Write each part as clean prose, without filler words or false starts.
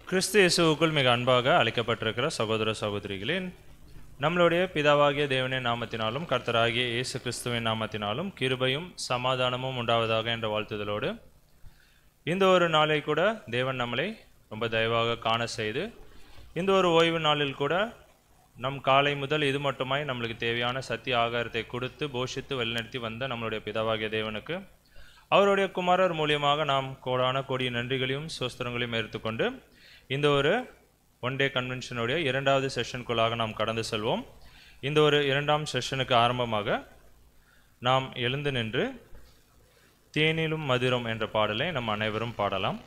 கிறிஸ்து இயேசுவுக்குள் மிக அன்பாக அழைக்கப்பட்டிருக்கிற சகோதர சகோதரிகளே, நம்மளுடைய பிதாவாகிய தேவனின் நாமத்தினாலும் கர்த்தராகிய இயேசு கிறிஸ்துவின் நாமத்தினாலும் கிருபையும் சமாதானமும் உண்டாவதாக என்ற வாழ்த்துதலோடு இந்த ஒரு நாளை கூட தேவன் நம்மளை ரொம்ப தயவாக காண செய்து இந்த ஒரு ஓய்வு நாளில் கூட நம் காலை முதல் இது மட்டுமாய் நம்மளுக்கு தேவையான சத்திய ஆகாரத்தை கொடுத்து போஷித்து வழிநடத்தி வந்த நம்மளுடைய பிதாவாகிய தேவனுக்கு அவருடைய குமாரர் மூலியமாக நாம் கோடான கோடிய நன்றிகளையும் சோஸ்திரங்களையும் எடுத்துக்கொண்டு இந்த ஒரு ஒன் டே கன்வென்ஷனுடைய இரண்டாவது செஷனுக்குள்ளாக நாம் கடந்து செல்வோம். இந்த ஒரு இரண்டாம் செஷனுக்கு ஆரம்பமாக நாம் எழுந்து நின்று தேனிலும் மதுரம் என்ற பாடலை நம் அனைவரும் பாடலாம்.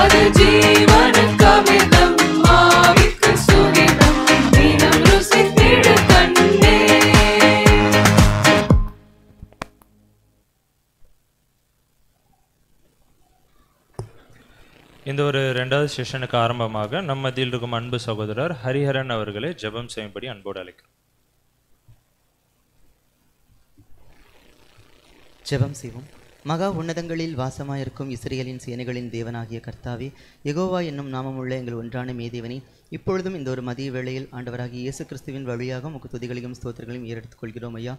அது ஜீவனுக்கு அமிர்தம், ஆவிக்கு சுகிதம், தினம் ருசித்திடு கண்ணே. இந்த ஒரு 2வது செஷனுக்கு ஆரம்பமாக நம் மத்தியில் இருக்கும் அன்பு சகோதரர் ஹரிஹரன் அவர்களை ஜெபம் செய்யும்படி அன்போடு அழைக்கிறோம். ஜெபம் செய்வோம். மகா உன்னதங்களில் வாசமாயிருக்கும் இஸ்ரேலின் சேனைகளின் தேவனாகிய கர்த்தாவே, யெகோவா என்னும் நாமமுள்ள எங்கள் ஒன்றான மேதேவனே, இப்பொழுதும் இந்த ஒரு மதிய வேளையில் ஆண்டவராகிய இயேசு கிறிஸ்துவின் வழியாக உமக்கு துதிகளையும் ஸ்தோத்திரங்களையும் ஏறெடுத்துக் கொள்கிறோம் ஐயா.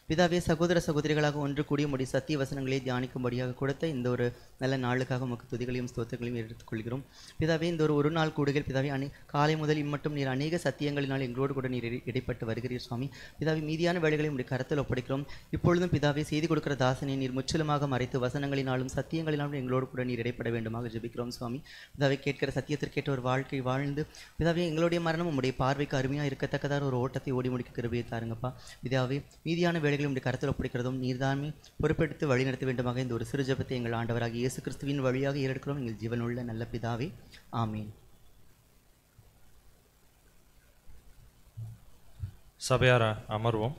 பிதாவே, சகோதர சகோதரிகளாக ஒன்று கூடிய உம்முடைய சத்திய வசனங்களை தியானிக்கும்படியாக கொடுத்த இந்த ஒரு நல்ல நாளுக்காக உமக்கு துதிகளையும் ஸ்தோத்திரங்களையும் எடுத்துக் கொள்கிறோம். பிதாவே, இந்த ஒரு நாள் கூடுகள் பிதாவே, காலை முதல் இம்மட்டும் நீர் அநேக சத்தியங்களினால் எங்களோடு கூட நீர் இடைப்பட்டு வருகிறீர் சுவாமி. பிதாவே, மீதியான வேலைகளை உடைய கரத்தில் ஒப்படைக்கிறோம். இப்பொழுதும் பிதாவே, செய்தி கொடுக்கிற தாசனை நீர் முற்றிலுமாக மறைத்து வசனங்களினாலும் சத்தியங்களினாலும் எங்களோடு கூட நீர் இடைப்பட வேண்டுமாக ஜெபிக்கிறோம் சுவாமி. பிதாவே, கேட்கிற சத்தியத்திற்கேற்ற ஒரு வாழ்க்கை வாழ்ந்து பிதாவே, எங்களுடைய மரணம் உடைய பார்வைக்கு அருமையாக இருக்கத்தக்கதான ஒரு ஓட்டத்தை ஓடி முடிக்க கிருபையை தாருங்கப்பா. பிதாவே, மீதியான வேலைகளை உடைய கரத்தில் ஒப்படைக்கிறதும் நீர்தாமே பொறுப்பெடுத்து வழிநடத்த வேண்டுமாக இந்த ஒரு சிறு ஜெபத்தை எங்கள் ஆண்டவராக இயேசு கிறிஸ்துவின் வழியாக ஏறெடுக்கிறோம் எங்கள் ஜீவனுள்ள நல்ல பிதாவே, ஆமீன். சபையார அமர்வோம்.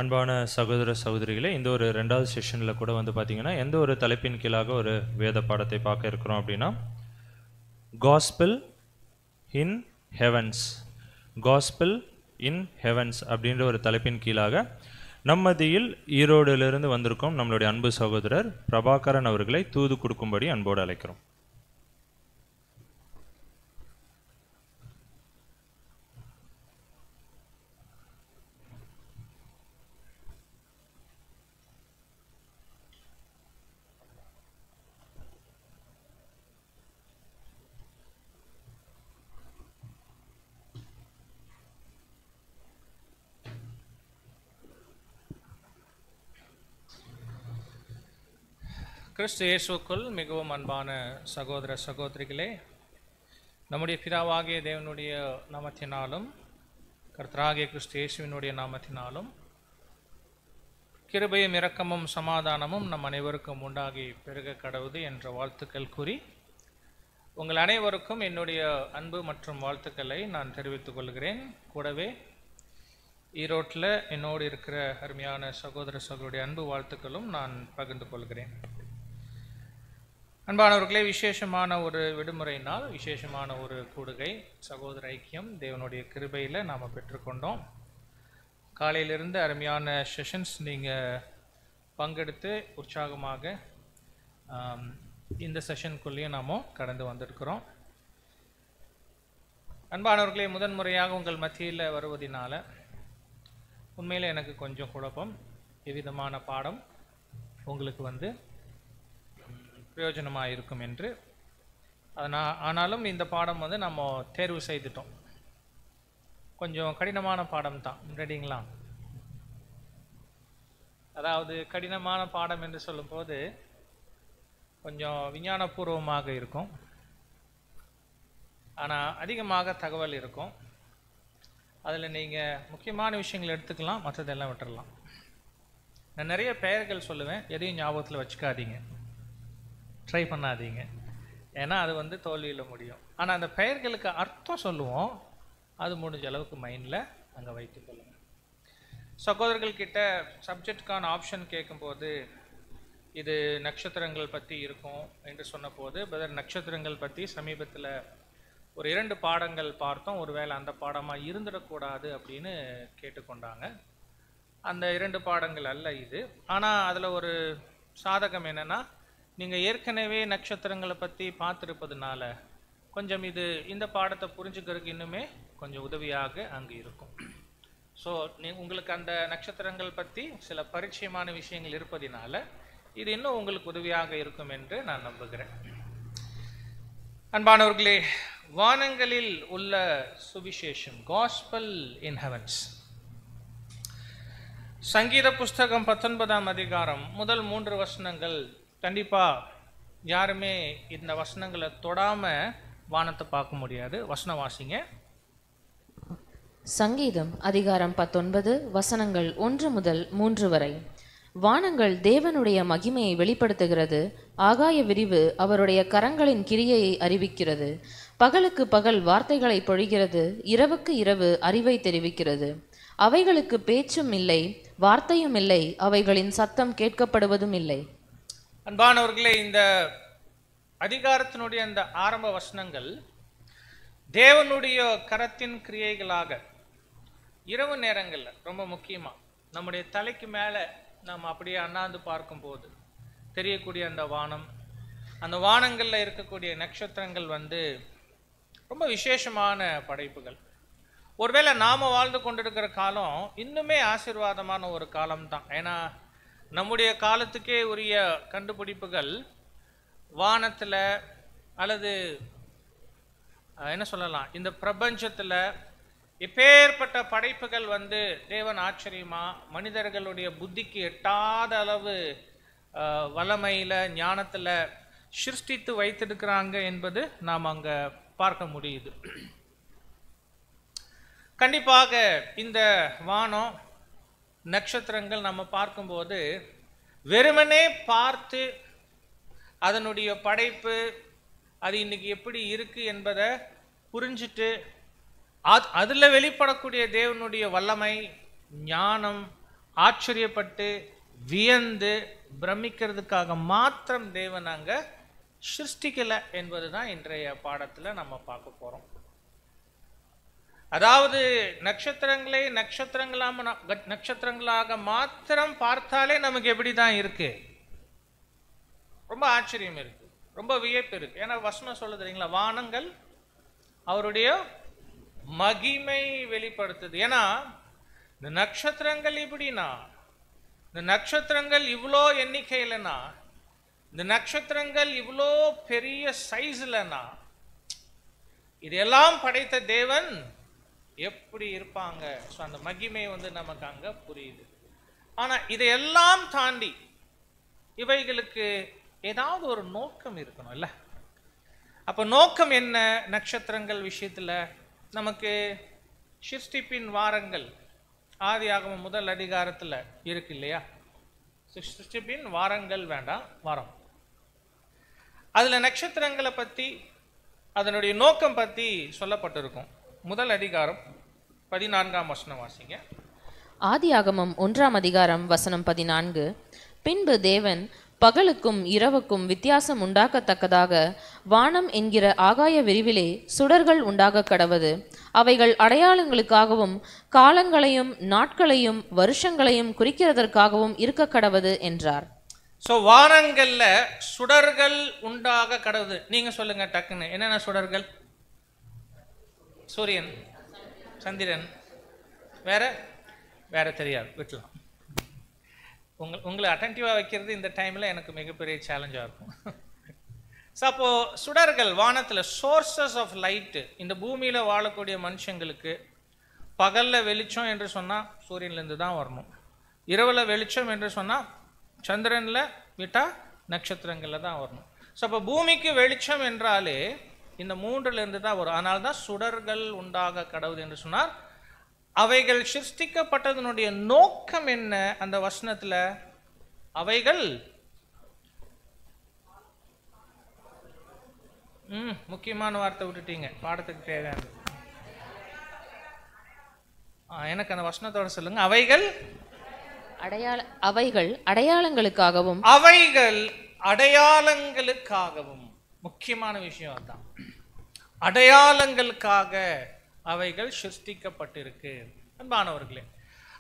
அன்பான சகோதர சகோதரிகளே, இந்த ஒரு 2வது செஷனில் கூட பார்த்திங்கன்னா எந்த ஒரு தலைப்பின் கீழாக ஒரு வேத பாடத்தை பார்க்க இருக்கிறோம் அப்படின்னா, காஸ்பல் இன் ஹெவன்ஸ், காஸ்பல் இன் ஹெவன்ஸ் அப்படின்ற ஒரு தலைப்பின் கீழாக நம் மத்தியில் ஈரோடிலிருந்து வந்திருக்கோம் நம்மளுடைய அன்பு சகோதரர் பிரபாகரன் அவர்களை தூது கொடுக்கும்படி அன்போடு அழைக்கிறோம். கிறிஸ்து இயேசுக்குள் மிகவும் அன்பான சகோதர சகோதரிகளே, நம்முடைய பிதாவாகிய தேவனுடைய நாமத்தினாலும் கர்த்தராகிய கிறிஸ்து இயேசுவினுடைய நாமத்தினாலும் கிருபையும் இரக்கமும் சமாதானமும் நம் அனைவருக்கும் உண்டாகி பெருக கடவுது என்ற வாழ்த்துக்கள் கூறி உங்கள் அனைவருக்கும் என்னுடைய அன்பு மற்றும் வாழ்த்துக்களை நான் தெரிவித்துக் கொள்கிறேன். கூடவே ஈரோட்டில் என்னோடு இருக்கிற அருமையான சகோதர சகோதரிய அன்பு வாழ்த்துக்களும் நான் பகிர்ந்து கொள்கிறேன். அன்பானவர்களே, விசேஷமான ஒரு விடுமுறை நாள், விசேஷமான ஒரு கூடுகை, சகோதர ஐக்கியம் தேவனுடைய கிருபையில் நாம் பெற்றுக்கொண்டோம். காலையிலிருந்து அருமையான செஷன்ஸ் நீங்கள் பங்கெடுத்து உற்சாகமாக இந்த செஷனுக்குள்ளேயும் நாம் கடந்து வந்திருக்கிறோம். அன்பானவர்களே, முதன்முறையாக உங்கள் மத்தியில் வருவதனால உண்மையில் எனக்கு கொஞ்சம் குழப்பம். எவ்விதமான பாடம் உங்களுக்கு பிரயோஜனமாக இருக்கும் என்று ஆனாலும் இந்த பாடம் நம்ம தேர்வு செய்துட்டோம். கொஞ்சம் கடினமான பாடம் தான். ரெடிங்களா? அதாவது கடினமான பாடம் என்று சொல்லும்போது கொஞ்சம் விஞ்ஞானபூர்வமாக இருக்கும், ஆனால் அதிகமாக தகவல் இருக்கும். அதில் நீங்கள் முக்கியமான விஷயங்கள் எடுத்துக்கலாம், மற்றதெல்லாம் விட்டுடலாம். நான் நிறைய பெயர்கள் சொல்லுவேன், எதையும் ஞாபகத்தில் வச்சுக்காதீங்க, ட்ரை பண்ணாதீங்க, ஏன்னா அது தோல்வியில் முடியும். ஆனால் அந்த பெயர்களுக்கு அர்த்தம் சொல்லுவோம், அது முடிஞ்ச அளவுக்கு மைண்டில் அங்கே வைத்துக்கொள்ளுங்க. சகோதரர்கள்கிட்ட சப்ஜெக்டுக்கான ஆப்ஷன் கேட்கும்போது இது நட்சத்திரங்கள் பற்றி இருக்கும் என்று சொன்னபோது, பிரதர் நட்சத்திரங்கள் பற்றி சமீபத்தில் ஒரு 2 பாடங்கள் பார்த்தோம். ஒருவேளை அந்த பாடமாக இருந்துடக்கூடாது அப்படின்னு கேட்டுக்கொண்டாங்க. அந்த 2 பாடங்கள் அல்ல இது. ஆனால் அதில் ஒரு சாதகம் என்னென்னா, நீங்கள் ஏற்கனவே நட்சத்திரங்களை பற்றி பார்த்துருப்பதுனால கொஞ்சம் இந்த பாடத்தை புரிஞ்சுக்கிறதுக்கு இன்னுமே கொஞ்சம் உதவியாக அங்கே இருக்கும். ஸோ உங்களுக்கு அந்த நட்சத்திரங்கள் பற்றி சில பரிச்சயமான விஷயங்கள் இருப்பதினால இது இன்னும் உங்களுக்கு உதவியாக இருக்கும் என்று நான் நம்புகிறேன். அன்பானவர்களே, வானங்களில் உள்ள சுவிசேஷம், காஸ்பல் இன் ஹெவன்ஸ். சங்கீத புஸ்தகம் 19ஆம் அதிகாரம் முதல் 3 வசனங்கள். கண்டிப்பாக யாருமே இந்த வசனங்களை தொடாமல் வானத்தை பார்க்க முடியாது. வசனம் வாசிங்க. சங்கீதம் அதிகாரம் 19 வசனங்கள் 1 முதல் 3 வரை. வானங்கள் தேவனுடைய மகிமையை வெளிப்படுத்துகிறது. ஆகாய விரிவு அவருடைய கரங்களின் கிரியையை அறிவிக்கிறது. பகலுக்கு பகல் வார்த்தைகளை பொழிகிறது. இரவுக்கு இரவு அறிவை தெரிவிக்கிறது. அவைகளுக்கு பேச்சும் இல்லை, வார்த்தையும் இல்லை, அவைகளின் சத்தம் கேட்கப்படுவதும் இல்லை. அன்பானவர்களே, இந்த அதிகாரத்தினுடைய அந்த ஆரம்ப வசனங்கள் தேவனுடைய கரத்தின் கிரியைகளாக இரவு நேரங்களில் ரொம்ப முக்கியமாக நம்முடைய தலைக்கு மேலே நாம் அப்படியே அண்ணாந்து பார்க்கும்போது தெரியக்கூடிய அந்த வானம், அந்த வானங்களில் இருக்கக்கூடிய நட்சத்திரங்கள் ரொம்ப விசேஷமான படைப்புகள். ஒருவேளை நாம் வாழ்ந்து கொண்டிருக்கிற காலம் இன்னுமே ஆசீர்வாதமான ஒரு காலம்தான். ஏன்னா நம்முடைய காலத்துக்கே உரிய கண்டுபிடிப்புகள் வானத்தில் அல்லது என்ன சொல்லலாம், இந்த பிரபஞ்சத்தில் எப்பேற்பட்ட படைப்புகள் தேவன் ஆச்சரியமா மனிதர்களுடைய புத்திக்கு எட்டாத அளவு வல்லமையில் ஞானத்தில் சிருஷ்டித்து வைத்திருக்கிறாங்க என்பது நாம் அங்கே பார்க்க முடியுது. கண்டிப்பாக இந்த வானம் நட்சத்திரங்கள் நம்ம பார்க்கும்போது வெறுமனே பார்த்து அதனுடைய படைப்பு அது இன்னைக்கு எப்படி இருக்கு என்பதை புரிஞ்சுட்டு அதில் வெளிப்படக்கூடிய தேவனுடைய வல்லமை ஞானம் ஆச்சரியப்பட்டு வியந்து பிரமிக்கிறதுக்காக மாத்திரம் தேவன் அங்கே சிருஷ்டிக்கலை என்பது தான் இன்றைய பாடத்தில் நம்ம பார்க்க போகிறோம். அதாவது நட்சத்திரங்களை நட்சத்திரங்களாக மாத்திரம் பார்த்தாலே நமக்கு எப்படி தான் இருக்கு, ரொம்ப ஆச்சரியம் இருக்கு, ரொம்ப வியப்பு இருக்கு. ஏன்னா வசனம் சொல்ல தெரியுங்களா, வானங்கள் அவருடைய மகிமை வெளிப்படுத்துது. ஏன்னா இந்த நட்சத்திரங்கள் இப்படின்னா, இந்த நட்சத்திரங்கள் இவ்வளோ எண்ணிக்கையிலனா, இந்த நட்சத்திரங்கள் இவ்வளோ பெரிய சைஸ்லனா, இதெல்லாம் படைத்த தேவன் எப்படி இருப்பாங்க. ஸோ அந்த மகிமை நமக்கு அங்கே புரியுது. ஆனால் இதையெல்லாம் தாண்டி இவைகளுக்கு ஏதாவது ஒரு நோக்கம் இருக்கணும் இல்லை? அப்போ நோக்கம் என்ன? நட்சத்திரங்கள் விஷயத்தில் நமக்கு சிருஷ்டிப்பின் வாரங்கள் ஆதியாகமம் முதல் அதிகாரத்தில் இருக்கு இல்லையா? சிருஷ்டிப்பின் வாரங்கள் வேண்டாம், வாரம். அதில் நட்சத்திரங்களை பற்றி அதனுடைய நோக்கம் பற்றி சொல்லப்பட்டிருக்கும். முதல் அதிகாரம் 14ஆம் வசனம் வாசிங்க. ஆதியாகமம் 1ஆம் அதிகாரம் வசனம் 14. பின்பு தேவன் பகலுக்கும் இரவுக்கும் வித்தியாசம் உண்டாக்கத்தக்கதாக வானம் என்கிற ஆகாய விரிவிலே சுடர்கள் உண்டாக கடவது. அவைகள் அடையாளங்களுக்காகவும் காலங்களையும் நாட்களையும் வருஷங்களையும் குறிக்கிறதற்காகவும் இருக்க கடவது என்றார். ஸோ வானங்கள்ல சுடர்கள் உண்டாக கடவுது. நீங்க சொல்லுங்க டக்குன்னு, என்னென்ன சுடர்கள்? சூரியன், சந்திரன், வேற வேற தெரியாது, விட்டுலாம். உங்களை அட்டென்டிவாக வைக்கிறது இந்த டைமில் எனக்கு மிகப்பெரிய சேலஞ்சாக இருக்கும். ஸோ அப்போது சுடர்கள் வானத்தில் சோர்சஸ் ஆஃப் லைட்டு. இந்த பூமியில் வாழக்கூடிய மனுஷங்களுக்கு பகலில் வெளிச்சம் என்று சொன்னால் சூரியன்லேருந்து தான் வரணும். இரவில் வெளிச்சம் என்று சொன்னால் சந்திரனில் விட்டால் நட்சத்திரங்களில் தான் வரணும். ஸோ அப்போ பூமிக்கு வெளிச்சம் என்றாலே இந்த 3லேருந்து தான் வரும். அதனால தான் சுடர்கள் உண்டாக கடவுது என்று சொன்னார். அவைகள் சிருஷ்டிக்கப்பட்டதனுடைய நோக்கம் என்ன? அந்த வசனத்துல அவைகள் முக்கியமான வார்த்தை விட்டுட்டீங்க, பாடத்துக்கு தேவையான. எனக்கு அந்த வசனத்தோட சொல்லுங்க. அவைகள் அடையாளங்களுக்காகவும். அவைகள் அடையாளங்களுக்காகவும். முக்கியமான விஷயம் அதுதான். அடையாளங்களுக்காக அவைகள் சிருஷ்டிக்கப்பட்டிருக்கு. அன்பானவர்களே,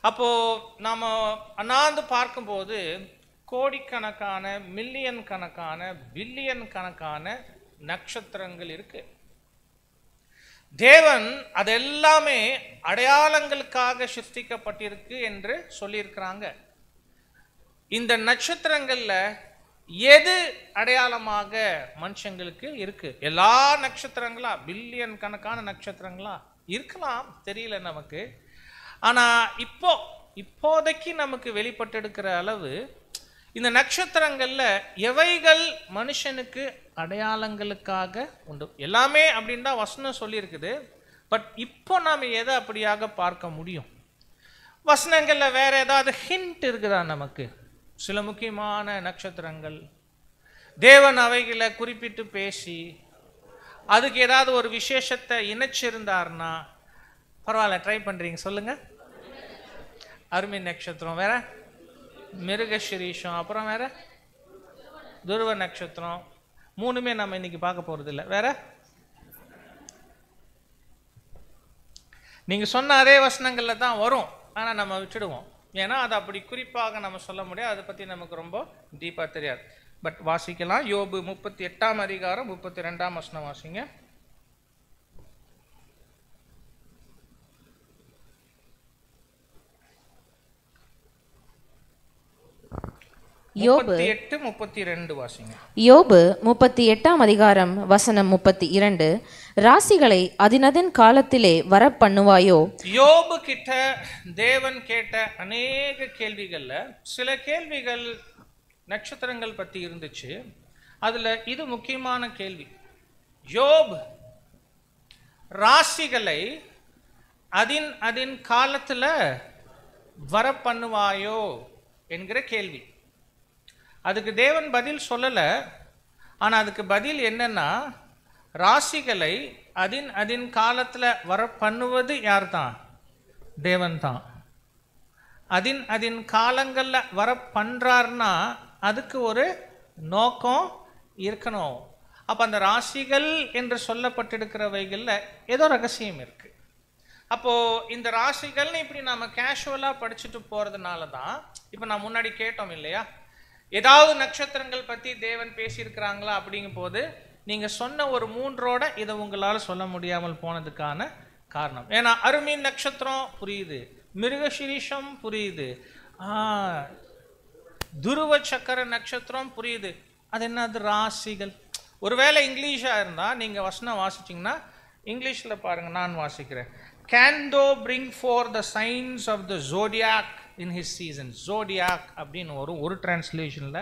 அப்போ நாம அண்ணாந்து பார்க்கும்போது கோடிக்கணக்கான, மில்லியன் கணக்கான, பில்லியன் கணக்கான நட்சத்திரங்கள் இருக்கு. தேவன் அதெல்லாமே அடையாளங்களுக்காக சிருஷ்டிக்கப்பட்டிருக்கு என்று சொல்லியிருக்கிறாங்க. இந்த நட்சத்திரங்கள்ல எது அடையாளமாக மனுஷங்களுக்கு இருக்கு? எல்லா நட்சத்திரங்களா, பில்லியன் கணக்கான நட்சத்திரங்களா இருக்கலாம், தெரியல நமக்கு. ஆனா இப்போதைக்கு நமக்கு வெளிப்பட்டெடுக்கிற அளவு இந்த நட்சத்திரங்கள்ல எவைகள் மனுஷனுக்கு அடையாளங்களுக்காக உண்டு? எல்லாமே அப்படின்னு தான் வசனம் சொல்லியிருக்குது. பட் இப்போ நாம் எதை அப்படியாக பார்க்க முடியும்? வசனங்கள்ல வேற ஏதாவது ஹிண்ட் இருக்குதா நமக்கு? சில முக்கியமான நட்சத்திரங்கள் தேவன் அவைகளை குறிப்பிட்டு பேசி அதுக்கு ஏதாவது ஒரு விசேஷத்தை இணைச்சிருந்தார்னா பரவாயில்ல, ட்ரை பண்றீங்க, சொல்லுங்க. அருமை நட்சத்திரம், வேற மிருகஷிரீஷம், அப்புறம் வேற துருவ நட்சத்திரம். மூணுமே நம்ம இன்னைக்கு பார்க்க போறது இல்லை. வேற நீங்க சொன்ன அதே வசனங்கள்ல தான் வரும், ஆனா நம்ம விட்டுடுவோம். ஏன்னா அது அப்படி குறிப்பாக நம்ம சொல்ல முடியாது, அதை பத்தி நமக்கு ரொம்ப டீப்பா தெரியாது. பட் வாசிக்கலாம். யோபு 38ஆம் அதிகாரம் 32ஆம் வசனம் வாசிங்க. யோபு 38:32 வாசிங்க. யோபு 38ஆம் அதிகாரம் வசனம் 32. ராசிகளை அதினதின் காலத்திலே வர பண்ணுவாயோ? யோபு கிட்ட தேவன் கேட்ட அநேக கேள்விகள்ல சில கேள்விகள் நட்சத்திரங்கள் பத்தி இருந்துச்சு. அதுல இது முக்கியமான கேள்வி. யோபு ராசிகளை அதின் காலத்துல வர பண்ணுவாயோ என்கிற கேள்வி. அதுக்கு தேவன் பதில் சொல்லல. ஆனா அதுக்கு பதில் என்னன்னா, ராசிகளை அதின் காலத்துல வர பண்ணுவது யார் தான்? தேவன் தான். அதின் காலங்கள்ல வர பண்றாருன்னா அதுக்கு ஒரு நோக்கம் இருக்கணும். அப்ப அந்த ராசிகள் என்று சொல்லப்பட்டிருக்கிறவைகள்ல ஏதோ ரகசியம் இருக்கு. அப்போ இந்த ராசிகள்னு இப்படி நாம கேஷுவலா படிச்சுட்டு போறதுனால தான் இப்ப நான் முன்னாடி கேட்டோம் இல்லையா, ஏதாவது நட்சத்திரங்கள் பத்தி தேவன் பேசியிருக்கிறாங்களா அப்படிங்கும் போது நீங்க சொன்ன ஒரு 3ஓட இதை உங்களால சொல்ல முடியாமல் போனதுக்கான காரணம். ஏன்னா அருமீன் நட்சத்திரம் புரியுது, மிருகஷிரீஷம் புரியுது, துருவ சக்கர நட்சத்திரம் புரியுது. அது என்னது? ராசிகள். ஒருவேளை இங்கிலீஷா இருந்தா நீங்க வசனம் வாசிச்சீங்கன்னா, இங்கிலீஷ்ல பாருங்க, நான் வாசிக்கிறேன். Can thou bring forth the signs of the zodiac in his season? Zodiac அப்படின்னு வரும் ஒரு டிரான்ஸ்லேஷன்ல,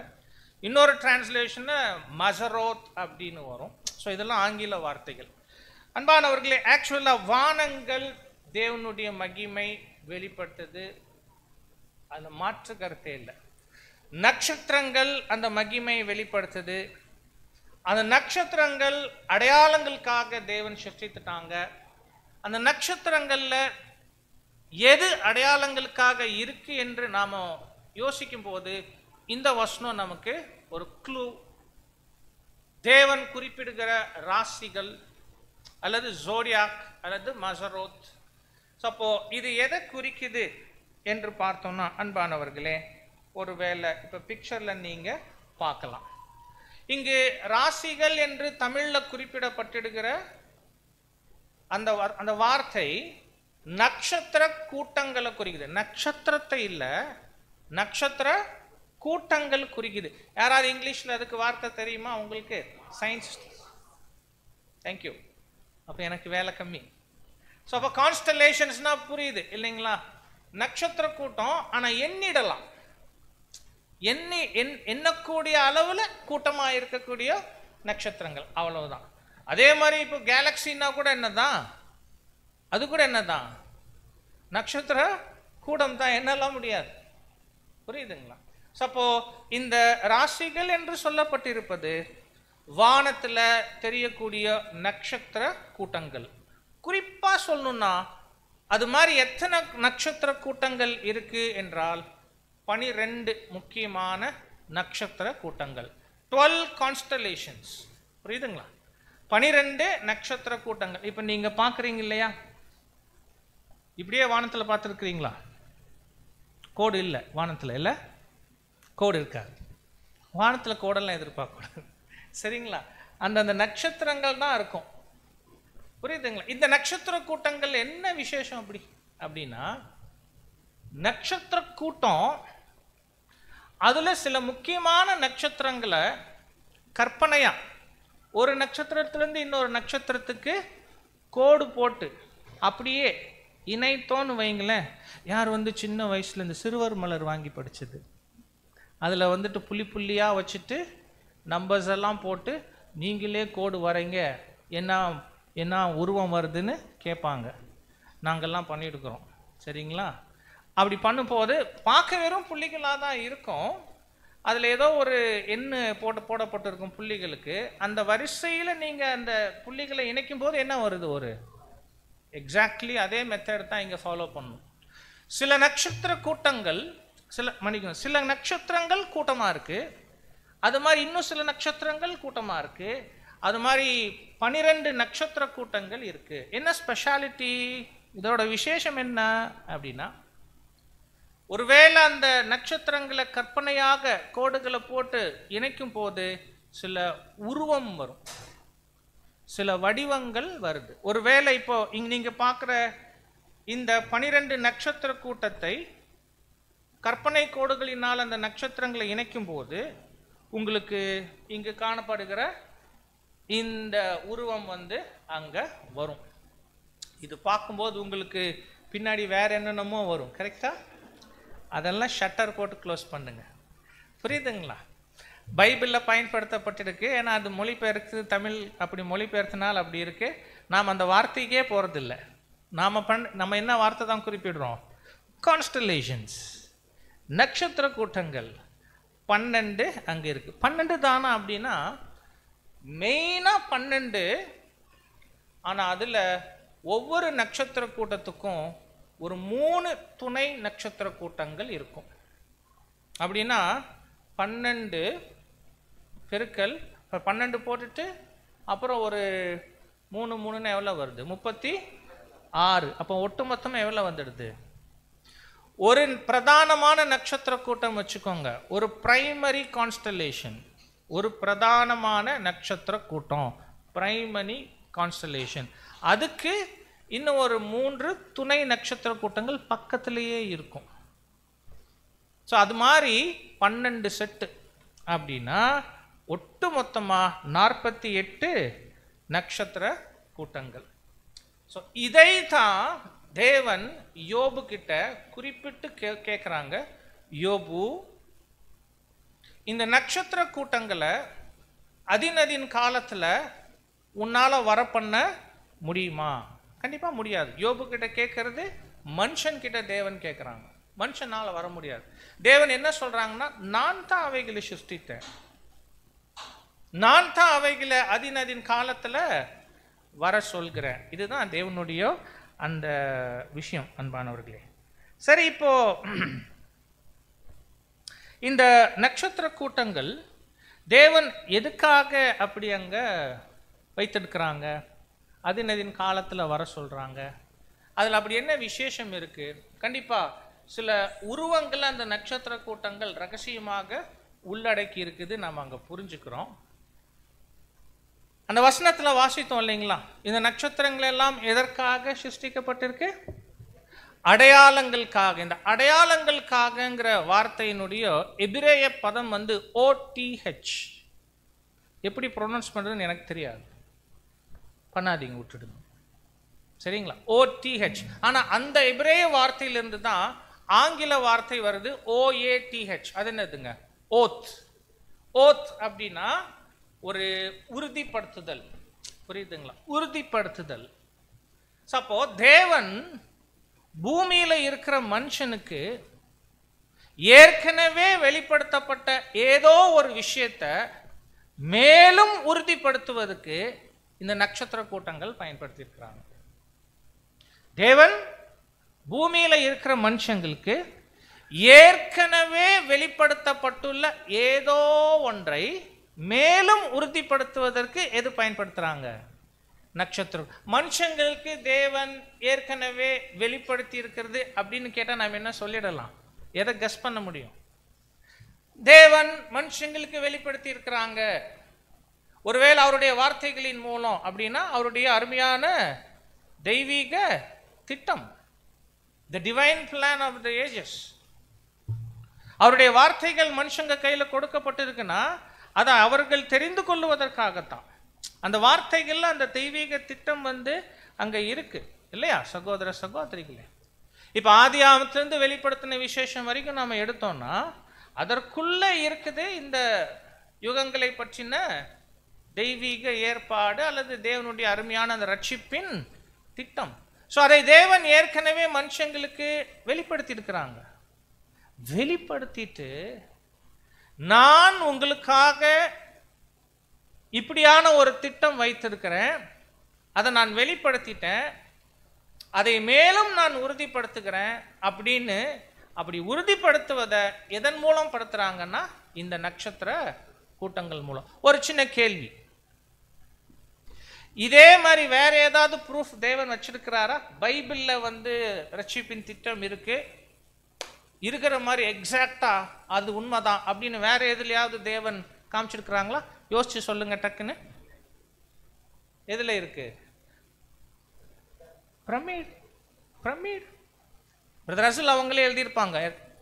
இன்னொரு டிரான்ஸ்லேஷன்ல மசரோத் அப்படின்னு வரும். ஸோ இதெல்லாம் ஆங்கில வார்த்தைகள். அன்பானவர்களே, ஆக்சுவலா வானங்கள் தேவனுடைய மகிமை வெளிப்படுத்துது, அந்த மாற்று கருத்தே இல்லை. நட்சத்திரங்கள் அந்த மகிமை வெளிப்படுத்துது. அந்த நட்சத்திரங்கள் அடையாளங்களுக்காக தேவன் சிருஷ்டித்துட்டாங்க. அந்த நட்சத்திரங்கள்ல எது அடையாளங்களுக்காக இருக்கு என்று நாம யோசிக்கும் போது இந்த வசனம் நமக்கு ஒரு க்ளூ. தேவன் குறிப்பிடுகிற ராசிகள் அல்லது ஜோடியாக் அல்லது மசரோத். அப்போ இது எதை குறிக்குது என்று பார்த்தோம்னா, அன்பானவர்களே, ஒருவேளை இப்ப பிக்சர்ல நீங்க பார்க்கலாம். இங்கு ராசிகள் என்று தமிழ்ல குறிப்பிடப்பட்டிருக்கிற அந்த வார்த்தை நட்சத்திர கூட்டங்களை குறிக்குது. நட்சத்திரத்தை இல்ல, நட்சத்திர கூட்டங்கள் குறிக்குது. யாராவது இங்கிலீஷ்ல அதுக்கு வார்த்தை தெரியுமா உங்களுக்கு? சயின்ஸ். தேங்க்யூ. அப்ப எனக்கு வேலை கம்மி. ஸோ அப்போ கான்ஸ்டலேஷன்ஸ்னா புரியுது இல்லைங்களா? நட்சத்திர கூட்டம். ஆனா எண்ணிடலாம், எண்ணக்கூடிய அளவுல கூட்டமா இருக்கக்கூடிய நட்சத்திரங்கள், அவ்வளவுதான். அதே மாதிரி இப்போ கேலக்சின்னா கூட என்னதான், அது கூட என்னதான் நட்சத்திர கூடம் தான், எண்ணலாம் முடியாது. புரியுதுங்களா? அப்போ இந்த ராசிகள் என்று சொல்லப்பட்டிருப்பது வானத்துல தெரியக்கூடிய நட்சத்திர கூட்டங்கள். குறிப்பா சொல்லணும்னா அது மாதிரி எத்தனை நட்சத்திர கூட்டங்கள் இருக்கு என்றால் 12 முக்கியமான நட்சத்திர கூட்டங்கள், 12 கான்ஸ்டலேஷன்ஸ். புரியுதுங்களா? 12 நட்சத்திர கூட்டங்கள். இப்போ நீங்க பார்க்குறீங்க இல்லையா, இப்படியே வானத்தில் பார்த்துருக்குறீங்களா? கோடு இல்லை வானத்தில், இல்லை கோடு இருக்காது. வானத்தில் கோடெல்லாம் எதிர்பார்க்கக்கூடாது, சரிங்களா? அந்தந்த நட்சத்திரங்கள் தான் இருக்கும், புரியுதுங்களா? இந்த நட்சத்திர கூட்டங்கள் என்ன விசேஷம் அப்படின்னா, நட்சத்திர கூட்டம் அதுல சில முக்கியமான நட்சத்திரங்களை கற்பனையா ஒரு நட்சத்திரத்திலிருந்து இன்னொரு நட்சத்திரத்துக்கு கோடு போட்டு அப்படியே இணைத்தோன்னு வைங்களேன். யார் சின்ன வயசுல இந்த சிறுவர் மலர் வாங்கி படிச்சது, அதில் புள்ளி புள்ளியாக வச்சுட்டு நம்பர்ஸ் எல்லாம் போட்டு நீங்களே கோடு வரைங்க, என்ன உருவம் வருதுன்னு கேட்பாங்க. நாங்கள்லாம் பண்ணியிருக்கிறோம், சரிங்களா? அப்படி பண்ணும்போது பார்க்க வெறும் புள்ளிகளாக தான் இருக்கும். அதில் ஏதோ ஒரு எண்ணு போடப்பட்டிருக்கும் புள்ளிகளுக்கு. அந்த வரிசையில் நீங்கள் அந்த புள்ளிகளை இணைக்கும் போது என்ன வருது? ஒரு எக்ஸாக்ட்லி அதே மெத்தட் தான் இங்கே ஃபாலோ பண்ணணும். சில நட்சத்திர கூட்டங்கள் சில நட்சத்திரங்கள் கூட்டமாக இருக்குது, அது மாதிரி இன்னும் சில நட்சத்திரங்கள் கூட்டமாக இருக்குது, அது மாதிரி 12 நட்சத்திர கூட்டங்கள் இருக்குது. என்ன ஸ்பெஷாலிட்டி, இதோட விசேஷம் என்ன அப்படின்னா, ஒருவேளை அந்த நட்சத்திரங்களை கற்பனையாக கோடுகளை போட்டு இணைக்கும் போது சில உருவம் வரும், சில வடிவங்கள் வருது. ஒருவேளை இப்போ நீங்க பார்க்குற இந்த 12 நட்சத்திர கூட்டத்தை கற்பனை கோடுகளினால் அந்த நட்சத்திரங்களை இணைக்கும் போது உங்களுக்கு இங்கு காணப்படுகிற இந்த உருவம் அங்க வரும். இது பார்க்கும்போது உங்களுக்கு பின்னாடி வேற என்னென்னமோ வரும், கரெக்டா? அதெல்லாம் ஷட்டர் போட்டு க்ளோஸ் பண்ணுங்க, புரியுதுங்களா? பைபிளில் பயன்படுத்தப்பட்டிருக்கு, ஏன்னா அது மொழிபெயர்த்து தமிழ் அப்படி மொழிபெயர்த்தினால் அப்படி இருக்கு. நாம் அந்த வார்த்தைக்கே போகிறதில்ல. நம்ம என்ன வார்த்தை தான் குறிப்பிடுறோம்? கான்ஸ்டலேஷன்ஸ், நட்சத்திர கூட்டங்கள் 12 அங்கே இருக்கு. 12 தானா அப்படின்னா மெயினாக 12, ஆனால் அதில் ஒவ்வொரு நட்சத்திர கூட்டத்துக்கும் ஒரு 3 துணை நட்சத்திர கூட்டங்கள் இருக்கும். அப்படின்னா 12 பெருக்கல் 12 போட்டுட்டு அப்புறம் ஒரு 3 எவ்வளோ வருது? 36. அப்போ ஒட்டு மொத்தமாக எவ்வளோ வந்துடுது? ஒரு பிரதானமான நட்சத்திர கூட்டம் வச்சுக்கோங்க, ஒரு பிரைமரி கான்ஸ்டலேஷன், ஒரு பிரதானமான நட்சத்திர கூட்டம் பிரைமரி கான்ஸ்டலேஷன், அதுக்கு இன்னும் ஒரு 3 துணை நட்சத்திர கூட்டங்கள் பக்கத்திலேயே இருக்கும். ஸோ அது மாதிரி 12 செட்டு அப்படின்னா ஒட்டு மொத்தமாக 48 நட்சத்திர கூட்டங்கள். ஸோ இதை தான் தேவன் யோபு கிட்ட குறிப்பிட்டு கேட்குறாங்க. யோபு, இந்த நட்சத்திர கூட்டங்களை அதின் காலத்தில் உன்னால் வர பண்ண முடியுமா? கண்டிப்பாக முடியாது. யோபு கிட்ட கேட்கறது மனுஷன் கிட்ட தேவன் கேட்குறாங்க. மனுஷனால் வர முடியாது. தேவன் என்ன சொல்றாங்கன்னா, நான் தான் அவைகளை சிருஷ்டித்தேன், நான் தான் அவைகளை அதின் காலத்தில் வர சொல்கிறேன். இதுதான் தேவனுடைய அந்த விஷயம், அன்பானவர்களே. சரி, இப்போ இந்த நட்சத்திர கூட்டங்கள் தேவன் எதுக்காக அப்படி அங்கே வைத்திருக்கிறாங்க, அதின் காலத்தில் வர சொல்கிறாங்க? அதில் அப்படி என்ன விசேஷம் இருக்குது? கண்டிப்பாக சில உருவங்கள் அந்த நட்சத்திர கூட்டங்கள் ரகசியமாக உள்ளடக்கி இருக்குது, நம்ம அங்கே புரிஞ்சுக்கிறோம். அந்த வசனத்தில் வாசித்தோம் இல்லைங்களா, இந்த நட்சத்திரங்கள் எல்லாம் எதற்காக சிருஷ்டிக்கப்பட்டிருக்கு? அடையாளங்களுக்காக. இந்த அடையாளங்களுக்காகங்கிற வார்த்தையினுடைய எபிரேய பதம் OTH. எப்படி ப்ரொனவுன்ஸ் பண்ணுறதுன்னு எனக்கு தெரியாது, பண்ணாதீங்க, விட்டுடுங்க, சரிங்களா? OTH. ஆனால் அந்த எபிரேய வார்த்தையிலிருந்து தான் ஆங்கில வார்த்தை வருது OATH. அது என்னதுங்க? ஓத். ஓத் அப்படின்னா ஒரு உறுதிப்படுத்துதல், புரியுதுங்களா? உறுதிப்படுத்துதல். அப்போ தேவன் பூமியில இருக்கிற மனுஷனுக்கு ஏற்கனவே வெளிப்படுத்தப்பட்ட ஏதோ ஒரு விஷயத்தை மேலும் உறுதிப்படுத்துவதற்கு இந்த நட்சத்திர கூட்டங்கள் பயன்படுத்தியிருக்கிறாங்க. தேவன் பூமியில இருக்கிற மனுஷங்களுக்கு ஏற்கனவே வெளிப்படுத்தப்பட்டுள்ள ஏதோ ஒன்றை மேலும் உறுதிப்படுத்துவதற்கு எது பயன்படுத்துறாங்க? நட்சத்திரம். மனுஷங்களுக்கு தேவன் ஏற்கனவே வெளிப்படுத்தி இருக்கிறது அப்படின்னு கேட்டா நாம் என்ன சொல்லிடலாம்? எதை கெஸ் பண்ண முடியும்? தேவன் மனுஷங்களுக்கு வெளிப்படுத்தி இருக்கிறாங்க. ஒருவேளை அவருடைய வார்த்தைகளின் மூலம் அப்படின்னா அவருடைய அருமையான தெய்வீக திட்டம், the divine plan of the ages. அவருடைய வார்த்தைகள் மனுஷங்க கையில கொடுக்கப்பட்டிருக்குன்னா அதை அவர்கள் தெரிந்து கொள்வதற்காகத்தான். அந்த வார்த்தைகள்ல அந்த தெய்வீக திட்டம் அங்க இருக்கு இல்லையா சகோதர சகோதரிகளே? இப்ப ஆதி ஆகமத்திலிருந்து வெளிப்படுத்தின விசேஷம் வரைக்கும் நாம எடுத்தோம்னா அதற்குள்ள இருக்குது இந்த யுகங்களை பற்றின தெய்வீக ஏற்பாடு அல்லது தேவனுடைய அருமையான அந்த ரட்சிப்பின் திட்டம். ஸோ அதை தேவன் ஏற்கனவே மனுஷங்களுக்கு வெளிப்படுத்தி இருக்கிறாங்க. வெளிப்படுத்திட்டு நான் உங்களுக்காக இப்படியான ஒரு திட்டம் வைத்திருக்கிறேன், அதை நான் வெளிப்படுத்திட்டேன், அதை மேலும் நான் உறுதிப்படுத்துகிறேன் அப்படின்னு அப்படி உறுதிப்படுத்துவதை எதன் மூலம் படுத்துறாங்கன்னா இந்த நட்சத்திர கூட்டங்கள் மூலம். ஒரு சின்ன கேள்வி, இதே மாதிரி வேற ஏதாவது ப்ரூஃப் தேவன் வச்சிருக்கிறாரா? பைபிள்ல ரட்சிப்பின் திட்டம் இருக்கு, இருக்கிற மாதிரி எக்ஸாக்டா அது உண்மைதான் அப்படின்னு வேற எதுலையாவது தேவன் காமிச்சிருக்கிறாங்களா? யோசிச்சு சொல்லுங்க டக்குன்னு. எதுல இருக்கு? பிரமிட். பிரமிட் பிரதர் ரசல் அவங்களே எழுதியிருப்பாங்க,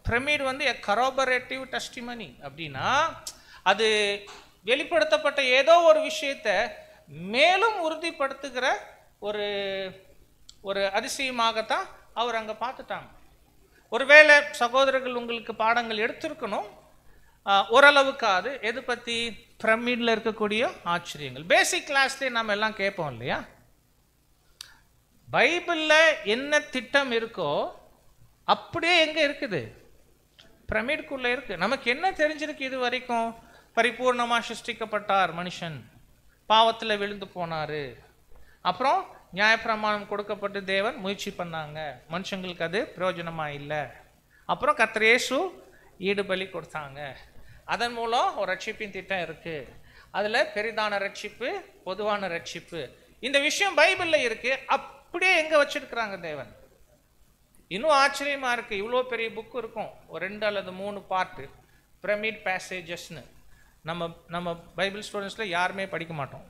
பிரமிட் a corroborative testimony அப்படின்னா அது வெளிப்படுத்தப்பட்ட ஏதோ ஒரு விஷயத்தை மேலும் உறுதிப்படுத்துகிற ஒரு ஒரு அதிசயமாகத்தான் அவர் அங்க பார்த்துட்டாங்க. ஒருவேளை சகோதரர்கள் உங்களுக்கு பாடங்கள் எடுத்திருக்கணும் ஓரளவுக்காது. எது பத்தி? பிரமிட்ல இருக்கக்கூடிய ஆச்சரியங்கள். பேசிக் கிளாஸ்லேயே நம்ம எல்லாம் கேட்போம் இல்லையா? பைபிள்ல என்ன திட்டம் இருக்கோ அப்படியே எங்க இருக்குது? பிரமிடுக்குள்ள இருக்கு. நமக்கு என்ன தெரிஞ்சிருக்கு இது வரைக்கும்? பரிபூர்ணமா சிருஷ்டிக்கப்பட்டார் மனுஷன், பாவத்துல விழுந்து போனாரு, அப்புறம் நியாயப்பிரமாணம் கொடுக்கப்பட்டு தேவன் முயற்சி பண்ணாங்க, மனுஷங்களுக்கு அது பிரயோஜனமா இல்லை, அப்புறம் கர்த்தர் இயேசு ஈடுபலி கொடுத்தாங்க, அதன் மூலம் ஒரு ரட்சிப்பின் திட்டம் இருக்கு, அதுல பெரிதான ரட்சிப்பு பொதுவான ரட்சிப்பு. இந்த விஷயம் பைபிள்ல இருக்கு. அப்படியே எங்க வச்சிருக்கிறாங்க தேவன்? இன்னும் ஆச்சரியமா இருக்கு. இவ்வளோ பெரிய புக் இருக்கும், ஒரு 2 அல்லது 3 பார்ட்டு, பிரமிட் பேசேஜஸ்ன்னு. நம்ம பைபிள் ஸ்டூடெண்ட்ஸ்ல யாருமே படிக்க மாட்டோம்.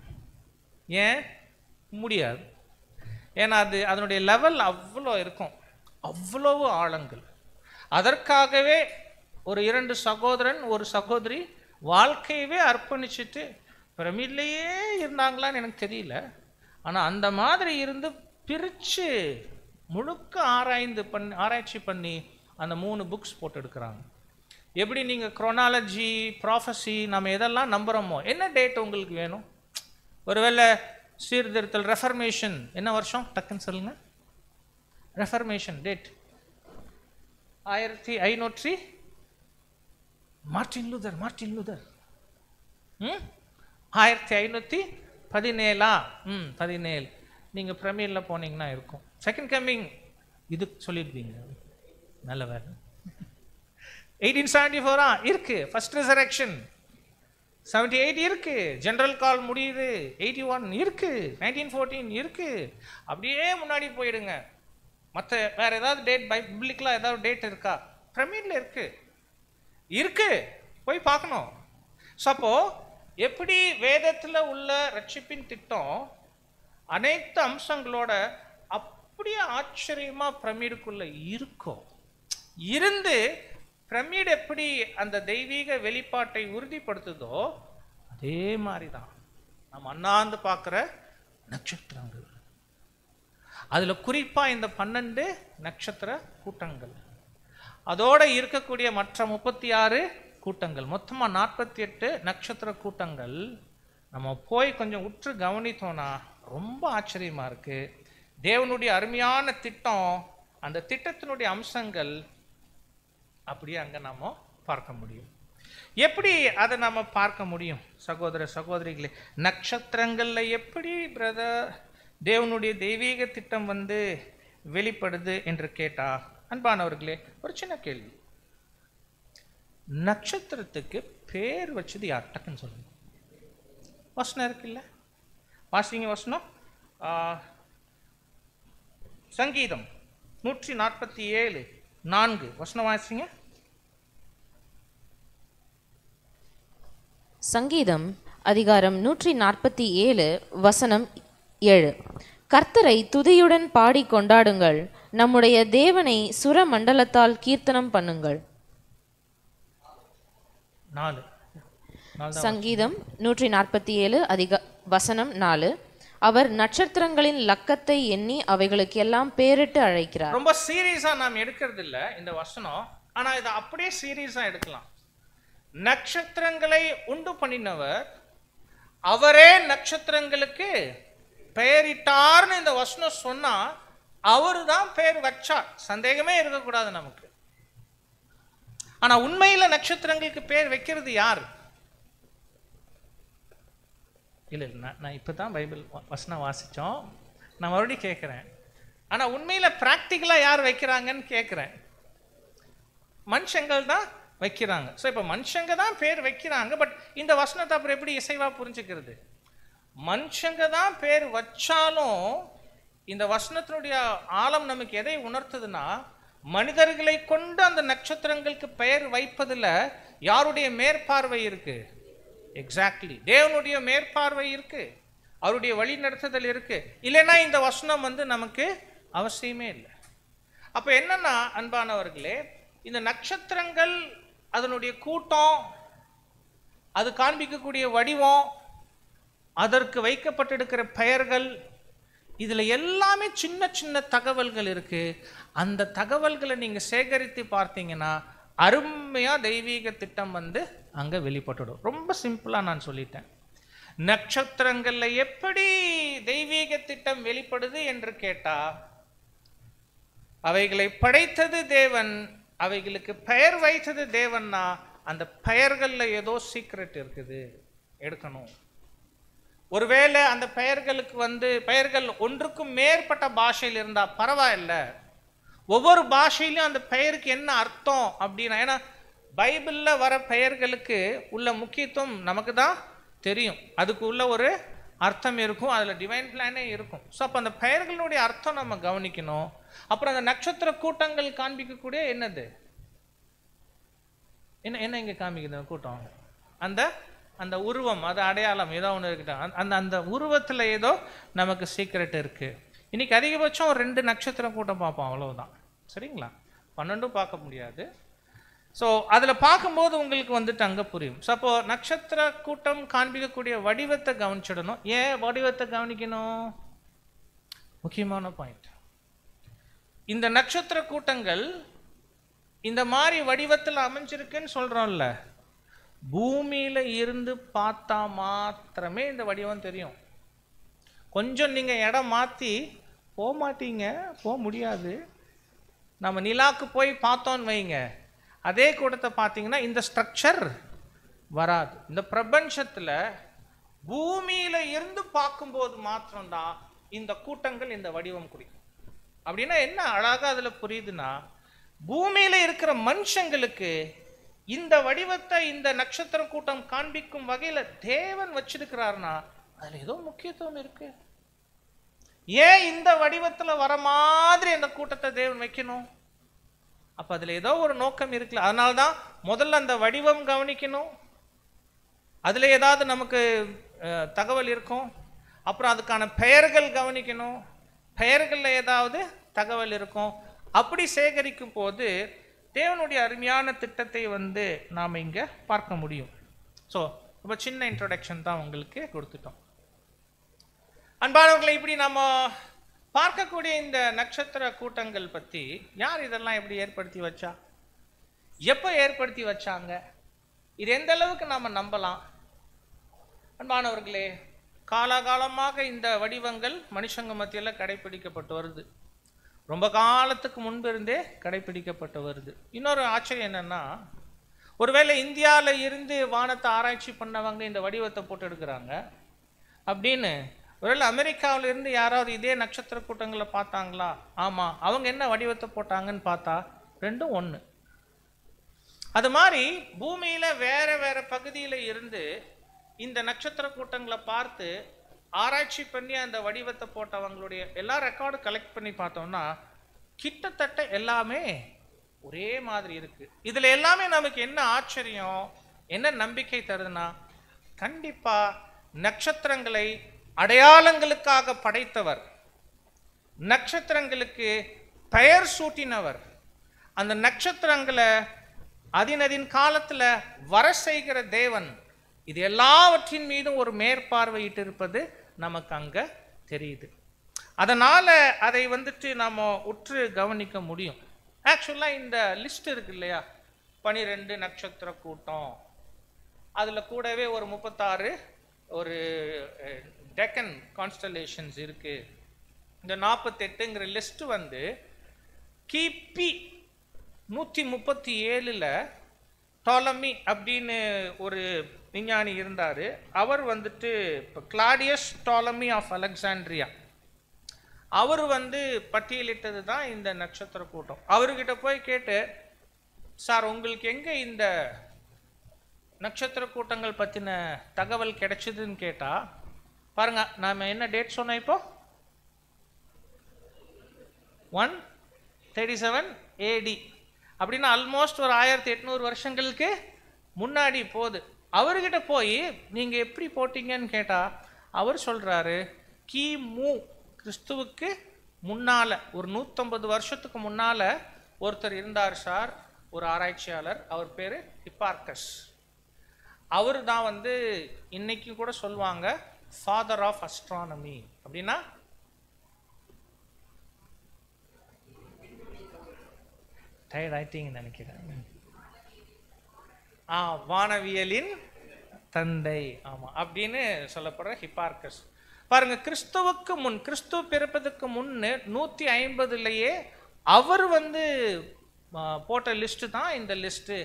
ஏன்? முடியாது. ஏன்னா அதனுடைய லெவல் அவ்வளோ இருக்கும், அவ்வளவு ஆழங்கள். அதற்காகவே ஒரு 2 சகோதரன் ஒரு சகோதரி வாழ்க்கையவே அர்ப்பணிச்சுட்டு பிரமிட்லேயே இருந்தாங்களான்னு எனக்கு தெரியல. ஆனால் அந்த மாதிரி இருந்து பிரித்து முழுக்க ஆராய்ச்சி பண்ணி அந்த 3 புக்ஸ் போட்டு எடுக்கிறாங்க. எப்படி நீங்கள் குரோனாலஜி ப்ராஃபஸி நம்ம எதெல்லாம் நம்புகிறோமோ, என்ன டேட் உங்களுக்கு வேணும்? ஒருவேளை சீர்திருத்தல் ரெஃபர்மேஷன் என்ன வருஷம்? டக்குன்னு சொல்லுங்க. Reformation date 1500. Martin Luther 1517. நீங்கள் பிரமிடில் போனீங்கன்னா இருக்கும். செகண்ட் கம்மிங் இது சொல்லியிருப்பீங்க, நல்ல வேலை. 1874 இருக்கு. ஃபர்ஸ்ட் ரிசரக்ஷன் 78 இருக்கு. ஜெனரல் கால் முடியுது 81 இருக்கு. 1914 இருக்கு. அப்படியே முன்னாடி போயிடுங்க. மற்ற வேற ஏதாவது டேட் பைபிளிக்கலா ஏதாவது டேட் இருக்கா? பிரமிட்ல இருக்கு, போய் பார்க்கணும். ஸோ அப்போ எப்படி வேதத்தில் உள்ள ரட்சிப்பின் திட்டம் அனைத்து அம்சங்களோட அப்படியே ஆச்சரியமா பிரமிடுக்குள்ள இருக்கும் இருந்து பிரமிட் எப்படி அந்த தெய்வீக வெளிப்பாட்டை உறுதிப்படுத்துதோ அதே மாதிரி தான் நம்ம அண்ணாந்து பார்க்குற நட்சத்திரங்கள். அதுல குறிப்பா இந்த 12 நட்சத்திர கூட்டங்கள், அதோட இருக்கக்கூடிய மற்ற 36 கூட்டங்கள், மொத்தமா 48 நட்சத்திர கூட்டங்கள். நம்ம போய் கொஞ்சம் உற்று கவனித்தோம்னா ரொம்ப ஆச்சரியமா இருக்கு. தேவனுடைய அருமையான திட்டம், அந்த திட்டத்தினுடைய அம்சங்கள் அப்படியே அங்க நாம பார்க்க முடியும். எப்படி அதை நாம பார்க்க முடியும் சகோதர சகோதரிகளே? நட்சத்திரங்கள்ல எப்படி பிரதர் தேவனுடைய தெய்வீக திட்டம் வெளிப்படுது என்று கேட்டா, அன்பானவர்களே ஒரு சின்ன கேள்வி. நட்சத்திரத்துக்கு பேர் வச்சது யார்? டக்குன்னு சொல்லுங்க. வசனம் இருக்குல்ல, வாசிங்க வசனம். சங்கீதம் 147:4 வசனம் வாசிங்க. சங்கீதம் அதிகாரம் 147 வசனம் 7. கர்த்தரை துதியுடன் பாடி கொண்டாடுங்கள், நம்முடைய தேவனை சுர மண்டலத்தால் கீர்த்தனம் பண்ணுங்கள். 4. சங்கீதம் 147 வசனம் 4. அவர் நட்சத்திரங்களின் லக்கத்தை எண்ணி அவைகளுக்கு எல்லாம் பேரிட்டு அழைக்கிறார். ரொம்ப சீரியஸா நாம் எடுக்கிறது இல்ல இந்த வசனம், ஆனா இதை அப்படியே சீரியஸா எடுக்கலாம். நட்சத்திரங்களை உண்டு பண்ணினவர், அவரே நட்சத்திரங்களுக்கு பெயரிட்டார்னு இந்த வசனம் சொன்னா அவரு தான் பெயர் வச்சார், சந்தேகமே இருக்கக்கூடாது நமக்கு. ஆனா உண்மையில நட்சத்திரங்களுக்கு பெயர் வைக்கிறது யார்? இல்லை நான் இப்பதான் பைபிள் வசனம் வாசிச்சோம், நான் மறுபடியும் கேட்கிறேன். ஆனா உண்மையில பிராக்டிக்கலா யார் வைக்கிறாங்கன்னு கேட்கிறேன். மனுஷங்கள் தான் வைக்கிறாங்க. ஸோ இப்போ மனுஷங்க தான் பேர் வைக்கிறாங்க. பட் இந்த வசனத்தை அப்புறம் எப்படி இசைவா புரிஞ்சுக்கிறது? மனுஷங்க தான் பேர் வச்சாலும் இந்த வசனத்தினுடைய ஆழம் நமக்கு எதை உணர்த்துதுன்னா, மனிதர்களை கொண்டு அந்த நட்சத்திரங்களுக்கு பெயர் வைப்பதில் யாருடைய மேற்பார்வை இருக்கு? எக்ஸாக்ட்லி தேவனுடைய மேற்பார்வை இருக்கு, அவருடைய வழி நடத்துதல் இருக்கு. இல்லைன்னா இந்த வசனம் நமக்கு அவசியமே இல்லை. அப்போ என்னன்னா அன்பானவர்களே, இந்த நட்சத்திரங்கள், அதனுடைய கூட்டம், அது காண்பிக்கக்கூடிய வடிவம், அதற்கு வைக்கப்பட்டிருக்கிற பெயர்கள், இதுல எல்லாமே சின்ன சின்ன தகவல்கள் இருக்கு. அந்த தகவல்களை நீங்க சேகரித்து பார்த்தீங்கன்னா அருமையா தெய்வீக திட்டம் அங்க வெளிப்பட்டுடும். ரொம்ப சிம்பிளா நான் சொல்லிட்டேன். நட்சத்திரங்கள்ல எப்படி தெய்வீக திட்டம் வெளிப்படுது என்று கேட்டா, அவைகளை படைத்தது தேவன், அவைகளுக்கு பெயர் வைத்தது தேவன்னா அந்த பெயர்கள்ல ஏதோ சீக்ரெட் இருக்குது, எடுக்கணும். ஒருவேளை அந்த பெயர்களுக்கு பெயர்கள் ஒன்றுக்கும் மேற்பட்ட பாஷையில் இருந்தா பரவாயில்ல, ஒவ்வொரு பாஷையிலும் அந்த பெயருக்கு என்ன அர்த்தம் அப்படின்னா, ஏன்னா பைபிள்ல வர பெயர்களுக்கு உள்ள முக்கியத்துவம் நமக்கு தான் தெரியும், அதுக்கு உள்ள ஒரு அர்த்தம் இருக்கும், அதுல டிவைன் பிளானே இருக்கும். ஸோ அப்போ அந்த பெயர்களுடைய அர்த்தம் நம்ம கவனிக்கணும். அப்புறம் அந்த நட்சத்திர கூட்டங்கள் காண்பிக்கக்கூடிய என்னது, என்ன என்ன இங்க காமிக்குது கூட்டம், அந்த அந்த உருவம், அது அடையாளம் ஏதோ ஒன்று இருக்கட்டும், அந்த அந்த உருவத்தில் ஏதோ நமக்கு சீக்ரெட் இருக்கு. இன்னைக்கு அதிகபட்சம் ஒரு 2 நட்சத்திர கூட்டம் பார்ப்போம், அவ்வளவுதான். சரிங்களா? 12 பார்க்க முடியாது. ஸோ அதில் பார்க்கும்போது உங்களுக்கு அங்கே புரியும். ஸோ அப்போ நட்சத்திர கூட்டம் காண்பிக்கக்கூடிய வடிவத்தை கவனிச்சிடணும். ஏன் வடிவத்தை கவனிக்கணும்? முக்கியமான பாயிண்ட். இந்த நட்சத்திர கூட்டங்கள் இந்த மாதிரி வடிவத்தில் அமைஞ்சிருக்குன்னு சொல்றோம்ல, பூமியில இருந்து பார்த்தா மாத்திரமே இந்த வடிவம் தெரியும். கொஞ்சம் நீங்க இடம் மாத்தி போக மாட்டீங்க, போக முடியாது. நம்ம நிலாக்கு போய் பார்த்தோன்னு வைங்க, அதே கூட்டத்தை பார்த்தீங்கன்னா இந்த ஸ்ட்ரக்சர் வராது. இந்த பிரபஞ்சத்துல பூமியில இருந்து பார்க்கும்போது மாத்திரம்தான் இந்த கூட்டங்கள் இந்த வடிவம் குறிக்கும். அப்படின்னா என்ன அழகா அதுல புரியுதுன்னா, பூமியில இருக்கிற மனுஷங்களுக்கு இந்த வடிவத்தை இந்த நட்சத்திர கூட்டம் காண்பிக்கும் வகையில தேவன் வச்சிருக்கிறார்னா அதுல ஏதோ முக்கியத்துவம் இருக்கு. ஏன் இந்த வடிவத்துல வர மாதிரி அந்த கூட்டத்தை தேவன் வைக்கணும்? அப்ப அதுல ஏதோ ஒரு நோக்கம் இருக்குல்ல. அதனால்தான் முதல்ல அந்த வடிவம் கவனிக்கணும், அதுல ஏதாவது நமக்கு தகவல் இருக்கும். அப்புறம் அதுக்கான பெயர்கள் கவனிக்கணும், பெயர்கள்ல ஏதாவது தகவல் இருக்கும். அப்படி சேகரிக்கும் போது தேவனுடைய அருமையான திட்டத்தை நாம் இங்க பார்க்க முடியும். ஸோ ரொம்ப சின்ன இன்ட்ரோடக்ஷன் தான் உங்களுக்கு கொடுத்துட்டோம். அன்பானவர்களை, இப்படி நம்ம பார்க்கக்கூடிய இந்த நட்சத்திர கூட்டங்கள் பத்தி யார் இதெல்லாம் எப்படி ஏற்படுத்தி வச்சா, எப்போ ஏற்படுத்தி வச்சாங்க, இது எந்த அளவுக்கு நாம நம்பலாம்? அன்பானவர்களே, காலாகாலமாக இந்த வடிவங்கள் மனுஷங்க மத்தியில் கடைபிடிக்கப்பட்டு வருது. ரொம்ப காலத்துக்கு முன்பு இருந்தே கடைபிடிக்கப்பட்டு வருது. இன்னொரு ஆச்சரியம் என்னன்னா, ஒருவேளை இந்தியாவில் இருந்து வானத்தை ஆராய்ச்சி பண்ணவங்க இந்த வடிவத்தை போட்டு எடுக்கிறாங்க அப்படின்னு, ஒருவேளை அமெரிக்காவில் இருந்து யாராவது இதே நட்சத்திர கூட்டங்களை பார்த்தாங்களா? ஆமா, அவங்க என்ன வடிவத்தை போட்டாங்கன்னு பார்த்தா ரெண்டும் ஒன்று. அது மாதிரி பூமியில வேற வேற பகுதியில் இருந்து இந்த நட்சத்திர கூட்டங்களை பார்த்து ஆராய்ச்சி பண்ணி அந்த வடிவத்தை போட்டவங்களுடைய எல்லா ரெக்கார்டு கலெக்ட் பண்ணி பார்த்தோம்னா கிட்டத்தட்ட எல்லாமே ஒரே மாதிரி இருக்கு. இதுல எல்லாமே நமக்கு என்ன ஆச்சரியம், என்ன நம்பிக்கை தருதுன்னா, கண்டிப்பா நட்சத்திரங்களை அடையாளங்களுக்காக படைத்தவர், நட்சத்திரங்களுக்கு பெயர் சூட்டினவர், அந்த நட்சத்திரங்களை அதினதின் காலத்துல வர செய்கிற தேவன், இது எல்லாவற்றின் மீதும் ஒரு மேற்பார்வையிட்டு இருப்பது நமக்கு அங்க தெரியுது. அதனால அதை நாம உற்று கவனிக்க முடியும். ஆக்சுவலா இந்த லிஸ்ட் இருக்கு இல்லையா, 12 நட்சத்திர கூட்டம், அதுல கூடவே ஒரு 36 ஒரு டெக்கன் கான்ஸ்டலேஷன்ஸ் இருக்கு. இந்த 48ங்கிற லிஸ்ட் கிபி 137ல டாலமி அப்படின்னு ஒரு விஞ்ஞானி இருந்தாரு. அவர் கிளாடியஸ் டாலமி ஆஃப் அலெக்சாண்ட்ரியா, அவர் பட்டியலிட்டது தான் இந்த நட்சத்திர கூட்டம். அவர்கிட்ட போய் கேட்டு, சார் உங்களுக்கு எங்க இந்த நட்சத்திர கூட்டங்கள் பத்தின தகவல் கிடைச்சதுன்னு கேட்டா, பாருங்க நாம என்ன டேட் சொன்னோம் இப்போ, 137 AD அப்படின்னா ஆல்மோஸ்ட் ஒரு 1800 வருஷங்களுக்கு முன்னாடி போகுது. அவர்கிட்ட போய் நீங்க எப்படி போட்டீங்கன்னு கேட்டா, அவர் சொல்றாரு, கிமு கிறிஸ்துவுக்கு முன்னால ஒரு 150 வருஷத்துக்கு முன்னால ஒருத்தர் இருந்தார் சார், ஒரு ஆராய்ச்சியாளர், அவர் பேரு ஹிப்பார்கஸ். அவர் தான் இன்னைக்கு கூட சொல்லுவாங்க ஃபாதர் ஆஃப் அஸ்ட்ரானமி. அப்படின்னா டயர்ட் ஆயிட்டீங்கன்னு நினைக்கிறேன். வானவியலின் தந்தை, ஆமா அப்படின்னு சொல்லப்படுற ஹிப்பார்கஸ். பாருங்க, கிறிஸ்துவுக்கு முன், கிறிஸ்துவ பிறப்பதற்கு முன்னு 150லயே அவர் போட்ட லிஸ்ட் தான் இந்த லிஸ்ட்.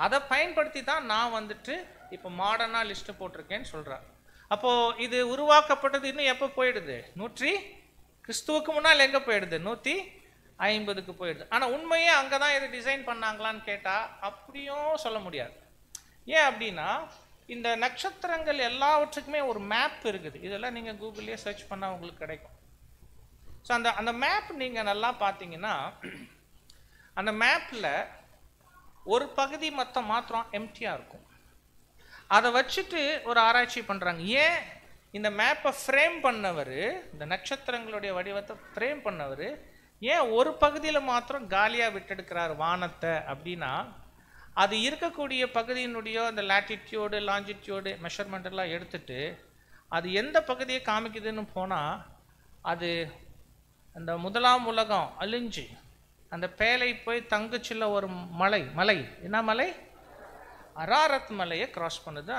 அதை பயன்படுத்தி தான் நான் இப்போ மாடர்னா லிஸ்ட் போட்டிருக்கேன்னு சொல்றார். அப்போ இது உருவாக்கப்பட்டது இன்னும் எப்போ போயிடுது, கிறிஸ்துவுக்கு முன்னால் எங்க போயிடுது, 150க்கு போயிடுது. ஆனா உண்மையே அங்கதான் இது டிசைன் பண்ணாங்களான்னு கேட்டா அப்படியும் சொல்ல முடியாது. ஏன் அப்படின்னா, இந்த நட்சத்திரங்கள் எல்லாவற்றுக்குமே ஒரு மேப் இருக்குது. இதெல்லாம் நீங்க கூகுள்லயே சர்ச் பண்ணா உங்களுக்கு கிடைக்கும். ஸோ அந்த மேப் நீங்க நல்லா பார்த்தீங்கன்னா, அந்த மேப்ல ஒரு பகுதி மாத்திரம் எம்டியா இருக்கும். அதை வச்சுட்டு ஒரு ஆராய்ச்சி பண்றாங்க. ஏன் இந்த மேப்பை ஃப்ரேம் பண்ணவர், இந்த நட்சத்திரங்களுடைய வடிவத்தை ஃப்ரேம் பண்ணவர் ஏன் ஒரு பகுதியில் மாத்திரம் காலியா விட்டெடுக்கிறார் வானத்தை அப்படின்னா, அது இருக்கக்கூடிய பகுதியினுடைய அந்த லாட்டிடியூடு லாஞ்சிடியூடு மெஷர்மெண்ட் எல்லாம் எடுத்துட்டு அது எந்த பகுதியை காமிக்குதுன்னு போனா, அது அந்த முதலாம் உலகம் அழிஞ்சு அந்த பேலை போய் தங்குச்சில்ல ஒரு மலை என்ன மலை, அராரத் மலையை கிராஸ் பண்ணுது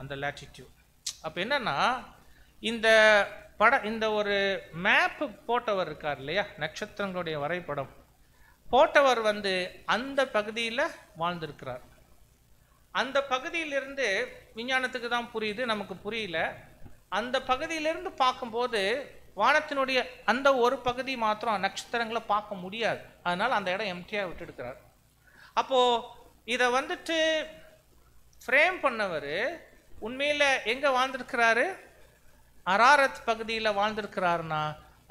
அந்த லாட்டிடியூட். அப்ப என்னன்னா, இந்த ஒரு மேப் போட்டவர் இருக்கார் இல்லையா, நட்சத்திரங்களுடைய வரைபடம் போட்டவர் அந்த பகுதியில் வாழ்ந்திருக்கிறார். அந்த பகுதியிலிருந்து விஞ்ஞானத்துக்கு தான் புரியுது, நமக்கு புரியல. அந்த பகுதியிலிருந்து பார்க்கும்போது வானத்தினுடைய அந்த ஒரு பகுதி மாத்திரம் நட்சத்திரங்களை பார்க்க முடியாது. அதனால அந்த இடம் எம்டியா விட்டு எடுக்கிறார். அப்போ இதை ஃப்ரேம் பண்ணவர் உண்மையில எங்க வாழ்ந்திருக்கிறாரு, அராரத் பகுதியில் வாழ்ந்திருக்கிறாருன்னா,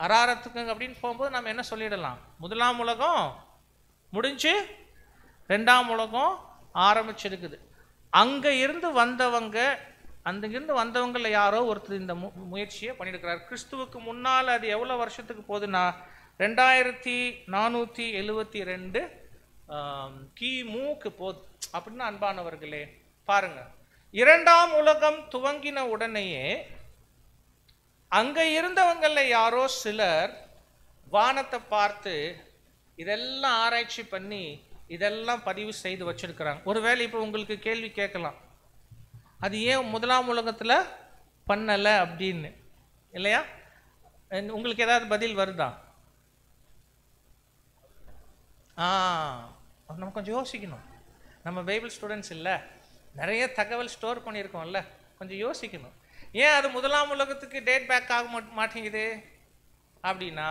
அராரத்துக்கு அப்படின்னு போகும்போது நம்ம என்ன சொல்லிடலாம், முதலாம் உலகம் முடிஞ்சு 2ஆம் உலகம் ஆரம்பிச்சிருக்குது. அங்கிருந்து வந்தவங்கள யாரோ ஒருத்தர் இந்த முயற்சியை பண்ணியிருக்கிறார். கிறிஸ்துவுக்கு முன்னால் அது எவ்வளவு வருஷத்துக்கு போகுதுன்னா 2472 கிமுக்கு போகுது. அப்படின்னா அன்பானவர்களே பாருங்க, 2ஆம் உலகம் துவங்கின உடனேயே அங்க இருந்தவங்கள யாரோ சிலர் வானத்தை பார்த்து இதெல்லாம் ஆராய்ச்சி பண்ணி இதெல்லாம் பதிவு செய்து வச்சிருக்கிறாங்க. ஒருவேளை இப்போ உங்களுக்கு கேள்வி கேட்கலாம், அது ஏன் முதலாம் உலகத்துல பண்ணல அப்படின்னு, இல்லையா? உங்களுக்கு ஏதாவது பதில் வருதா? நம்ம கொஞ்சம் யோசிக்கணும். நம்ம பைபிள் ஸ்டூடெண்ட்ஸ் இல்லை, நிறைய தகவல் ஸ்டோர் பண்ணியிருக்கோம்ல, கொஞ்சம் யோசிக்கணும். ஏன் அது முதலாம் உலகத்துக்கு டேட் பேக் ஆக மாட்டேங்குது அப்படின்னா,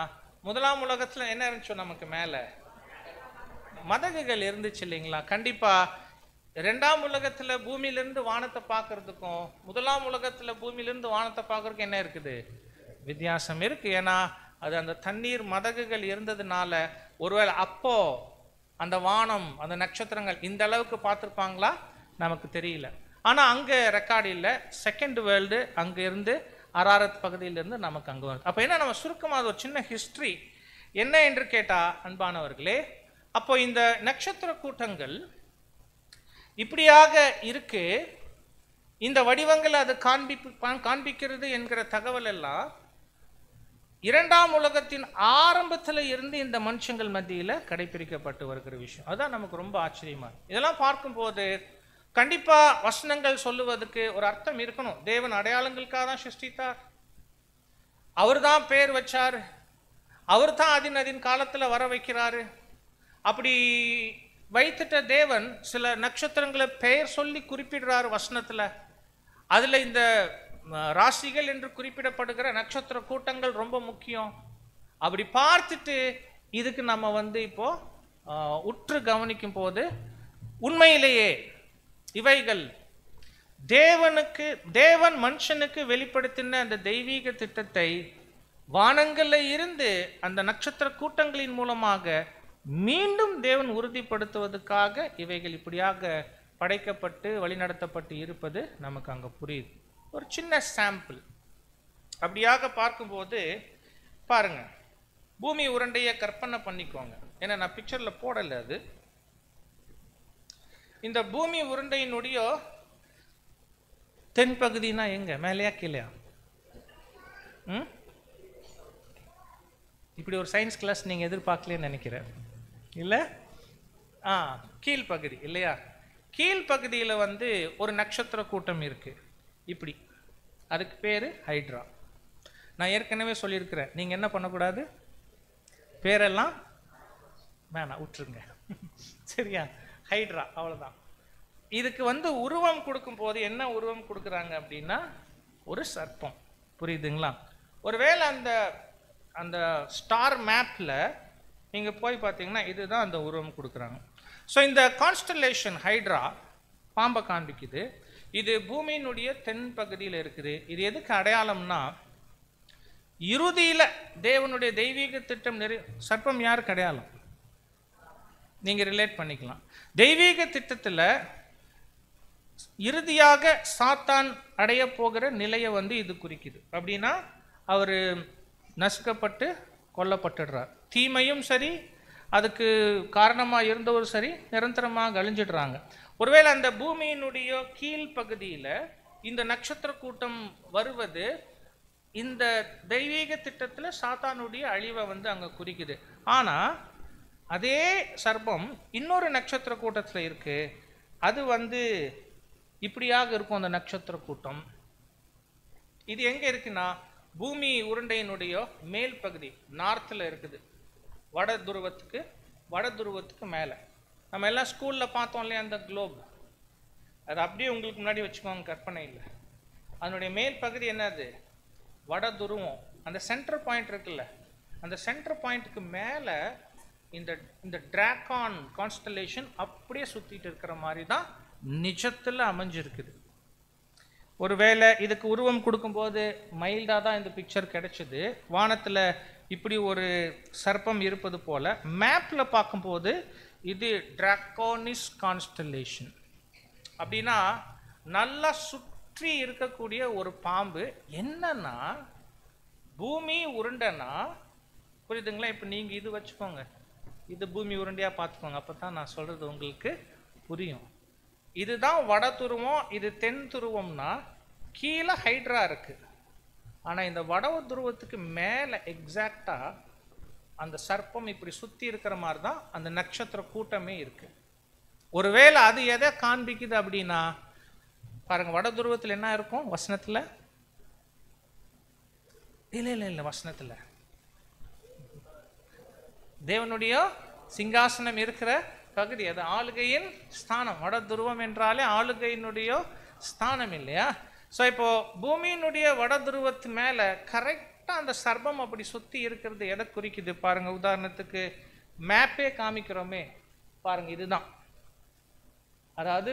முதலாம் உலகத்துல என்ன இருந்துச்சோ நமக்கு மேல மதகுகள் இருந்துச்சு இல்லைங்களா? கண்டிப்பா இரண்டாம் உலகத்துல பூமியிலிருந்து வானத்தை பார்க்கறதுக்கும் முதலாம் உலகத்துல பூமியிலிருந்து வானத்தை பார்க்கறதுக்கும் என்ன இருக்குது? வித்தியாசம் இருக்கு. ஏன்னா அது அந்த தண்ணீர் மதகுகள் இருந்ததுனால ஒருவேளை அப்போ அந்த வானம் அந்த நட்சத்திரங்கள் இந்த அளவுக்கு பார்த்துருப்பாங்களா நமக்கு தெரியல. ஆனா அங்க ரெக்கார்டு இல்லை. செகண்ட் வேர்ல்டு அங்க இருந்து அராரத் பகுதியிலிருந்து நமக்கு அங்க வருது. அப்ப என்ன, நம்ம சுருக்கமாக அது ஒரு சின்ன ஹிஸ்டரி என்ன என்று கேட்டா அன்பானவர்களே, அப்போ இந்த நட்சத்திர கூட்டங்கள் இப்படியாக இருக்கு, இந்த வடிவங்கள் அது காண்பிக்கிறது என்கிற தகவல் எல்லாம் இரண்டாம் உலகத்தின் ஆரம்பத்தில் இருந்து இந்த மனுஷங்கள் மத்தியில கடைபிடிக்கப்பட்டு வருகிற விஷயம். அதான் நமக்கு ரொம்ப ஆச்சரியமா. இதெல்லாம் பார்க்கும்போது கண்டிப்பா வசனங்கள் சொல்லுவதற்கு ஒரு அர்த்தம் இருக்கணும். தேவன் அடையாளங்களுக்காக தான் சிருஷ்டித்தார், அவர் தான் பேர் வச்சார், அவர் தான் அதின் காலத்துல வர வைக்கிறாரு. அப்படி வைத்துட்ட தேவன் சில நட்சத்திரங்களை பெயர் சொல்லி குறிப்பிடுறாரு வசனத்துல. அதுல இந்த ராசிகள் என்று குறிப்பிடப்படுகிற நட்சத்திர கூட்டங்கள் ரொம்ப முக்கியம். அப்படி பார்த்துட்டு இதுக்கு நம்ம இப்போ உற்று கவனிக்கும் போது உண்மையிலேயே இவைகள் தேவன் மனுஷனுக்கு வெளிப்படுத்தின அந்த தெய்வீக திட்டத்தை வானங்கள்ல இருந்து அந்த நட்சத்திர கூட்டங்களின் மூலமாக மீண்டும் தேவன் உறுதிப்படுத்துவதற்காக இவைகள் இப்படியாக படைக்கப்பட்டு வழிநடத்தப்பட்டு இருப்பது நமக்கு அங்க புரியுது. ஒரு சின்ன சாம்பிள் அப்படியாக பார்க்கும்போது பாருங்க, பூமி உருண்டையை கற்பனை பண்ணிக்கோங்க. ஏன்னா நான் பிக்சர்ல போடல. அது இந்த பூமி உருண்டையினுடைய தென்பகுதினா எங்க, மேலையா கீழையா? இப்படி ஒரு சயின்ஸ் கிளாஸ் நீங்க எதிர்பார்க்கலன்னு நினைக்கிறேன் இல்ல? கீழ்பகுதி இல்லையா? கீழ்பகுதியில ஒரு நட்சத்திர கூட்டம் இருக்கு இப்படி. அதுக்கு பேரு ஹைட்ரா. நான் ஏற்கனவே சொல்லியிருக்கிறேன், நீங்க என்ன பண்ணக்கூடாது, பேரெல்லாம் வேணாம், விட்டுருங்க. சரியா? ஹைட்ரா, அவ்வளவுதான். இதுக்கு உருவம் கொடுக்கும் போது என்ன உருவம் கொடுக்குறாங்க அப்படின்னா ஒரு சர்ப்பம். புரியுதுங்களா? ஒருவேளை அந்த அந்த ஸ்டார் மேப்ல நீங்க போய் பார்த்தீங்கன்னா இதுதான் அந்த உருவம் கொடுக்குறாங்க. ஸோ இந்த கான்ஸ்டலேஷன் ஹைட்ரா பாம்பை காண்பிக்குது. இது பூமியினுடைய தென் பகுதியில் இருக்குது. இது எதுக்கு அடையாளம்னா, இறுதியில தேவனுடைய தெய்வீக திட்டம் சர்ப்பம் யாருக்கு அடையாளம்? நீங்க ரிலேட் பண்ணிக்கலாம். தெய்வீக திட்டத்துல இறுதியாக சாத்தான் அடைய போகிற நிலையை இது குறிக்குது. அப்படின்னா அவரு நசுக்கப்பட்டு கொல்லப்பட்டுடுறார். தீமையும் சரி, அதுக்கு காரணமா இருந்தவரும் சரி, நிரந்தரமாக அழிஞ்சிடுறாங்க. ஒருவேளை அந்த பூமியினுடைய கீழ்பகுதியில இந்த நட்சத்திர கூட்டம் வருவது இந்த தெய்வீக திட்டத்துல சாத்தானுடைய அழிவை அங்க குறிக்குது. ஆனா அதே சர்ப்பம் இன்னொரு நட்சத்திர கூட்டத்துல இருக்கு. அது இப்படியாக இருக்கும். அந்த நட்சத்திர கூட்டம் இது எங்க இருக்குன்னா பூமி உருண்டையினுடைய மேல் பகுதி நார்த்தில் இருக்குது. வட துருவத்துக்கு மேலே. நம்ம எல்லாம் ஸ்கூலில் பார்த்தோம் இல்லையா அந்த குளோப், அது அப்படியே உங்களுக்கு முன்னாடி வச்சுக்கோங்க, கற்பனை இல்லை. அதனுடைய மேல் பகுதி என்னது? வட துருவம். அந்த சென்டர் பாயிண்ட் இருக்குல்ல, அந்த சென்டர் பாயிண்ட்டுக்கு மேலே இந்த டிராகான் கான்ஸ்டலேஷன் அப்படியே சுற்றிட்டு இருக்கிற மாதிரி தான் நிஜத்தில் அமைஞ்சிருக்குது. ஒருவேளை இதுக்கு உருவம் கொடுக்கும்போது மைல்டாக தான் இந்த பிக்சர் கிடைச்சது. வானத்தில் இப்படி ஒரு சர்ப்பம் இருப்பது போல மேப்பில் பார்க்கும்போது இது டிராகோனிஸ் கான்ஸ்டலேஷன். அப்படின்னா நல்லா சுற்றி இருக்கக்கூடிய ஒரு பாம்பு. என்னன்னா பூமி உருண்டைன்னா, புரியுதுங்களா? இப்போ நீங்கள் இது வச்சுக்கோங்க, இது பூமி உருண்டையாக பார்த்துக்கோங்க, அப்போ தான் நான் சொல்கிறது உங்களுக்கு புரியும். இதுதான் வட துருவம், இது தென் துருவம்னா கீழே ஹைட்ரா இருக்கு. ஆனால் இந்த வட துருவத்துக்கு மேலே எக்ஸாக்டாக அந்த சர்ப்பம் இப்படி சுற்றி இருக்கிற மாதிரி தான் அந்த நட்சத்திர கூட்டமே இருக்கு. ஒருவேளை அது எதை காண்பிக்குது அப்படின்னா பாருங்க, வட துருவத்தில் என்ன இருக்கும் வசனத்தில்? இல்லை வசனத்தில் தேவனுடைய சிங்காசனம் இருக்கிற பகுதி, அது ஆளுகையின் ஸ்தானம். வட துருவம் என்றாலே ஆளுகையினுடைய ஸ்தானம் இல்லையா? ஸோ இப்போ பூமியினுடைய வட துருவத்து மேல கரெக்டா அந்த சர்ப்பம் அப்படி சுத்தி இருக்கிறது எதை குறிக்குது பாருங்க. உதாரணத்துக்கு மேப்பே காமிக்கிறோமே பாருங்க, இதுதான் அதாவது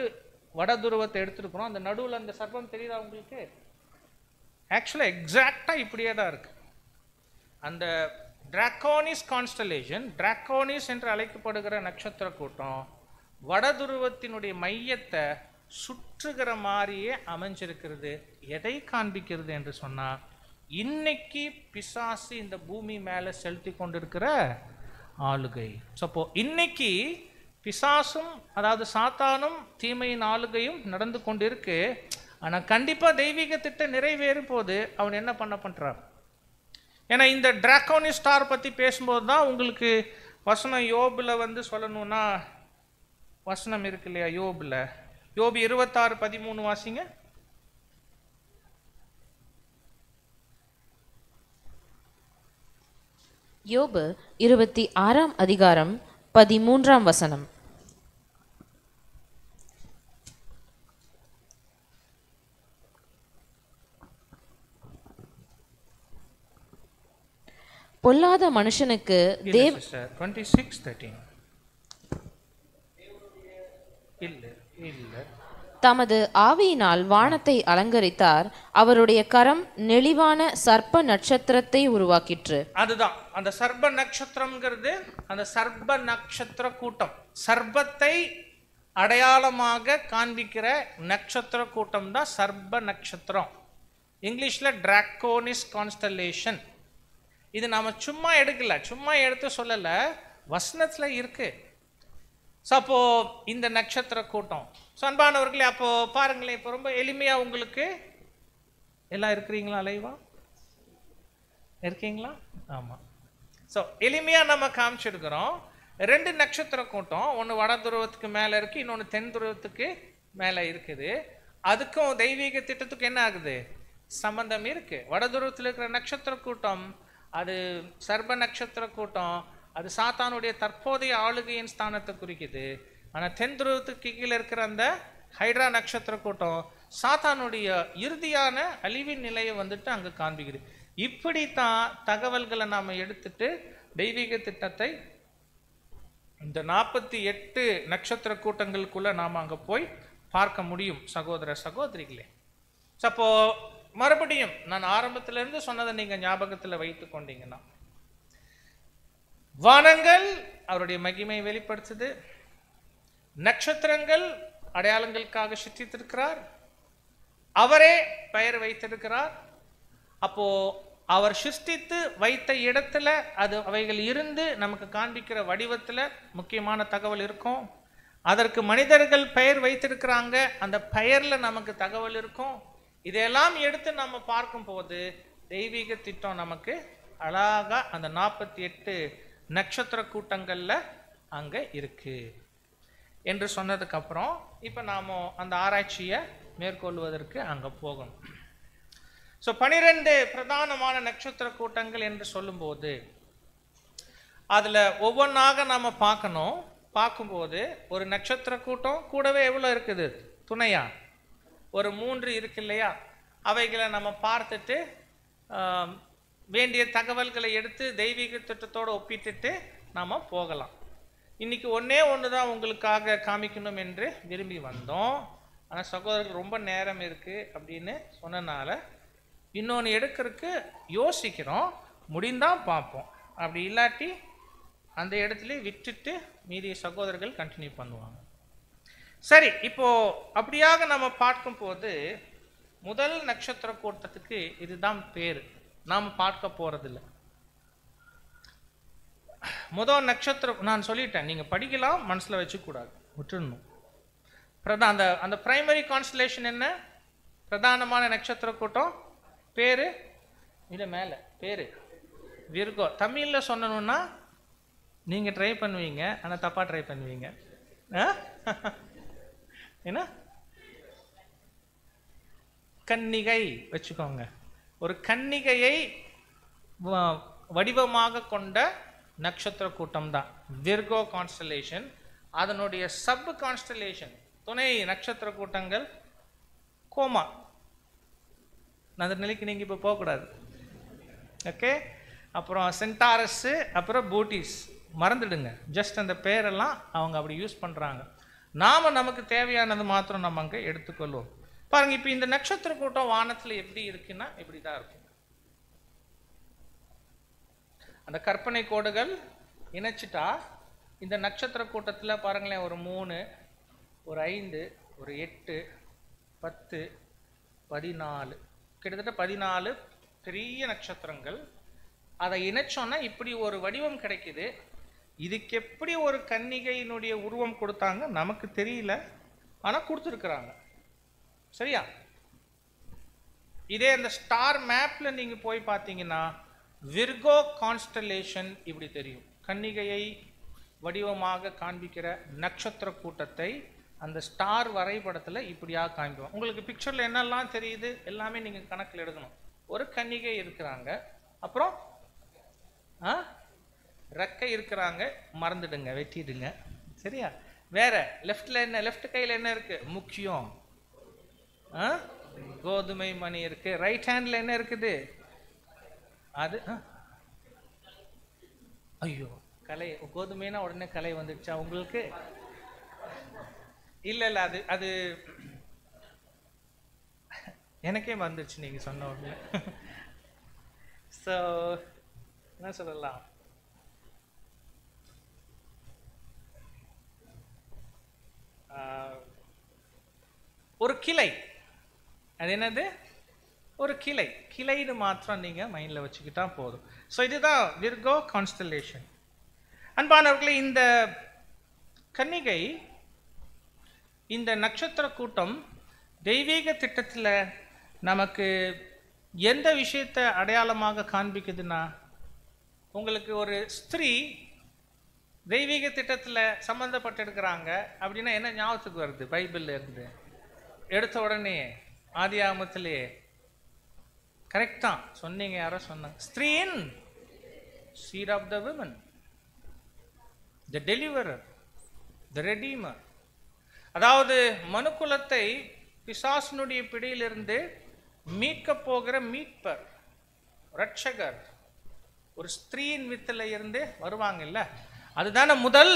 வட துருவத்தை எடுத்துருக்கிறோம். அந்த நடுவில் அந்த சர்ப்பம் தெரியுதா உங்களுக்கு? ஆக்சுவலாக எக்ஸாக்டாக இப்படியே தான் இருக்கு. அந்த டிராக்கோனிஸ் கான்ஸ்டலேஷன், டிராக்கோனிஸ் என்று அழைக்கப்படுகிற நட்சத்திர கூட்டம் வட துருவத்தினுடைய மையத்தை சுற்றுகிற மாதிரியே அமைஞ்சிருக்கிறது. எதை காண்பிக்கிறது என்று சொன்னால், இன்னைக்கு பிசாசு இந்த பூமி மேலே செலுத்தி கொண்டிருக்கிற ஆளுகை. அப்போ இன்னைக்கு பிசாசும் அதாவது சாத்தானும் தீமையின் ஆளுகையும் நடந்து கொண்டிருக்கு. ஆனால் கண்டிப்பாக தெய்வீக திட்டம் நிறைவேறும் போது அவன் என்ன பண்றான்? ஏன்னா இந்த டிராக்கோனி ஸ்டார் பற்றி பேசும்போது தான் உங்களுக்கு வசனம் யோபில் வந்து சொல்லணும்னா வசனம் இருக்கு இல்லையா? யோபில் யோபு 26:13 வாசிங்க. யோபு 26:13 பொல்லாத மனுஷனுக்கு தேவ 26:13 இல்ல தமது ஆவியினால் வானத்தை அலங்கரித்தார், அவருடைய கரம் நெளிவான சர்ப்ப நட்சத்திரத்தை உருவாக்கிற்று. அதுதான் அந்த சர்ப்ப நட்சத்திரம்ங்கிறது. அந்த சர்ப்ப நட்சத்திர கூட்டம், சர்ப்பத்தை அடையாளமாக காண்பிக்கிற நட்சத்திர கூட்டம் தான் சர்ப்ப நட்சத்திரம். இங்கிலீஷ்ல டிராக்கோனிஸ் கான்ஸ்டலேஷன். இது நாம சும்மா எடுக்கல, சும்மா எடுத்து சொல்லல, வசனத்துல இருக்கு. அப்போ இந்த நட்சத்திர கூட்டம் அன்பானவர்களே, அப்போ பாருங்களேன், இப்போ ரொம்ப எளிமையா உங்களுக்கு எல்லாம் இருக்கிறீங்களா? லைவா இருக்கீங்களா? ஆமா. ஸோ எளிமையா நம்ம காமிச்சிருக்கிறோம். 2 நட்சத்திர கூட்டம், ஒன்று வட துருவத்துக்கு மேலே இருக்கு, இன்னொன்று தென் துருவத்துக்கு மேலே இருக்குது. அதுக்கும் தெய்வீக திட்டத்துக்கு என்ன ஆகுது? சம்பந்தம் இருக்கு. வட துருவத்தில் இருக்கிற நட்சத்திர கூட்டம் அது சர்ப்ப நட்சத்திர கூட்டம், அது சாத்தானுடைய தற்போதைய ஆளுகையின் ஸ்தானத்தை குறிக்குது. ஆனால் தென் துருவத்துக்கு கீழே இருக்கிற அந்த ஹைட்ரா நட்சத்திர கூட்டம் சாத்தானுடைய இறுதியான அழிவின் நிலையை வந்துட்டு அங்கே காண்பிக்குது. இப்படித்தான் தகவல்களை நாம் எடுத்துட்டு தெய்வீக திட்டத்தை இந்த 48 நட்சத்திர கூட்டங்களுக்குள்ள நாம் அங்கே போய் பார்க்க முடியும் சகோதர சகோதரிகளே. அப்போ மறுபடியும் நான் ஆரம்பத்திலிருந்து சொன்னதை நீங்கள் ஞாபகத்தில் வைத்து கொண்டீங்கன்னா, வானங்கள் அவருடைய மகிமை வெளிப்படுத்துது, நட்சத்திரங்கள் அடையாளங்களுக்காக சிற்றித்திருக்கிறார், அவரே பெயர் வைத்திருக்கிறார். அப்போ அவர் சிருஷ்டித்து வைத்த இடத்துல அது அவைகள் இருந்து நமக்கு காண்பிக்கிற வடிவத்தில் முக்கியமான தகவல் இருக்கும். அதற்கு மனிதர்கள் பெயர் வைத்திருக்கிறாங்க, அந்த பெயர்ல நமக்கு தகவல் இருக்கும். இதையெல்லாம் எடுத்து நம்ம பார்க்கும் போது தெய்வீக திட்டம் நமக்கு அழகா அந்த 48 நட்சத்திர கூட்டங்கள்ல அங்க இருக்கு என்று சொன்னதுக்கு அப்புறம் இப்ப நாம அந்த ஆராய்ச்சியை மேற்கொள்வதற்கு அங்க போகணும். 12 பிரதானமான நட்சத்திர கூட்டங்கள் என்று சொல்லும்போது அதுல ஒவ்வொன்றாக நாம பார்க்கணும். பார்க்கும்போது ஒரு நட்சத்திர கூட்டம் கூடவே எவ்வளவு இருக்குது துணையா? ஒரு 3 இருக்கு இல்லையா? அவைகளை நம்ம பார்த்துட்டு வேண்டிய தகவல்களை எடுத்து தெய்வீக திட்டத்தோடு ஒப்பிட்டுட்டு நாம போகலாம். இன்னைக்கு ஒன்னே ஒன்று தான் உங்களுக்காக காமிக்கணும் என்று விரும்பி வந்தோம். ஆனால் சகோதரர்கள் ரொம்ப நேரம் இருக்கு அப்படின்னு சொன்னனால இன்னொன்று எடுக்கிறதுக்கு யோசிக்கிறோம். முடிந்தால் பார்ப்போம், அப்படி இல்லாட்டி அந்த இடத்துல விட்டுட்டு மீதி சகோதரர்கள் கண்டினியூ பண்ணுவாங்க. சரி, இப்போ அப்படியாக நம்ம பார்க்கும் போது முதல் நட்சத்திர கூட்டத்துக்கு இதுதான் பேரு. நாம் பார்க்க போறதில்லை. முதல் நட்சத்திரம் நான் சொல்லிட்டேன், நீங்க படிக்கலாம், மனசுல வச்சுக்கூடாது, விட்டுடணும். அந்த பிரைமரி கான்ஸ்டலேஷன் என்ன? பிரதானமான நட்சத்திர கூட்டம் பேரு இல்லை மேலே பேரு விர்கோ. தமிழ்ல சொல்லணும்னா நீங்க ட்ரை பண்ணுவீங்க, ஆனால் தப்பா ட்ரை பண்ணுவீங்க. என்ன? கன்னிகை வச்சுக்கோங்க. ஒரு கன்னிகையை வடிவமாக கொண்ட நட்சத்திர கூட்டம் தான் விர்கோ கான்ஸ்டலேஷன். அதனுடைய சப் கான்ஸ்டலேஷன் துணை நட்சத்திர கூட்டங்கள் கோமா. அந்த நிலைக்கு நீங்க இப்போ போகக்கூடாது. ஓகே, அப்புறம் சென்டாரஸ், அப்புறம் பூட்டிஸ் மறந்துடுங்க. ஜஸ்ட் அந்த பேரெல்லாம் அவங்க அப்படி யூஸ் பண்றாங்க. நாம நமக்கு தேவையானது மாத்திரம் நம்ம அங்கே எடுத்துக்கொள்வோம். பாருங்க, இப்போ இந்த நட்சத்திர கூட்டம் வானத்தில் எப்படி இருக்குன்னா இப்படி தான் இருக்கும். அந்த கற்பனை கோடுகள் இணைச்சிட்டா இந்த நட்சத்திர கூட்டத்தில் பாருங்களேன், ஒரு 3, ஒரு 5, ஒரு 8, 10, 14, கிட்டத்தட்ட 14 பெரிய நட்சத்திரங்கள். அதை இணைச்சோன்னா இப்படி ஒரு வடிவம் கிடைக்குது. இதுக்கு எப்படி ஒரு கன்னிகையினுடைய உருவம் கொடுத்தாங்க நமக்கு தெரியல, ஆனால் கொடுத்துருக்குறாங்க. சரியா? இதே அந்த ஸ்டார் மேப்ல நீங்க போய் பார்த்தீங்கன்னா விர்கோ கான்ஸ்டலேஷன் இப்படி தெரியும். கன்னிகையை வடிவமாக காண்பிக்கிற நட்சத்திர கூட்டத்தை அந்த ஸ்டார் வரைபடத்தில் இப்படியாக காண்பிப்போம். உங்களுக்கு பிக்சரில் என்னெல்லாம் தெரியுது எல்லாமே நீங்கள் கணக்கில் எடுக்கணும். ஒரு கன்னிகை இருக்கிறாங்க, அப்புறம் ரெக்கை இருக்கிறாங்க, மறந்துடுங்க, வெட்டிடுங்க. சரியா? வேற லெஃப்ட்ல என்ன, லெஃப்ட் கையில் என்ன இருக்கு? முக்கியம் கோதுமை மணி இருக்கு. ரைட் ஹேண்ட்ல என்ன இருக்குது? அது ஐயோ, கலை. கோதுமைனா உடனே கலை வந்துடுச்சா உங்களுக்கு? இல்ல இல்ல, அது அது எனக்கே வந்துடுச்சு நீங்க சொன்ன உடனே. ஸோ என்ன சொல்லலாம், ஒரு கிளை. அது என்னது? ஒரு கிளை. கிளைன்னு மாத்திரம் நீங்கள் மைண்டில் வச்சுக்கிட்டா போதும். ஸோ இதுதான் விர்கோ கான்ஸ்டலேஷன். அன்பானவர்களே, இந்த கன்னிகை, இந்த நட்சத்திர கூட்டம் தெய்வீக திட்டத்தில் நமக்கு எந்த விஷயத்தை அடையாளமாக காண்பிக்குதுன்னா, உங்களுக்கு ஒரு ஸ்திரீ தெய்வீக திட்டத்தில் சம்மந்தப்பட்டிருக்கிறாங்க அப்படின்னா என்ன ஞாபகத்துக்கு வருது? பைபிள்ல இருந்து எடுத்த உடனே ஆதியாகமத்திலே கரெக்ட் தான் சொன்னீங்க. யாரோ சொன்னாங்க, ஸ்திரீயின் seed of the women, the deliverer, the redeemer. அதாவது மனுக்குலத்தை பிசாசினுடைய பிடியிலிருந்து மீட்க போகிற மீட்பர், ரட்சகர் ஒரு ஸ்திரீயின் வித்துல இருந்து வருவாங்க இல்ல? அதுதானே முதல்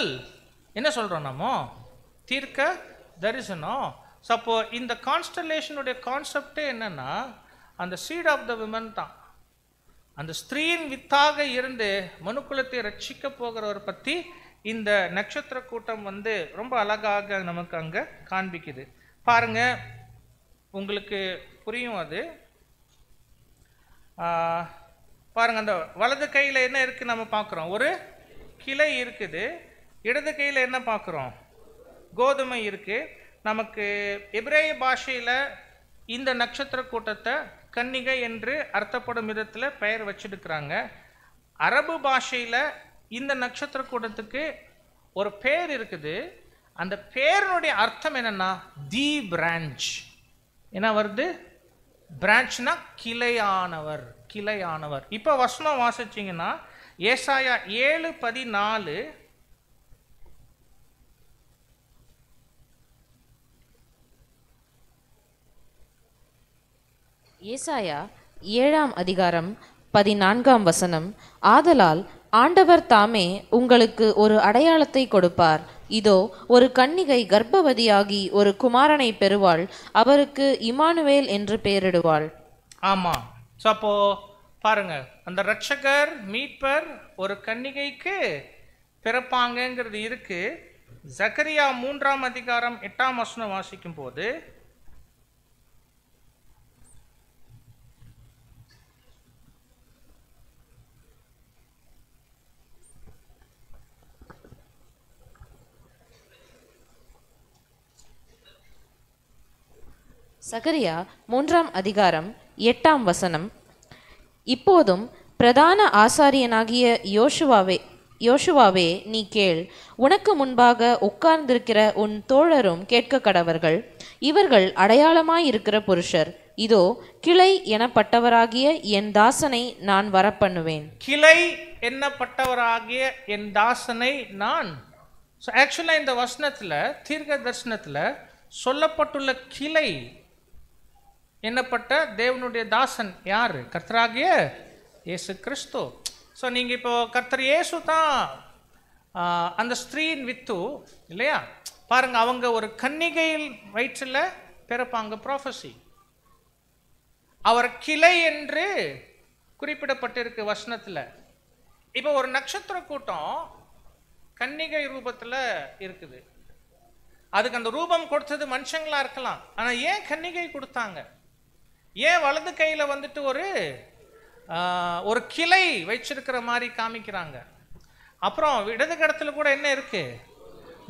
என்ன சொல்றோம் நம்ம தீர்க்க தரிசனம். ஸோ அப்போ இந்த கான்ஸ்டலேஷனுடைய கான்செப்டே என்னன்னா, அந்த சீட் ஆஃப் த விமன் தான். அந்த ஸ்திரீயின் வித்தாக இருந்து மனுக்குலத்தை ரட்சிக்க போகிறவர் பற்றி இந்த நட்சத்திர கூட்டம் ரொம்ப அழகாக நமக்கு அங்கே காண்பிக்குது. பாருங்க, உங்களுக்கு புரியும் அது. பாருங்க, அந்த வலது கையில் என்ன இருக்கு நம்ம பார்க்குறோம்? ஒரு கிளை இருக்குது. இடது கையில் என்ன பார்க்குறோம்? கோதுமை இருக்கு. நமக்கு எபிரேய பாஷையில் இந்த நட்சத்திர கூட்டத்தை கன்னிகை என்று அர்த்தப்படும் விதத்தில் பெயர் வச்சிருக்கிறாங்க. அரபு பாஷையில் இந்த நட்சத்திர கூட்டத்துக்கு ஒரு பேர் இருக்குது. அந்த பேருடைய அர்த்தம் என்னன்னா தி பிரான்ச். என்ன வருது? பிரான்ச்னா கிளையானவர், கிளையானவர். இப்போ வசனம் வாசிச்சிங்கன்னா ஏசாயா 7:14, ஏசாயா 7ஆம் அதிகாரம் 14ஆம் வசனம், ஆதலால் ஆண்டவர் தாமே உங்களுக்கு ஒரு அடையாளத்தை கொடுப்பார். இதோ ஒரு கன்னிகை கர்ப்பவதியாகி ஒரு குமாரனை பெறுவாள், அவருக்கு இமானுவேல் என்று பெயரிடுவாள். ஆமா. ஸோ அப்போ பாருங்க, அந்த ரட்சகர் மீட்பர் ஒரு கன்னிகைக்கு பிறப்பாங்கங்கிறது இருக்கு. ஜக்கரியா 3ஆம் அதிகாரம் 8ஆம் வசனம் வாசிக்கும் போது, சகரியா 3ஆம் அதிகாரம் 8ஆம் வசனம், இப்போதும் பிரதான ஆசாரியனாகிய யோசுவாவே நீ கேள், உனக்கு முன்பாக உட்கார்ந்திருக்கிற உன் தோழரும் கேட்க கடவர்கள். இவர்கள் அடையாளமாயிருக்கிற புருஷர். இதோ கிளை எனப்பட்டவராகிய என் தாசனை நான் வரப்பண்ணுவேன். கிளை என்னப்பட்டவராகிய என் தாசனை நான். ஸோ ஆக்சுவலாக இந்த வசனத்தில் தீர்க்க தரிசனத்தில் சொல்லப்பட்டுள்ள கிளை என்னப்பட்ட தேவனுடைய தாசன் யாரு? கர்த்தராகிய இயேசு கிறிஸ்து. ஸோ நீங்கள் இப்போ கர்த்தர் இயேசு தான் அந்த ஸ்திரீயின் வித்து இல்லையா? பாருங்க, அவங்க ஒரு கன்னிகையில் வயிற்றில் பிறப்பாங்க. ப்ராஃபஸி. அவர் கிளை என்று குறிப்பிடப்பட்டிருக்கு வசனத்தில். இப்போ ஒரு நட்சத்திர கூட்டம் கன்னிகை ரூபத்தில் இருக்குது. அதுக்கு அந்த ரூபம் கொடுத்தது மனுஷங்களா இருக்கலாம். ஆனால் ஏன் கன்னிகை கொடுத்தாங்க? ஏன் வலது கையில் வந்துட்டு ஒரு கிளை வச்சிருக்கிற மாதிரி காமிக்கிறாங்க? அப்புறம் இடது கரத்தில் கூட என்ன இருக்கு?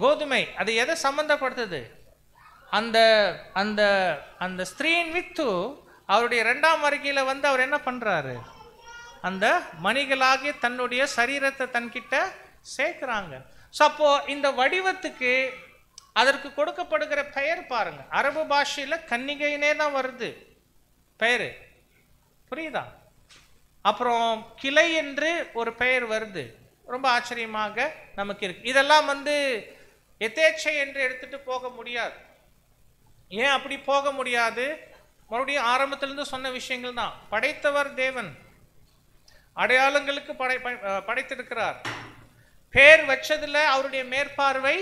கோதுமை. அது எதை சம்பந்தப்படுத்துது? அந்த அந்த அந்த ஸ்திரீயின் வித்து அவருடைய 2ஆம் வருகையில் அவர் என்ன பண்றாரு? அந்த மணிகளாகிய தன்னுடைய சரீரத்தை தன்கிட்ட சேர்க்கிறாங்க. ஸோ அப்போ இந்த வடிவத்துக்கு அதற்கு கொடுக்கப்படுகிற பெயர் பாருங்க. அரபு பாஷையில் கன்னிகைனே தான் வருது பெயர், புரியுதா? அப்புறம் கிளை என்று ஒரு பெயர் வருது. ரொம்ப ஆச்சரியமாக நமக்கு இருக்கு. இதெல்லாம் எதேச்சை என்று எடுத்துட்டு போக முடியாது. ஏன் அப்படி போக முடியாது? மறுபடியும் ஆரம்பத்திலிருந்து சொன்ன விஷயங்கள் தான். படைத்தவர் தேவன், அடையாளங்களுக்கு படைத்திருக்கிறார். பேர் வச்சதுல அவருடைய மேற்பார்வை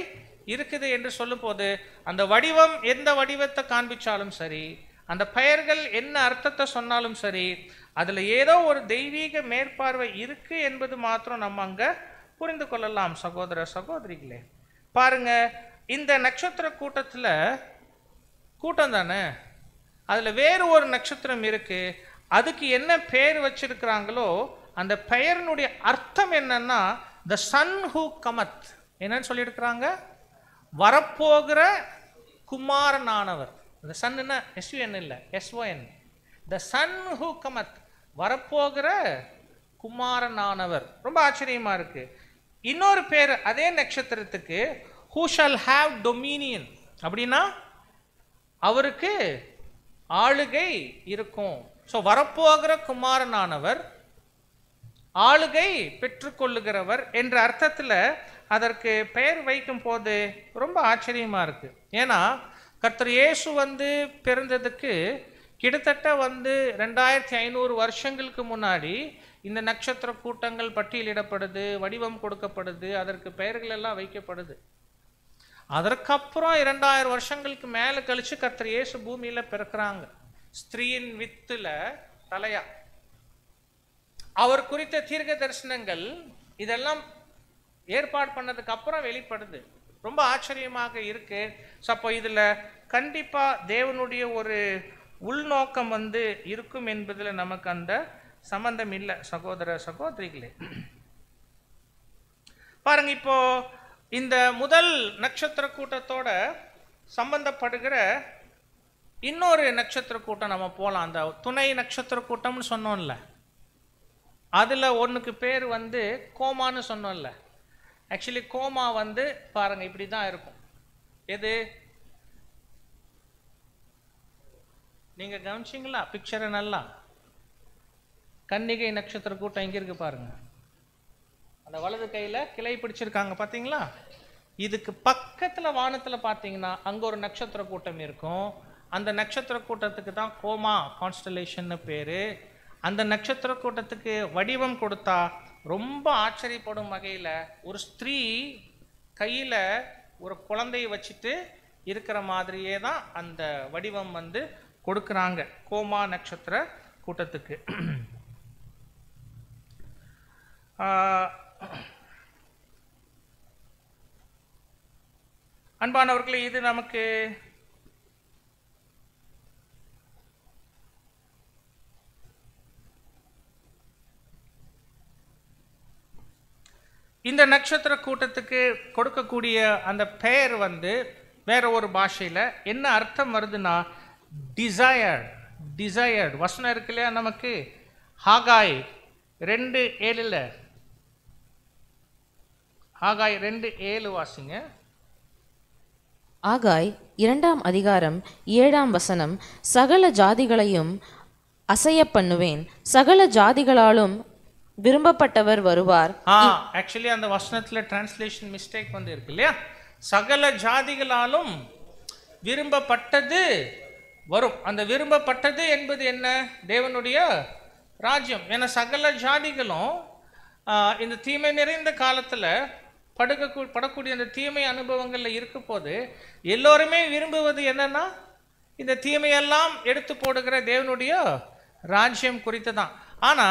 இருக்குது என்று சொல்லும் போது அந்த வடிவம் எந்த வடிவத்தை காண்பிச்சாலும் சரி, அந்த பெயர்கள் என்ன அர்த்தத்தை சொன்னாலும் சரி, அதுல ஏதோ ஒரு தெய்வீக மேற்பார்வை இருக்கு என்பது மாத்திரம் நம்ம அங்க புரிந்து கொள்ளலாம். சகோதர சகோதரிகளே, பாருங்க, இந்த நட்சத்திர கூட்டத்துல கூட்டம் தானே, அதுல வேறு ஒரு நட்சத்திரம் இருக்கு. அதுக்கு என்ன பெயர் வச்சிருக்கிறாங்களோ அந்த பெயரினுடைய அர்த்தம் என்னன்னா த சன் ஹூ கமத். என்னன்னு சொல்லியிருக்கிறாங்க? வரப்போகிற குமாரனானவர். இந்த சன்னுன்னா எஸ்யூஎன் இல்லை, SON. The Sun who cometh, வரப்போகிற குமாரனானவர். ரொம்ப ஆச்சரியமா இருக்கு. இன்னொரு பேர் அதே நட்சத்திரத்துக்கு ஹூ ஷால் ஹாவ் டொமினியன். அப்படின்னா அவருக்கு ஆளுகை இருக்கும். ஸோ வரப்போகிற குமாரனானவர் ஆளுகை பெற்றுக்கொள்ளுகிறவர் என்ற அர்த்தத்தில் அதற்கு பெயர் வைக்கும் போது ரொம்ப ஆச்சரியமா இருக்கு. ஏன்னா கர்த்தர் இயேசு பிறந்ததுக்கு கிட்டத்தட்ட 2500 வருஷங்களுக்கு முன்னாடி இந்த நட்சத்திர கூட்டங்கள் பட்டியலிடப்படுது, வடிவம் கொடுக்கப்படுது, அதற்கு பெயர்கள் எல்லாம் வைக்கப்படுது. அதற்கப்புறம் 2000 வருஷங்களுக்கு மேலே கழிச்சு கர்த்தர் இயேசு பூமியில பிறக்கிறாங்க, ஸ்திரீயின் வித்துல தலையா. அவர் குறித்த தீர்க்க தரிசனங்கள் இதெல்லாம் ஏற்பாடு பண்ணதுக்கு அப்புறம் வெளிப்படுது. ரொம்ப ஆச்சரியமாக இருக்கு. ஸோ அப்போ இதுல கண்டிப்பா தேவனுடைய ஒரு உள்நோக்கம் இருக்கும் என்பதில் நமக்கு அந்த சம்பந்தம் இல்லை. சகோதர சகோதரிகளே, பாருங்க, இப்போ இந்த முதல் நட்சத்திர கூட்டத்தோட சம்பந்தப்படுகிற இன்னொரு நட்சத்திர கூட்டம் நம்ம போகலாம். அந்த துணை நட்சத்திர கூட்டம்னு சொன்னோம்ல, அதுல ஒன்றுக்கு பேர் கோமான்னு சொன்னோம்ல. ஆக்சுவலி கோமா பாருங்க இப்படி தான் இருக்கும். எது நீங்க கவனிச்சிங்களா பிக்சரை? நல்லா கன்னிகை நட்சத்திர கூட்டம் இங்க இருக்கு பாருங்க. அந்த வலது கையில கிளை பிடிச்சிருக்காங்க பாத்தீங்களா? இதுக்கு பக்கத்துல வானத்துல பாத்தீங்கன்னா அங்க ஒரு நட்சத்திர கூட்டம் இருக்கும். அந்த நட்சத்திர கூட்டத்துக்கு தான் கோமா கான்ஸ்டலேஷன் பேரு. அந்த நட்சத்திர கூட்டத்துக்கு வடிவம் கொடுத்தா ரொம்ப ஆச்சரியப்படும் வகையில ஒரு ஸ்திரீ கையில ஒரு குழந்தையை வச்சுட்டு இருக்கிற மாதிரியே தான் அந்த வடிவம் கொடுக்குறாங்க கோமா நட்சத்திர கூட்டத்துக்கு. அன்பானவர்களே, இது நமக்கு இந்த நட்சத்திர கூட்டத்துக்கு கொடுக்கக்கூடிய அந்த பெயர் வேற ஒரு பாஷையில் என்ன அர்த்தம் வருதுன்னா டிசையர்ட். வசனம் இருக்கு இல்லையா நமக்கு, ஹாகாய் 2:7. ஹாகாய் 2:7 வாசிங்க. ஆகாய் 2ஆம் அதிகாரம் 7ஆம் வசனம், சகல ஜாதிகளையும் அசைய பண்ணுவேன், சகல ஜாதிகளாலும் விரும்பப்பட்டவர் வருவார். ஆக்சுவலி அந்த வசனத்துல டிரான்ஸ்லேஷன் மிஸ்டேக் இருக்கு இல்லையா? சகல ஜாதிகளாலும் விரும்பப்பட்டது வரும். அந்த விரும்பப்பட்டது என்பது என்ன? தேவனுடைய ராஜ்யம். ஏன்னா சகல ஜாதிகளும் இந்த தீமை நிறைந்த காலத்துல படக்கூடிய அந்த தீமை அனுபவங்கள்ல இருக்க போது எல்லோருமே விரும்புவது என்னன்னா இந்த தீமையெல்லாம் எடுத்து போடுகிற தேவனுடைய ராஜ்யம் குறித்து தான். ஆனா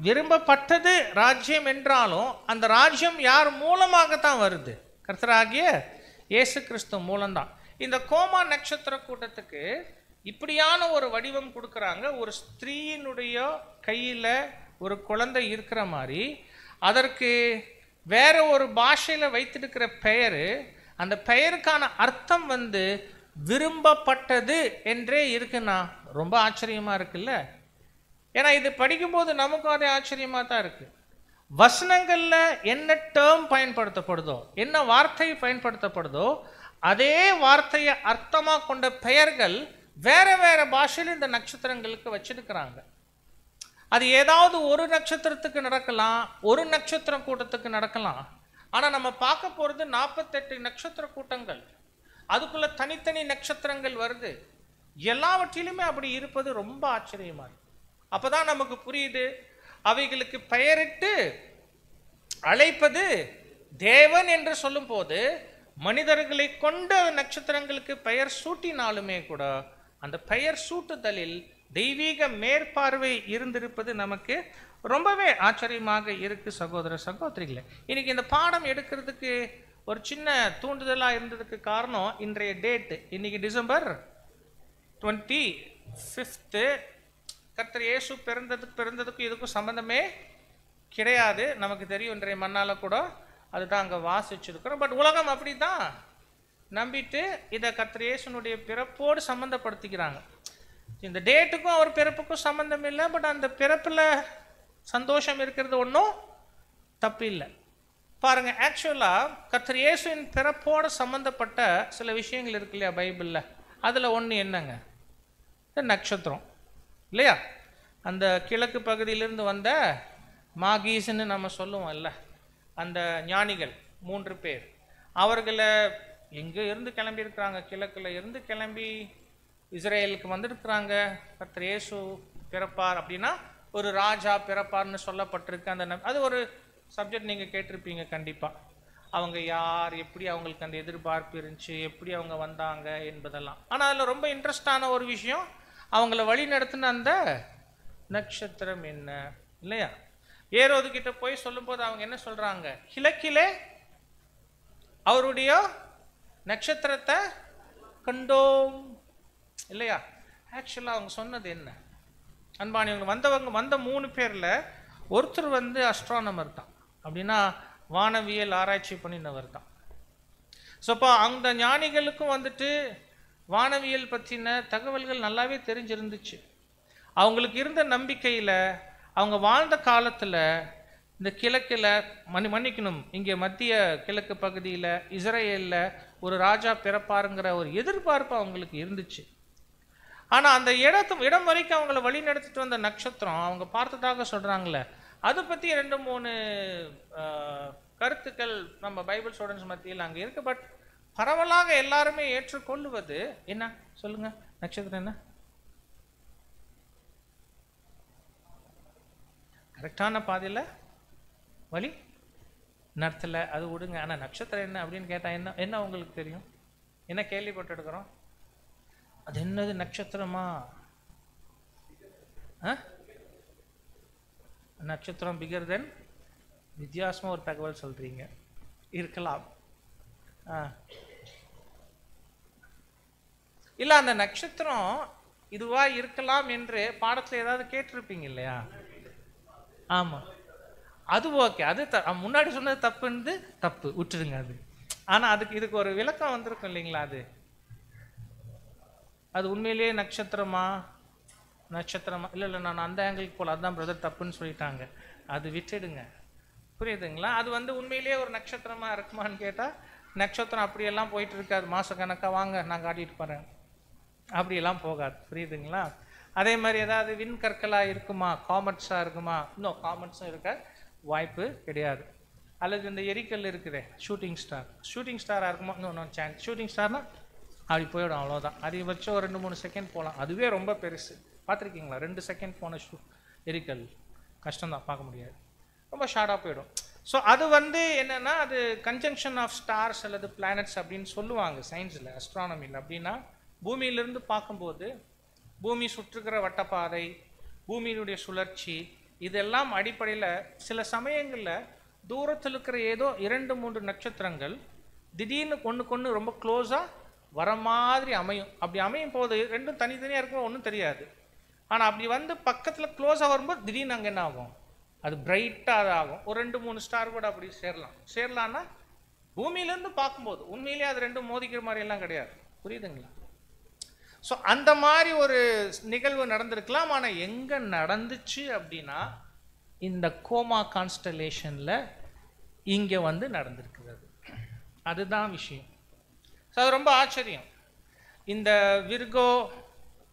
விரும்பப்பட்டது ராஜ்யம் என்றாலும் அந்த ராஜ்யம் யார் மூலமாகத்தான் வருது? கர்த்தராகிய இயேசு கிறிஸ்து மூலம்தான். இந்த கோமா நட்சத்திர கூட்டத்துக்கு இப்படியான ஒரு வடிவம் கொடுக்குறாங்க. ஒரு ஸ்திரீயினுடைய கையில ஒரு குழந்தை இருக்கிற மாதிரி, அதற்கு வேற ஒரு பாஷையில வைத்திருக்கிற பெயரு, அந்த பெயருக்கான அர்த்தம் விரும்பப்பட்டது என்றே இருக்குன்னா ரொம்ப ஆச்சரியமா இருக்குல்ல. ஏன்னா இது படிக்கும்போது நமக்கும் அதே ஆச்சரியமா தான் இருக்கு. வசனங்கள்ல என்ன டேர்ம் பயன்படுத்தப்படுதோ, என்ன வார்த்தை பயன்படுத்தப்படுதோ, அதே வார்த்தையை அர்த்தமா கொண்ட பெயர்கள் வேற வேற பாஷையில் இந்த நட்சத்திரங்களுக்கு வச்சிருக்கிறாங்க. அது ஏதாவது ஒரு நட்சத்திரத்துக்கு நடக்கலாம், ஒரு நட்சத்திர கூட்டத்துக்கு நடக்கலாம். ஆனா நம்ம பார்க்க போறது 48 நட்சத்திர கூட்டங்கள், அதுக்குள்ள தனித்தனி நட்சத்திரங்கள் வருது. எல்லாவற்றிலுமே அப்படி இருப்பது ரொம்ப ஆச்சரியமா இருக்கு. அப்பதான் நமக்கு புரியுது, அவைகளுக்கு பெயரிட்டு அழைப்பது தேவன் என்று சொல்லும் போது மனிதர்களை கொண்ட நட்சத்திரங்களுக்கு பெயர் சூட்டினாலுமே கூட அந்த பெயர் சூட்டுதலில் தெய்வீக மேற்பார்வை இருந்திருப்பது நமக்கு ரொம்பவே ஆச்சரியமாக இருக்கு சகோதர சகோதரிகளே. இன்னைக்கு இந்த பாடம் எடுக்கிறதுக்கு ஒரு சின்ன தூண்டுதலாக இருந்ததுக்கு காரணம் இன்றைய டேட்டு. இன்னைக்கு டிசம்பர் 25. கர்த்தர் இயேசு பிறந்ததுக்கும் இதுக்கும் சம்பந்தமே கிடையாது. நமக்கு தெரியும், இன்றைய மண்ணால கூட அதுதான் அங்கே வாசிச்சிருக்கிறோம். பட் உலகம் அப்படி தான் நம்பிட்டு இதை கர்த்தர் இயேசுனுடைய பிறப்போடு சம்மந்தப்படுத்திக்கிறாங்க. இந்த டேட்டுக்கும் அவர் பிறப்புக்கும் சம்மந்தம் இல்லை. பட் அந்த பிறப்பில் சந்தோஷம் இருக்கிறது ஒன்றும் தப்பு இல்லை. பாருங்க, ஆக்சுவலாக கர்த்தர் இயேசுவின் பிறப்போடு சம்மந்தப்பட்ட சில விஷயங்கள் இருக்கு இல்லையா பைபிளில். அதில் ஒன்று என்னங்க? இந்த நட்சத்திரம் இல்லையா? அந்த கிழக்கு பகுதியிலிருந்து வந்த மாகீஸ்ன்னு நம்ம சொல்லுவோம் இல்லை, அந்த ஞானிகள் 3 பேர், அவர்களை எங்கே இருந்து கிளம்பி இருக்கிறாங்க? கிழக்குல இருந்து கிளம்பி இஸ்ரேலுக்கு வந்திருக்கிறாங்க. கர்த்தர் இயேசு பிறப்பார் அப்படின்னா ஒரு ராஜா பிறப்பார்னு சொல்லப்பட்டிருக்கு. அந்த அது ஒரு சப்ஜெக்ட் நீங்கள் கேட்டிருப்பீங்க கண்டிப்பாக. அவங்க யார், எப்படி அவங்களுக்கு அந்த எதிர்பார்ப்பு இருந்துச்சு, எப்படி அவங்க வந்தாங்க என்பதெல்லாம். ஆனால் அதில் ரொம்ப இன்ட்ரெஸ்டான ஒரு விஷயம், அவங்கள வழி நடத்தின அந்த நட்சத்திரம் என்ன இல்லையா? ஏரோது கிட்ட போய் சொல்லும்போது அவங்க என்ன சொல்றாங்க? கிழக்கிலே அவருடைய நட்சத்திரத்தை கண்டோம் இல்லையா? ஆக்சுவலாக அவங்க சொன்னது என்ன? அன்பானியவங்க வந்த 3 பேர்ல ஒருத்தர் அஸ்ட்ரானமர் தான், அப்படின்னா வானவியல் ஆராய்ச்சி பண்ணினவர் தான். ஸோ இப்போ அந்த ஞானிகளுக்கும் வானவியல் பற்றின தகவல்கள் நல்லாவே தெரிஞ்சிருந்துச்சு. அவங்களுக்கு இருந்த நம்பிக்கையில் அவங்க வாழ்ந்த காலத்தில் இந்த கிழக்கில் மன்னிக்கணும், இங்கே மத்திய கிழக்கு பகுதியில் இஸ்ரேலில் ஒரு ராஜா பிறப்பாருங்கிற ஒரு எதிர்பார்ப்பு அவங்களுக்கு இருந்துச்சு. ஆனால் அந்த இடம் வரைக்கும் அவங்கள வழி நடத்திட்டு வந்த நட்சத்திரம் அவங்க பார்த்ததாக சொல்கிறாங்களே, அதை பற்றி 2-3 கருத்துக்கள் நம்ம பைபிள் ஸ்டூடெண்ட்ஸ் மத்தியில் அங்கே இருக்குது. பட் பரவலாக எல்லாருமே ஏற்றுக்கொள்ளுவது என்ன சொல்லுங்க? நட்சத்திரம் என்ன? கரெக்டான பாதையில் வழி நடத்தலை, அது விடுங்க. ஆனால் நட்சத்திரம் என்ன அப்படின்னு கேட்டால் என்ன உங்களுக்கு தெரியும்? என்ன கேள்விப்பட்டு எடுக்கிறோம்? அது என்னது நட்சத்திரமா? நட்சத்திரம் பிகர் தென் வித்தியாசமாக ஒரு தகவல் சொல்கிறீங்க. இருக்கலாம். இல்லை, அந்த நட்சத்திரம் இதுவா இருக்கலாம் என்று பாடத்தில் ஏதாவது கேட்டிருப்பீங்க இல்லையா? ஆமாம், அது ஓகே. அது முன்னாடி சொன்னது தப்புன்னு தப்பு விட்டுருங்க அது. ஆனால் இதுக்கு ஒரு விளக்கம் வந்திருக்கும் இல்லைங்களா? அது உண்மையிலேயே நட்சத்திரமா இல்லை நான் அந்த ஆங்கிளுக்கு போல, அதுதான் பிரதர் தப்புன்னு சொல்லிட்டாங்க, அது விட்டுடுங்க. புரியுதுங்களா? அது உண்மையிலேயே ஒரு நட்சத்திரமா இருக்குமான்னு கேட்டால் நட்சத்திரம் அப்படியெல்லாம் போயிட்டு இருக்காது. மாதக்கணக்காக வாங்க நான் காட்டிட்டு போகிறேன் அப்படியெல்லாம் போகாது. புரியுதுங்களா? அதே மாதிரி ஏதாவது விண்கற்களாக இருக்குமா, காமெட்ஸாக இருக்குமா? இன்னும் காமெட்ஸும் இருக்க வாய்ப்பு கிடையாது. அல்லது இந்த எரிக்கல் இருக்குது ஷூட்டிங் ஸ்டாராக இருக்குமா? இன்னும் சான்ஸ். ஷூட்டிங் ஸ்டார்னா அப்படி போயிடும், அவ்வளோதான். அதிகபட்சம் ஒரு 2-3 செகண்ட் போகலாம், அதுவே ரொம்ப பெருசு. பார்த்துருக்கீங்களா? 2 செகண்ட் போன எரிக்கல் கஷ்டம்தான், பார்க்க முடியாது, ரொம்ப ஷார்ட்டாக போயிடும். ஸோ அது வந்து என்னன்னா அது கன்ஜங்ஷன் ஆஃப் ஸ்டார்ஸ் அல்லது பிளானட்ஸ் அப்படின்னு சொல்லுவாங்க சயின்ஸில், அஸ்ட்ரானமியில். அப்படின்னா பூமியிலிருந்து பார்க்கும்போது பூமி சுற்றுகிற வட்டப்பாதை, பூமியினுடைய சுழற்சி, இதெல்லாம் அடிப்படையில் சில சமயங்களில் தூரத்தில் இருக்கிற ஏதோ 2-3 நட்சத்திரங்கள் திடீர்னு ஒன்றுக்கு ரொம்ப க்ளோஸாக வர மாதிரி அமையும். அப்படி அமையும் போது ரெண்டும் தனித்தனியாக இருக்கும், ஒன்றும் தெரியாது. ஆனால் அப்படி வந்து பக்கத்தில் க்ளோஸாக வரும்போது திடீர்னு அங்கே என்ன ஆகும், அது பிரைட்டாக ஆகும். ஒரு 2-3 ஸ்டார் கூட அப்படி சேரலான்னா பூமியிலேருந்து பார்க்கும்போது உண்மையிலேயே அது ரெண்டும் மோதிக்கிற மாதிரி எல்லாம் கிடையாது. புரியுதுங்களா? ஸோ அந்த மாதிரி ஒரு நிகழ்வு நடந்திருக்கலாம். ஆனால் எங்கே நடந்துச்சு அப்படின்னா இந்த கோமா கான்ஸ்டலேஷனில் இங்கே வந்து நடந்திருக்கிறது. அதுதான் விஷயம். ஸோ அது ரொம்ப ஆச்சரியம். இந்த விர்கோ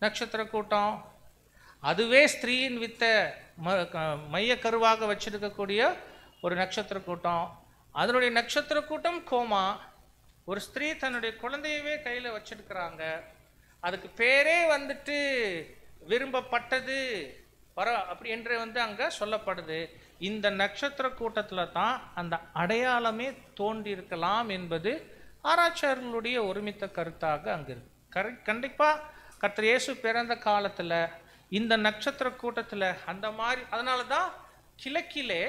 நட்சத்திர கூட்டம் அதுவே ஸ்திரீயின் வித்த மைய கருவாக வச்சிருக்கக்கூடிய ஒரு நட்சத்திர கூட்டம். அதனுடைய நட்சத்திர கூட்டம் கோமா. ஒரு ஸ்திரீ தன்னுடைய குழந்தையவே கையில் வச்சிருக்கிறாங்க. அதுக்கு பேரே வந்துட்டு விரும்பப்பட்டது அப்படி என்று வந்து அங்கே சொல்லப்படுது. இந்த நட்சத்திர கூட்டத்தில் தான் அந்த அடையாளமே தோன்றி இருக்கலாம் என்பது ஆராய்ச்சியாளர்களுடைய ஒருமித்த கருத்தாக அங்கே இருக்கு. கண்டிப்பாக கர்த்தர் இயேசு பிறந்த காலத்தில் இந்த நட்சத்திர கூட்டத்தில் அந்த மாதிரி, அதனால தான் கிழக்கிலே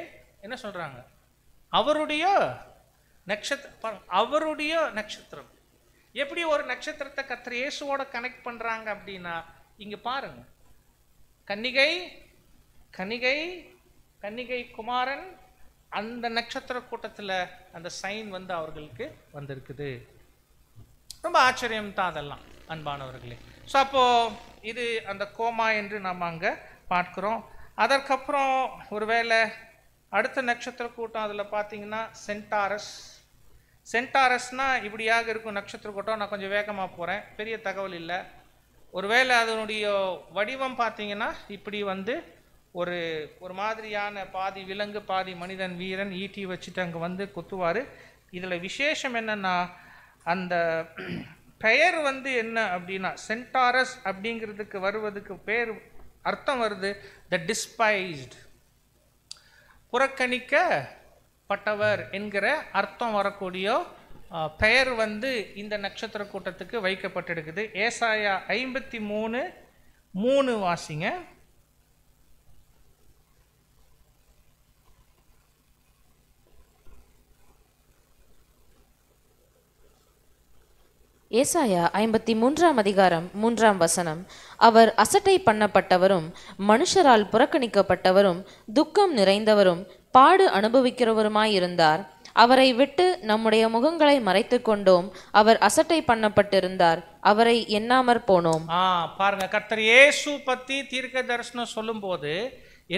என்ன சொல்கிறாங்க, அவருடைய நட்சத்திரம். எப்படி ஒரு நட்சத்திரத்தை கர்த்தர் இயேசுவோட கனெக்ட் பண்ணுறாங்க அப்படின்னா இங்கே பாருங்க, கன்னிகை குமாரன், அந்த நட்சத்திர கூட்டத்தில் அந்த சைன் வந்து அவர்களுக்கு வந்திருக்குது. ரொம்ப ஆச்சரியம் தான் அதெல்லாம் அன்பானவர்களே. ஸோ அப்போது இது அந்த கோமா என்று நம்ம அங்கே பார்க்குறோம். அதற்கப்புறம் ஒருவேளை அடுத்த நட்சத்திர கூட்டம் அதில் பார்த்தீங்கன்னா சென்டாரஸ்னால் இப்படியாக இருக்கும் நட்சத்திர கூட்டம். நான் கொஞ்சம் வேகமாக போகிறேன், பெரிய தகவல் இல்லை. ஒருவேளை அதனுடைய வடிவம் பார்த்தீங்கன்னா இப்படி வந்து ஒரு மாதிரியான பாதி விலங்கு பாதி மனிதன் வீரன் ஈட்டி வச்சுட்டு அங்கே வந்து குத்துவார். இதில் விசேஷம் என்னென்னா அந்த பெயர் வந்து என்ன அப்படின்னா சென்டாரஸ் அப்படிங்கிறதுக்கு வருவதுக்கு பேர் அர்த்தம் வருது த டிஸ்பைஸ்ட், புறக்கணிக்கப்பட்டவர் என்கிற அர்த்தம் வரக்கூடிய பெயர் வந்து இந்த நட்சத்திர கூட்டத்துக்கு வைக்கப்பட்டிருக்குது. ஏசாயா 53:3 வாசிங்க. ஏசாயா 53ஆம் அதிகாரம் 3ஆம் வசனம். அவர் அசட்டை பண்ணப்பட்டவரும் மனுஷரால் புறக்கணிக்கப்பட்டவரும் துக்கம் நிறைந்தவரும் பாடு அனுபவிக்கிறவருமாயிருந்தார். அவரை விட்டு நம்முடைய முகங்களை மறைத்து கொண்டோம். அவர் அசட்டை பண்ணப்பட்டிருந்தார், அவரை எண்ணாமற் போனோம். பாருங்க, கர்த்தர் இயேசு பத்தி தீர்க்க தரிசனம் சொல்லும் போது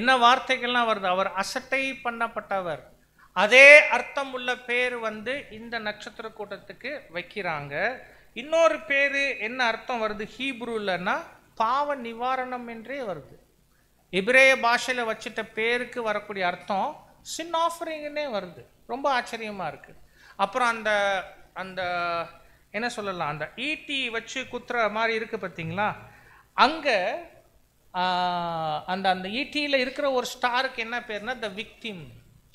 என்ன வார்த்தைகள்லாம் வருது, அவர் அசட்டை பண்ணப்பட்டவர். அதே அர்த்தம் உள்ள பேர் வந்து இந்த நட்சத்திர கூட்டத்துக்கு வைக்கிறாங்க. இன்னொரு பேரு என்ன அர்த்தம் வருது ஹீப்ரூலன்னா பாவ நிவாரணம் என்றே வருது. எபிரேய பாஷையில் வச்சிட்ட பேருக்கு வரக்கூடிய அர்த்தம் சின் ஆஃபரிங்னே வருது. ரொம்ப ஆச்சரியமா இருக்கு. அப்புறம் அந்த அந்த என்ன சொல்லலாம், அந்த ஈட்டி வச்சு குத்துற மாதிரி இருக்கு பார்த்தீங்களா, அங்கே அந்த அந்த ஈட்டியில் இருக்கிற ஒரு ஸ்டாருக்கு என்ன பேர்னா த விக்டிம்,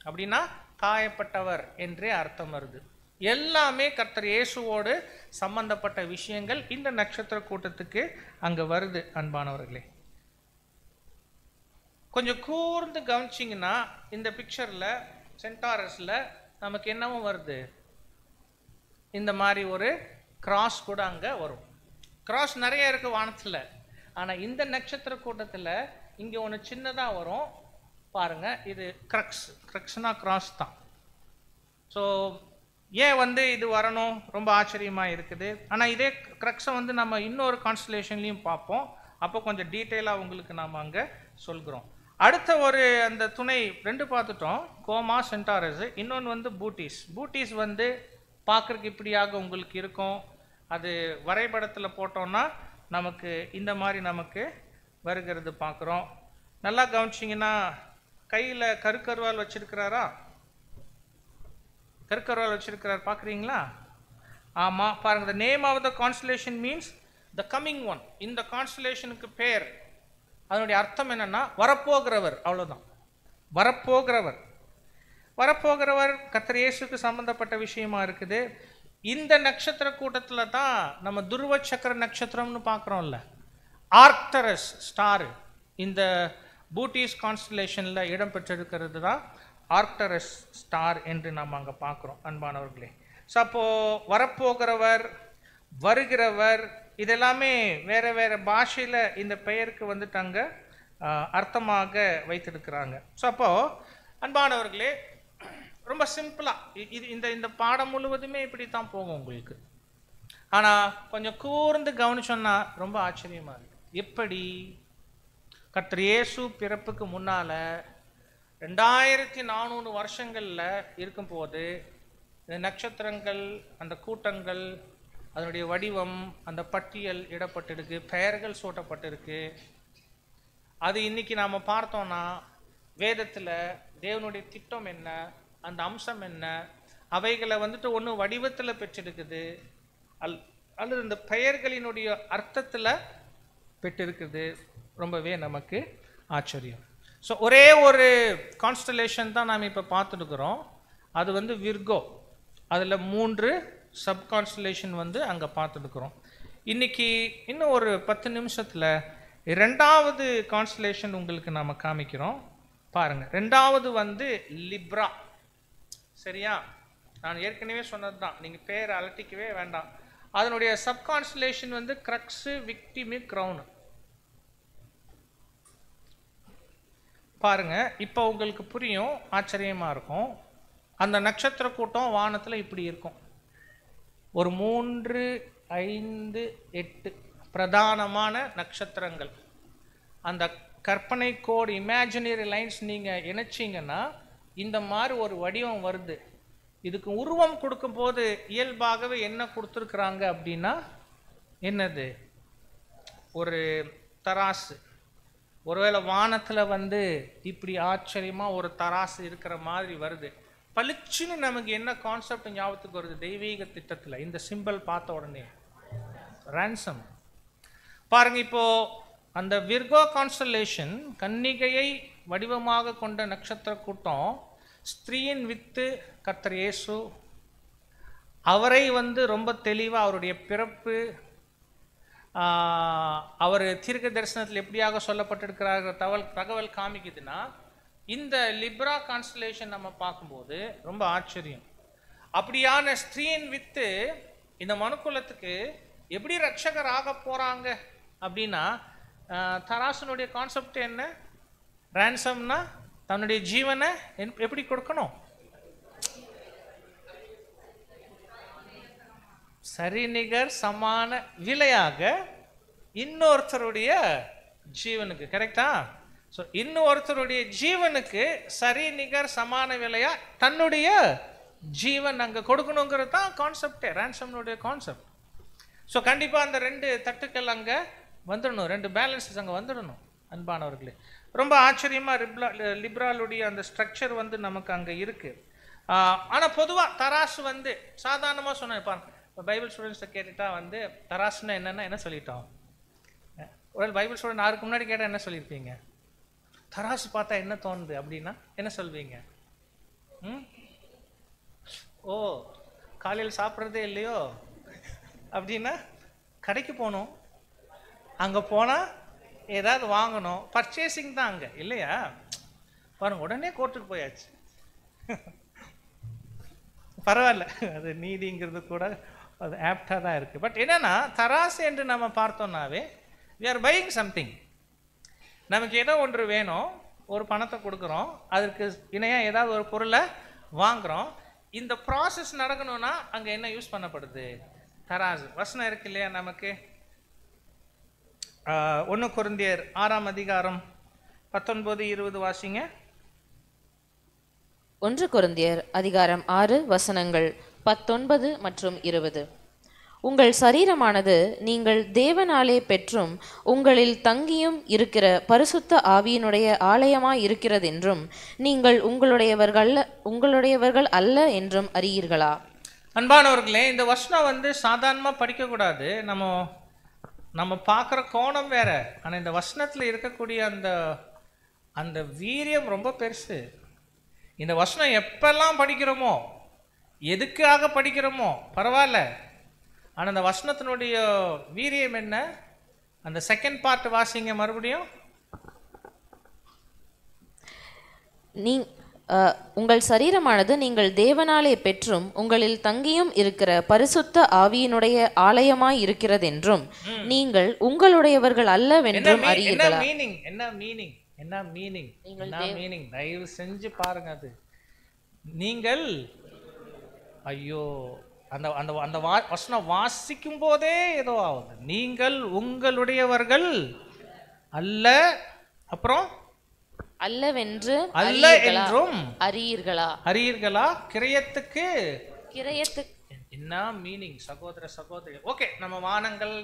அப்படின்னா காயப்பட்டவர் என்றே அர்த்தம் வருது. எல்லாமே கர்த்தர் இயேசுவோடு சம்பந்தப்பட்ட விஷயங்கள் இந்த நட்சத்திர கூட்டத்துக்கு அங்கே வருது. அன்பானவர்களே, கொஞ்சம் கூர்ந்து கவனிச்சிங்கன்னா இந்த பிக்சரில் சென்டாரஸில் நமக்கு என்னவும் வருது, இந்த மாதிரி ஒரு கிராஸ் கூட அங்கே வரும். கிராஸ் நிறைய இருக்குது வானத்தில், ஆனால் இந்த நட்சத்திர கூட்டத்தில் இங்கே ஒன்று சின்னதாக வரும் பாருங்க. இது கிரக்ஸ்னா கிராஸ் தான். ஸோ ஏன் வந்து இது வரணும், ரொம்ப ஆச்சரியமாக இருக்குது. ஆனால் இதே கிரக்ஸை வந்து நம்ம இன்னொரு கான்ஸ்டலேஷன்லையும் பார்ப்போம். அப்போ கொஞ்சம் டீட்டெயிலாக உங்களுக்கு நாம் அங்கே சொல்கிறோம். அடுத்த ஒரு அந்த துணை 2 பார்த்துட்டோம், கோமா சென்டாரஸ். இன்னொன்று வந்து பூட்டிஸ் வந்து பார்க்குறதுக்கு இப்படியாக உங்களுக்கு இருக்கும். அது வரைபடத்தில் போட்டோம்னா நமக்கு இந்த மாதிரி நமக்கு வருகிறது பார்க்குறோம். நல்லா கவனிச்சிங்கன்னா கையில் கருக்கருவால் வச்சிருக்கிறாரா, கருக்கருவால் வச்சிருக்கிறார் பார்க்குறீங்களா? ஆமாம், பாருங்கள். The name of the constellation means the coming one. இந்த கான்ஸ்டலேஷனுக்கு பேர், அதனுடைய அர்த்தம் என்னன்னா வரப்போகிறவர், அவ்வளோதான், வரப்போகிறவர். வரப்போகிறவர் கர்த்தர் இயேசுக்கு சம்பந்தப்பட்ட விஷயமா இருக்குது. இந்த நட்சத்திர கூட்டத்தில் தான் நம்ம துருவ சக்கர நட்சத்திரம்னு பார்க்குறோம்ல, ஆர்க்டரஸ் ஸ்டார் இந்த பூட்டிஸ் கான்ஸ்டலேஷனில் இடம் பெற்றிருக்கிறது தான் ஆர்க்டரஸ் ஸ்டார் என்று நாம் அங்கே பார்க்குறோம் அன்பானவர்களே. ஸோ அப்போது வரப்போகிறவர், வருகிறவர், இதெல்லாமே வேறு வேறு பாஷையில் இந்த பெயருக்கு வந்துட்டு அங்கே அர்த்தமாக வைத்திருக்கிறாங்க. ஸோ அப்போது அன்பானவர்களே, ரொம்ப சிம்பிளாக இந்த பாடம் முழுவதுமே இப்படி தான் போகும் உங்களுக்கு. ஆனால் கொஞ்சம் கூர்ந்து கவனிச்சோன்னா ரொம்ப ஆச்சரியமாக இருக்கு. எப்படி கர்த்தர் இயேசு பிறப்புக்கு முன்னால் 2400 வருஷங்களில் இருக்கும்போது இந்த நட்சத்திரங்கள், அந்த கூட்டங்கள், அதனுடைய வடிவம், அந்த பட்டியல் இடப்பட்டிருக்கு, பெயர்கள் சூட்டப்பட்டிருக்கு. அது இன்னைக்கு நாம் பார்த்தோன்னா வேதத்தில் தேவனுடைய திட்டம் என்ன, அந்த அம்சம் என்ன, அவைகளை வந்துட்டு ஒன்று வடிவத்தில் பெற்றிருக்குது, அல்லது இந்த பெயர்களினுடைய அர்த்தத்தில் பெற்றிருக்குது. ரொம்பவே நமக்கு ஆச்சரியம். ஸோ ஒரே ஒரு கான்ஸ்டலேஷன் தான் நாம் இப்போ பார்த்துருக்குறோம். அது வந்து விர்கோ. அதில் 3 சப் கான்ஸ்டலேஷன் வந்து அங்கே பார்த்துருக்குறோம். இன்னைக்கு இன்னும் ஒரு 10 நிமிஷத்தில் 2வது கான்ஸ்டலேஷன் உங்களுக்கு நாம் காமிக்கிறோம். பாருங்கள், 2வது வந்து லிப்ரா. சரியா? நான் ஏற்கனவே சொன்னது தான், நீங்கள் பேரை அலட்டிக்கவே வேண்டாம். அதனுடைய சப் கான்ஸ்டலேஷன் வந்து கிரக்ஸு, விக்டிமு, க்ரௌனு. பாருங்க, இப்போ உங்களுக்கு புரியும், ஆச்சரியமாக இருக்கும். அந்த நட்சத்திர கூட்டம் வானத்தில் இப்படி இருக்கும். ஒரு 3, 5, 8 பிரதானமான நட்சத்திரங்கள். அந்த கற்பனை கோடு, இமேஜினரி லைன்ஸ் நீங்கள் இணைச்சிங்கன்னா இந்த மாதிரி ஒரு வடிவம் வருது. இதுக்கு உருவம் கொடுக்கும்போது இயல்பாகவே என்ன கொடுத்துருக்குறாங்க அப்படின்னா, என்னது, ஒரு தராசு. ஒருவேளை வானத்தில் வந்து இப்படி ஆச்சரியமாக ஒரு தராசு இருக்கிற மாதிரி வருது. பளிச்சுன்னு நமக்கு என்ன கான்செப்ட் ஞாபகத்துக்கு வருது? தெய்வீக திட்டத்தில் இந்த சிம்பிள் பார்த்த உடனே ரான்சம். பாருங்க, இப்போ அந்த விர்கோ கான்ஸ்டலேஷன், கன்னிகையை வடிவமாக கொண்ட நட்சத்திர கூட்டம், ஸ்திரீயின் வித்து கர்த்தர் இயேசு, அவரை வந்து ரொம்ப தெளிவாக அவருடைய பிறப்பு, அவர் தீர்க்க தரிசனத்தில் எப்படியாக சொல்லப்பட்டிருக்கிறார் தகவல் காமிக்குதுன்னா, இந்த லிப்ரா கான்ஸ்டலேஷன் நம்ம பார்க்கும்போது ரொம்ப ஆச்சரியம். அப்படியான ஸ்திரீயின் வித்து இந்த மனுக்குலத்துக்கு எப்படி ரட்சகர் ஆக போகிறாங்க அப்படின்னா, தராசனுடைய கான்செப்ட் என்ன? ரான்சம்னா தன்னுடைய ஜீவனை எப்படி கொடுக்கணும்? சரிநிகர் சமான விலையாக இன்னொருத்தருடைய ஜீவனுக்கு. கரெக்டா? ஸோ இன்னொருத்தருடைய ஜீவனுக்கு சரி நிகர் சமான விலையா தன்னுடைய ஜீவன் அங்கே கொடுக்கணுங்கிறது தான் கான்செப்டே, ரான்சம்னுடைய கான்செப்ட். ஸோ கண்டிப்பாக அந்த 2 தட்டுக்கள் அங்கே வந்துடணும், 2 பேலன்ஸஸ் அங்கே வந்துடணும் அன்பானவர்களே. ரொம்ப ஆச்சரியமாக லிப்ராலுடைய அந்த ஸ்ட்ரக்சர் வந்து நமக்கு அங்கே இருக்குது. ஆனால் பொதுவாக தராசு வந்து சாதாரணமாக சொன்னேன். இப்போ பைபிள் ஸ்டூடெண்ட்ஸை கேட்டுட்டா வந்து தராசுன்னா என்னென்னா என்ன சொல்லிட்டோம்? ஒரு பைபிள் ஸ்டூடெண்ட் யாருக்கு முன்னாடி கேட்டால் என்ன சொல்லியிருப்பீங்க? தராசு பார்த்தா என்ன தோணுது அப்படின்னா என்ன சொல்வீங்க? ஓ, காலையில் சாப்பிட்றதே இல்லையோ அப்படின்னா கடைக்கு போகணும், அங்கே போனால் ஏதாவது வாங்கணும், பர்ச்சேசிங் தான் அங்கே இல்லையா? பாருங்க, உடனே கோர்ட்டுக்கு போயாச்சு. பரவாயில்ல, அது நீதிங்கிறது கூட அது ஆப்டாக தான் இருக்குது. பட் என்னென்னா, தராசு என்று நம்ம பார்த்தோம்னாவே we are buying something. நமக்கு ஏதோ ஒன்று வேணும், ஒரு பணத்தை கொடுக்குறோம், அதற்கு இணையாக ஏதாவது ஒரு பொருளை வாங்குகிறோம். இந்த ப்ராசஸ் நடக்கணும்னா அங்கே என்ன யூஸ் பண்ணப்படுது? தராசு. வசனம் இருக்கு இல்லையா நமக்கு? 1 கொரிந்தியர் 6ஆம் அதிகாரம் 19-20 வாசிங்க. 1 கொரிந்தியர் அதிகாரம் 6 வசனங்கள் 19 மற்றும் 20. உங்கள் சரீரமானது நீங்கள் தேவனாலே பெற்றும் உங்களில் தங்கியும் இருக்கிற பரிசுத்த ஆவியினுடைய ஆலயமாய் இருக்கிறதென்றும் நீங்கள் உங்களுடையவர்கள் அல்ல என்றும் அறியீர்களா? அன்பானவர்களே, இந்த வசனம் வந்து சாதாரணமாக படிக்கக்கூடாது. நம்ம பார்க்குற கோணம் வேற. ஆனால் இந்த வசனத்தில் இருக்கக்கூடிய அந்த வீரியம் ரொம்ப பெருசு. இந்த வசனம் எப்பெல்லாம் படிக்கிறோமோ, எதுக்காக படிக்கிறோமோ பரவாயில்ல, ஆனால் அந்த வசனத்தினுடைய வீரியம் என்ன? அந்த செகண்ட் பார்ட் வாசிங்க மறுபடியும். உங்கள் சரீரமானது நீங்கள் தேவனாலே பெற்றும் உங்களில் தங்கியும் இருக்கிற பரிசுத்த ஆவியினுடைய ஆலயமாய் இருக்கிறதென்றும் நீங்கள் உங்களுடையவர்கள் அல்லவென்றும் அறியீர்களா? என்ன மீனிங் தயவு செஞ்சு பாருங்க. அது நீங்கள், ஐயோ, அந்த அந்த அந்த வசனம் வாசிக்கும் போதே ஏதோ ஆகுது. நீங்கள் உங்களுடையவர்கள் அல்ல, அப்புறம் அல்லவென்று அல்ல என்றும் அறியீர்களா? கிரயத்துக்கு என்ன மீனிங் சகோதர சகோதரி? ஓகே, நம்ம வானங்கள்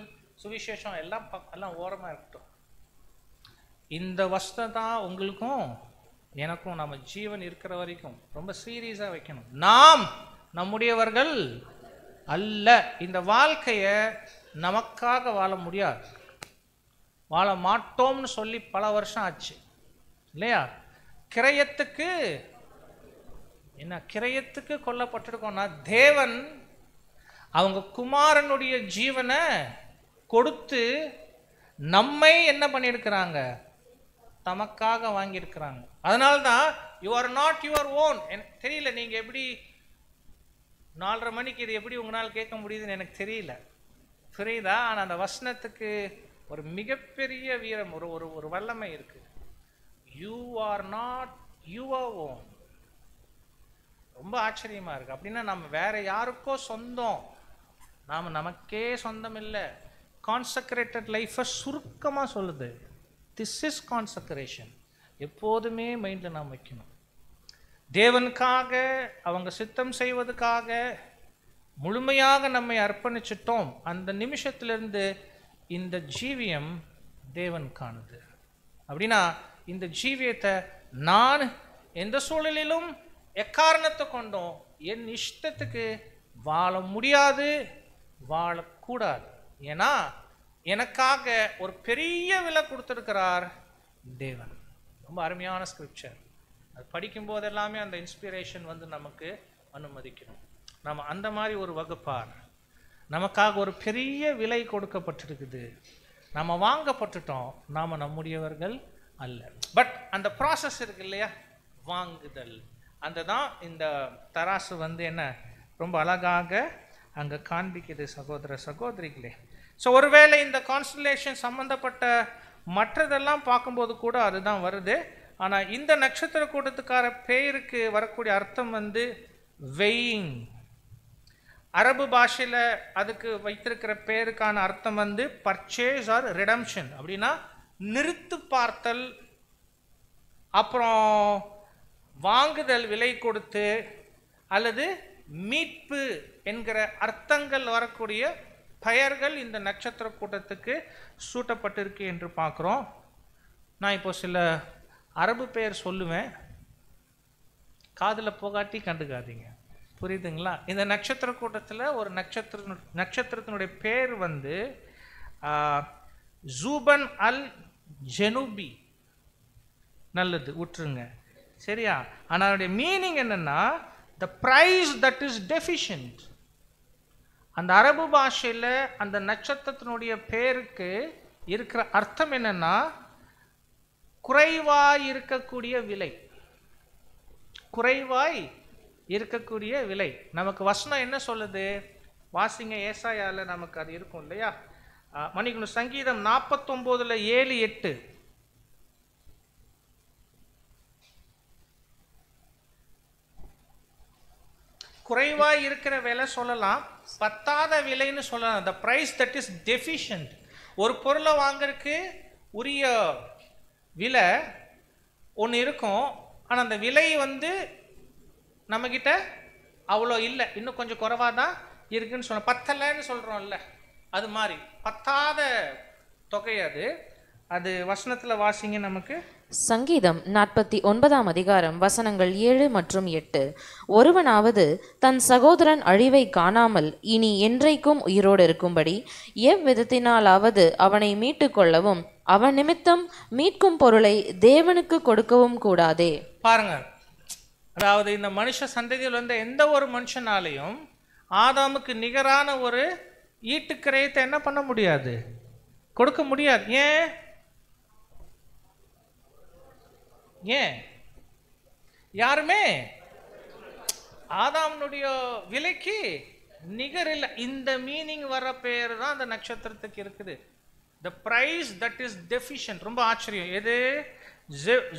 சுவிசேஷம் எல்லாம் ஓரமா இருக்கட்டும். இந்த வசனம் தான் உங்களுக்கும் எனக்கும் நம்ம ஜீவன் இருக்கிற வரைக்கும் ரொம்ப சீரியஸா வைக்கணும். நாம் நம்முடையவர்கள் அல்ல. இந்த வாழ்க்கைய நமக்காக வாழ முடியாது, வாழ மாட்டோம்னு சொல்லி பல வருஷம் ஆச்சு இல்லையா? கிரயத்துக்கு கொல்லப்பட்டிருக்கோம்னா தேவன் அவங்க குமாரனுடைய ஜீவனை கொடுத்து நம்மை என்ன பண்ணியிருக்கிறாங்க? தமக்காக வாங்கியிருக்கிறாங்க. அதனால்தான் you are not your own. எனக்கு தெரியல நீங்க எப்படி 4:30 மணிக்கு இது எப்படி உங்களால் கேட்க முடியுதுன்னு எனக்கு தெரியல, புரியுதா? ஆனால் அந்த வசனத்துக்கு ஒரு மிகப்பெரிய வீரம், ஒரு வல்லமை இருக்கு. You are not your own. ரொம்ப ஆச்சரியமா இருக்கு. அப்படின்னா நம்ம வேற யாருக்கோ சொந்தம், நாம நமக்கே சொந்தம் இல்லை. கான்சக்ரேட்டட் லைஃபை சுருக்கமா சொல்லுது. This is consecration. எப்போதுமே மைண்டில் நாம் வைக்கணும். தேவனுக்காக அவங்க சித்தம் செய்வதற்காக முழுமையாக நம்மை அர்ப்பணிச்சிட்டோம். அந்த நிமிஷத்திலிருந்து இந்த ஜீவியம் தேவனுக்கானது. அப்படின்னா இந்த ஜீவியத்தை நான் எந்த சூழலிலும் எக்காரணத்தை கொண்டும் என் இஷ்டத்துக்கு வாழ முடியாது, வாழக்கூடாது. ஏன்னா எனக்காக ஒரு பெரிய விலை கொடுத்திருக்கிறார் தேவன். ரொம்ப அருமையான ஸ்கிரிப்சர். அது படிக்கும் போது எல்லாமே அந்த இன்ஸ்பிரேஷன் வந்து நமக்கு அனுமதிக்கணும். நம்ம அந்த மாதிரி ஒரு வகுப்பார். நமக்காக ஒரு பெரிய விலை கொடுக்கப்பட்டிருக்குது. நம்ம வாங்கப்பட்டுட்டோம், நாம் நம்முடையவர்கள் அல்ல. பட் அந்த ப்ராசஸ் இருக்கு இல்லையா, வாங்குதல், அந்த தான் இந்த தராசு வந்து என்ன ரொம்ப அழகாக அங்கே காண்பிக்குது சகோதர சகோதரிகளே. ஸோ ஒருவேளை இந்த கான்ஸ்டலேஷன் சம்மந்தப்பட்ட மற்றதெல்லாம் பார்க்கும்போது கூட அதுதான் வருது. ஆனால் இந்த நட்சத்திர கூட்டத்துக்கார பெயருக்கு வரக்கூடிய அர்த்தம் வந்து வெயிங். அரபு பாஷையில் அதுக்கு வைத்திருக்கிற பேருக்கான அர்த்தம் வந்து பர்ச்சேஸ் ஆர் ரிடம்ஷன். அப்படின்னா நிறுத்து பார்த்தல், அப்புறம் வாங்குதல், விலை கொடுத்து, அல்லது மீட்பு என்கிற அர்த்தங்கள் வரக்கூடிய பெயர்கள் இந்த நட்சத்திர கூட்டத்துக்கு சூட்டப்பட்டிருக்கு என்று பார்க்குறோம். நான் இப்போ சில அரபு பெயர் சொல்லுவேன், காதில் போகாட்டி கண்டுக்காதீங்க, புரியுதுங்களா? இந்த நட்சத்திர கூட்டத்தில் ஒரு நட்சத்திரத்தினுடைய பேர் வந்து ஜூபன் அல் ஜெனுபி. நல்லது, விட்டுருங்க, சரியா? ஆனால் அதனுடைய மீனிங் என்னன்னா the price that is deficient. அந்த அரபு பாஷையில் அந்த நட்சத்திரத்தினுடைய பேருக்கு இருக்கிற அர்த்தம் என்னன்னா குறைவாய் இருக்கக்கூடிய விலை, குறைவாய் இருக்கக்கூடிய விலை. நமக்கு வசனம் என்ன சொல்லுது? வாசிங்க, ஏசாயால நமக்கு அது இருக்கும் இல்லையா? மன்னிக்கணும், சங்கீதம் 49:7-8. குறைவாய் இருக்கிற விலை சொல்லலாம், பத்தாத விலைன்னு சொல்லலாம். the price that is deficient. ஒரு பொருளை வாங்கறதுக்கு உரிய விலை ஒன்று இருக்கும், ஆனால் அந்த விலை வந்து நம்மக்கிட்ட அவ்வளோ இல்லை, இன்னும் கொஞ்சம் குறைவாக தான் இருக்குன்னு சொல்ல, பத்தலைன்னு சொல்கிறோம்ல, அது மாதிரி பத்தாத தொகை அது. அது வசனத்தில் வாசிங்க நமக்கு. சங்கீதம் 49 வசனங்கள் 7 மற்றும் 8. ஒருவனாவது தன் சகோதரன் அழிவை காணாமல் இனி என்றைக்கும் உயிரோடு இருக்கும்படி எவ்விதத்தினாலாவது அவனை மீட்டு கொள்ளவும் அவன் நிமித்தம் மீட்கும் பொருளை தேவனுக்கு கொடுக்கவும் கூடாதே. பாருங்க, அதாவது இந்த மனுஷ சந்ததியில் வந்த எந்த ஒரு மனுஷனாலையும் ஆதாமுக்கு நிகரான ஒரு ஈட்டுக்கிரயத்தை என்ன பண்ண முடியாது, கொடுக்க முடியாது. ஏன் ஏன் யாருமே ஆதாமுடைய விலைக்கு நிகர் இல்லை. இந்த மீனிங் வர பேர் தான் அந்த நட்சத்திரத்துக்கு இருக்குது. The price that is deficient. ரொம்ப ஆச்சரியம். எது?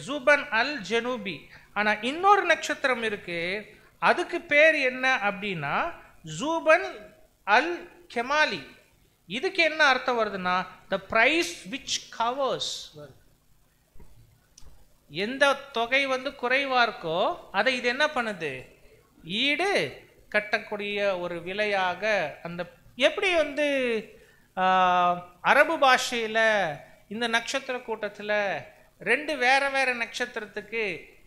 ஜூபன் அல் ஜெனூபி. ஆனா இன்னொரு நட்சத்திரம் இருக்கு, அதுக்கு பேர் என்ன அப்படின்னா ஜூபன் அல் கெமாலி. இதுக்கு என்ன அர்த்தம் வருதுன்னா the price which covers. எந்த தொகை குறைவா இருக்கோ அதை இது என்ன பண்ணுது, ஈடு கட்டக்கூடிய ஒரு விலையாக. அந்த எப்படி அரபு பாஷையில இந்த நட்சத்திர கூட்டத்தில் ரெண்டு வேற வேற நட்சத்திரத்துக்கு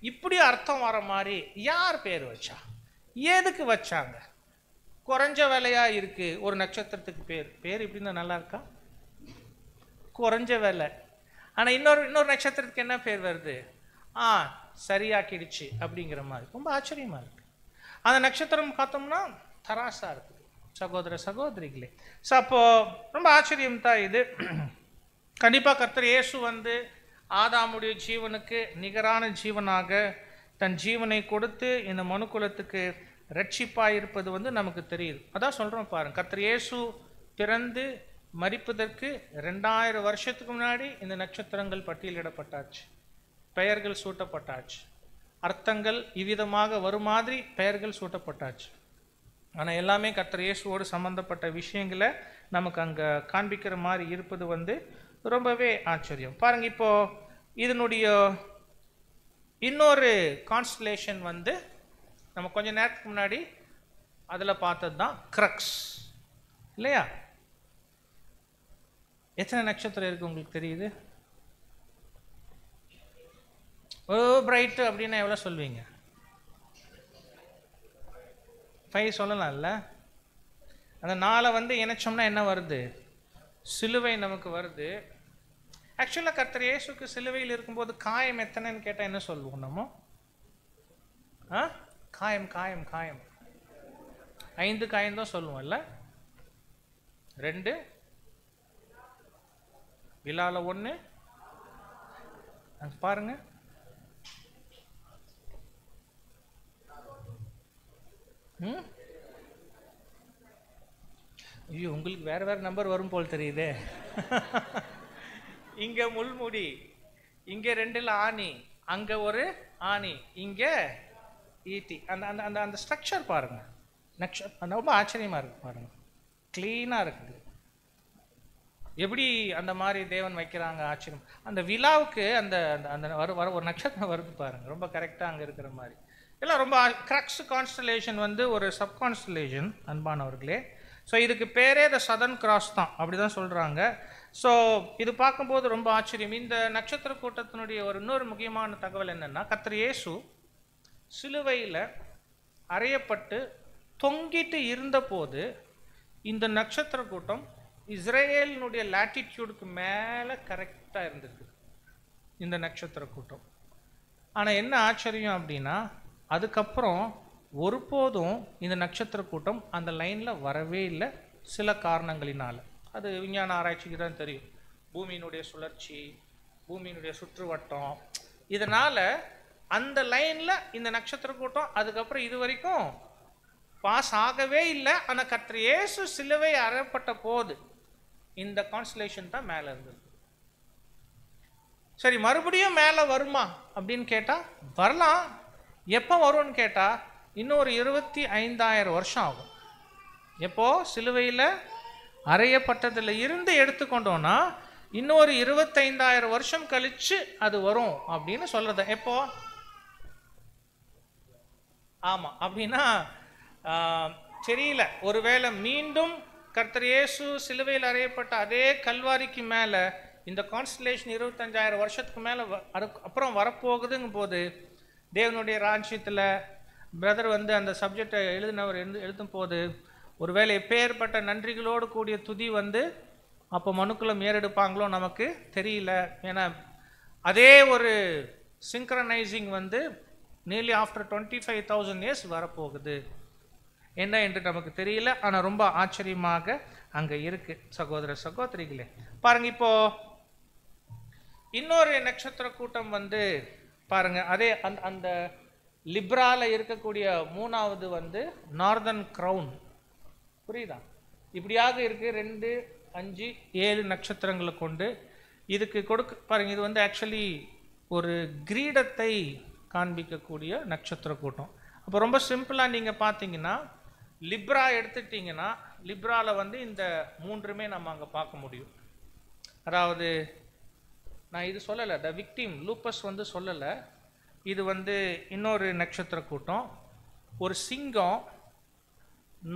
இப்படி அர்த்தம் வர மாதிரி யார் பேர் வச்சா, எதுக்கு வச்சாங்க? குறைஞ்ச விலையா இருக்கு ஒரு நட்சத்திரத்துக்கு பேர் இப்படின்னு நல்லா இருக்கா? குறைஞ்ச விலை. ஆனா இன்னொரு நட்சத்திரத்துக்கு என்ன பேர் வருது? சரியாக்கிடுச்சு அப்படிங்கிற மாதிரி. ரொம்ப ஆச்சரியமா இருக்கு. அந்த நட்சத்திரம் பார்த்தோம்னா தராசா இருக்குது சகோதர சகோதரிகளே. ஸோ அப்போ ரொம்ப ஆச்சரியம் தான் இது. கண்டிப்பா கர்த்தர் இயேசு ஆதாமுடைய ஜீவனுக்கு நிகரான ஜீவனாக தன் ஜீவனை கொடுத்து இந்த மனுக்குலத்துக்கு ரட்சிப்பாக இருப்பது நமக்கு தெரியுது. அதான் சொல்றோம் பாருங்க, கர்த்தர் இயேசு பிறந்து மரிப்பதற்கு 2000 வருஷத்துக்கு முன்னாடி இந்த நட்சத்திரங்கள் பட்டியலிடப்பட்டாச்சு, பெயர்கள் சூட்டப்பட்டாச்சு, அர்த்தங்கள் இவ்விதமாக வரும் மாதிரி பெயர்கள் சூட்டப்பட்டாச்சு. ஆனால் எல்லாமே கர்த்தர் இயேசுவோடு சம்பந்தப்பட்ட விஷயங்களை நமக்கு அங்கே காண்பிக்கிற மாதிரி இருப்பது ரொம்பவே ஆச்சரியம். பாருங்க, இப்போ இதனுடைய இன்னொரு கான்ஸ்டலேஷன் நம்ம கொஞ்ச நேரத்துக்கு முன்னாடி அதில் பார்த்தது தான் கிரக்ஸ் இல்லையா? எத்தனை நட்சத்திரம் இருக்கு உங்களுக்கு தெரியுது? பிரைட் அப்படின்னா எவ்வளோ சொல்வீங்க? 5 சொல்லலாம்ல. அந்த 4 இணைச்சோம்னா என்ன வருது? சிலுவை நமக்கு வருது. ஆக்சுவலாக கர்த்தர் இயேசுக்கு சிலுவையில் இருக்கும்போது காயம் எத்தனைன்னு கேட்டால் என்ன சொல்லுவோம் நம்ம? காயம் காயம் காயம் 5 காயம் தான் சொல்லுவோம்ல. 2 விழால 1 பாருங்க. ஐயோ, உங்களுக்கு வேற வேற நம்பர் வரும் போல் தெரியுதே. இங்க முள்முடி, இங்க 2ல ஆணி, அங்க ஒரு ஆணி, இங்க ஈட்டி. அந்த அந்த அந்த ஸ்ட்ரக்சர் பாருங்க. ரொம்ப ஆச்சரியமா இருக்கு பாருங்க, கிளீனா இருக்குது. எப்படி அந்த மாதிரி தேவன் வைக்கிறாங்க, ஆச்சரியம். அந்த விழாவுக்கு அந்த அந்த ஒரு நட்சத்திரம் வருது பாருங்க, ரொம்ப கரெக்டா அங்க இருக்கிற மாதிரி எல்லாம். ரொம்ப கிரக்ஸ் கான்ஸ்டலேஷன் ஒரு சப் கான்ஸ்டலேஷன் அன்பானவர்களே. ஸோ இதுக்கு பேரே த சதர்ன் கிராஸ் தான், அப்படிதான் சொல்றாங்க. ஸோ இது பார்க்கும்போது ரொம்ப ஆச்சரியம். இந்த நட்சத்திர கூட்டத்தினுடைய இன்னொரு முக்கியமான தகவல் என்னன்னா, கர்த்தர் இயேசு சிலுவையில் அறையப்பட்டு தொங்கிட்டு இருந்த போது இந்த நட்சத்திர கூட்டம் இஸ்ரேலினுடைய லாட்டிடியூடுக்கு மேலே கரெக்டாக இருந்திருக்கு இந்த நட்சத்திர கூட்டம். ஆனால் என்ன ஆச்சரியம் அப்படின்னா, அதுக்கப்புறம் ஒருபோதும் இந்த நட்சத்திர கூட்டம் அந்த லைனில் வரவே இல்லை, சில காரணங்களினால. அது விஞ்ஞான ஆராய்ச்சிக்கு தான் தெரியும். பூமியினுடைய சுழற்சி, பூமியினுடைய சுற்றுவட்டம், இதனால் அந்த லைனில் இந்த நட்சத்திர கூட்டம் அதுக்கப்புறம் இது வரைக்கும் பாஸ் ஆகவே இல்லை. ஆனால் கர்த்தர் இயேசு சிலுவை அறையப்பட்ட போது இந்த கான்ஸ்டலேஷன் தான் மேலே இருந்தது. சரி, மறுபடியும் மேலே வருமா அப்படின்னு கேட்டால் வரலாம். எப்போ வரும்னு கேட்டால் இன்னொரு 25,000 வருஷம் ஆகும். எப்போ சிலுவையில் அறையப்பட்டதில் இருந்து எடுத்துக்கொண்டோன்னா இன்னொரு 25,000 வருஷம் கழிச்சு அது வரும் அப்படின்னு சொல்றது. எப்போ? ஆமா, அப்படின்னா தெரியல. ஒருவேளை மீண்டும் கர்த்தர் இயேசு சிலுவையில் அறையப்பட்ட அதே கல்வாரிக்கு மேலே இந்த கான்ஸ்டலேஷன் 25,000 வருஷத்துக்கு மேலே அப்புறம் வரப்போகுதுங்கும் போது தேவனுடைய ராஜ்யத்தில் பிரதர் அந்த சப்ஜெக்டை எழுதினவர் எழுதும் போது ஒருவேளை எப்பேற்பட்ட நன்றிகளோடு கூடிய துதி அப்போ மனுக்குலம் ஏறெடுப்பாங்களோ நமக்கு தெரியல. ஏன்னா அதே ஒரு சிங்க்ரனைசிங் நியர்லி ஆஃப்டர் 25,000 இயர்ஸ் வரப்போகுது. என்ன என்று நமக்கு தெரியல, ஆனால் ரொம்ப ஆச்சரியமாக அங்கே இருக்கு. சகோதர சகோதரிகளே பாருங்க, இப்போ இன்னொரு நட்சத்திர கூட்டம் வந்து பாருங்க, அதே அந்த லிப்ரால இருக்கக்கூடிய மூணாவது வந்து நார்தர்ன் கிரவுன். புரியுதா? இப்படியாக இருக்கு 2, 5, 7 நட்சத்திரங்களை கொண்டு இதுக்கு பாருங்க. இது வந்து ஆக்சுவலி ஒரு கிரீடத்தை காண்பிக்கக்கூடிய நட்சத்திர கூட்டம். அப்போ ரொம்ப சிம்பிளாக நீங்கள் பார்த்தீங்கன்னா லிப்ரா எடுத்துட்டிங்கன்னா லிப்ரால வந்து இந்த 3மே நம்ம அங்கே பார்க்க முடியும். அதாவது நான் இது சொல்லலை, த விக்டிம் லூப்பஸ் வந்து சொல்லலை, இது வந்து இன்னொரு நட்சத்திர கூட்டம். ஒரு சிங்கம்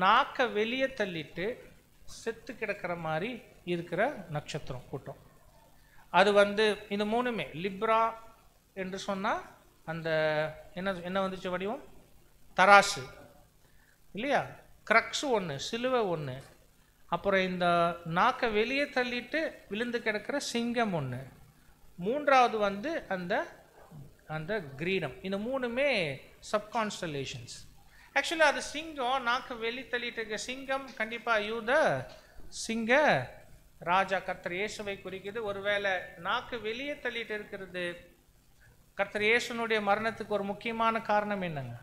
நாக்க வெளியே தள்ளிட்டு செத்து கிடக்கிற மாதிரி இருக்கிற நட்சத்திரம் கூட்டம். அது வந்து இந்த 3மே லிப்ரா என்று சொன்னால் அந்த என்ன வந்துச்சு வடிவம்? தராசு இல்லையா? கிரக்ஸு ஒன்று, சிலுவை ஒன்று, அப்புறம் இந்த நாக்க வெளியே தள்ளிட்டு விழுந்து கிடக்கிற சிங்கம் ஒன்று, 3வது வந்து அந்த அந்த கிரீடம். இந்த 3மே சப்கான்ஸ்டலேஷன்ஸ். ஆக்சுவலி அது சிங்கம் நாக்கு வெளியே தள்ளிட்டு இருக்க சிங்கம் கண்டிப்பாக யூத சிங்க ராஜா கர்த்தர் இயேசுவை குறிக்குது. ஒருவேளை நாக்கு வெளியே தள்ளிட்டு இருக்கிறது கர்த்தர் இயேசுனுடைய மரணத்துக்கு ஒரு முக்கியமான காரணம் என்னங்க?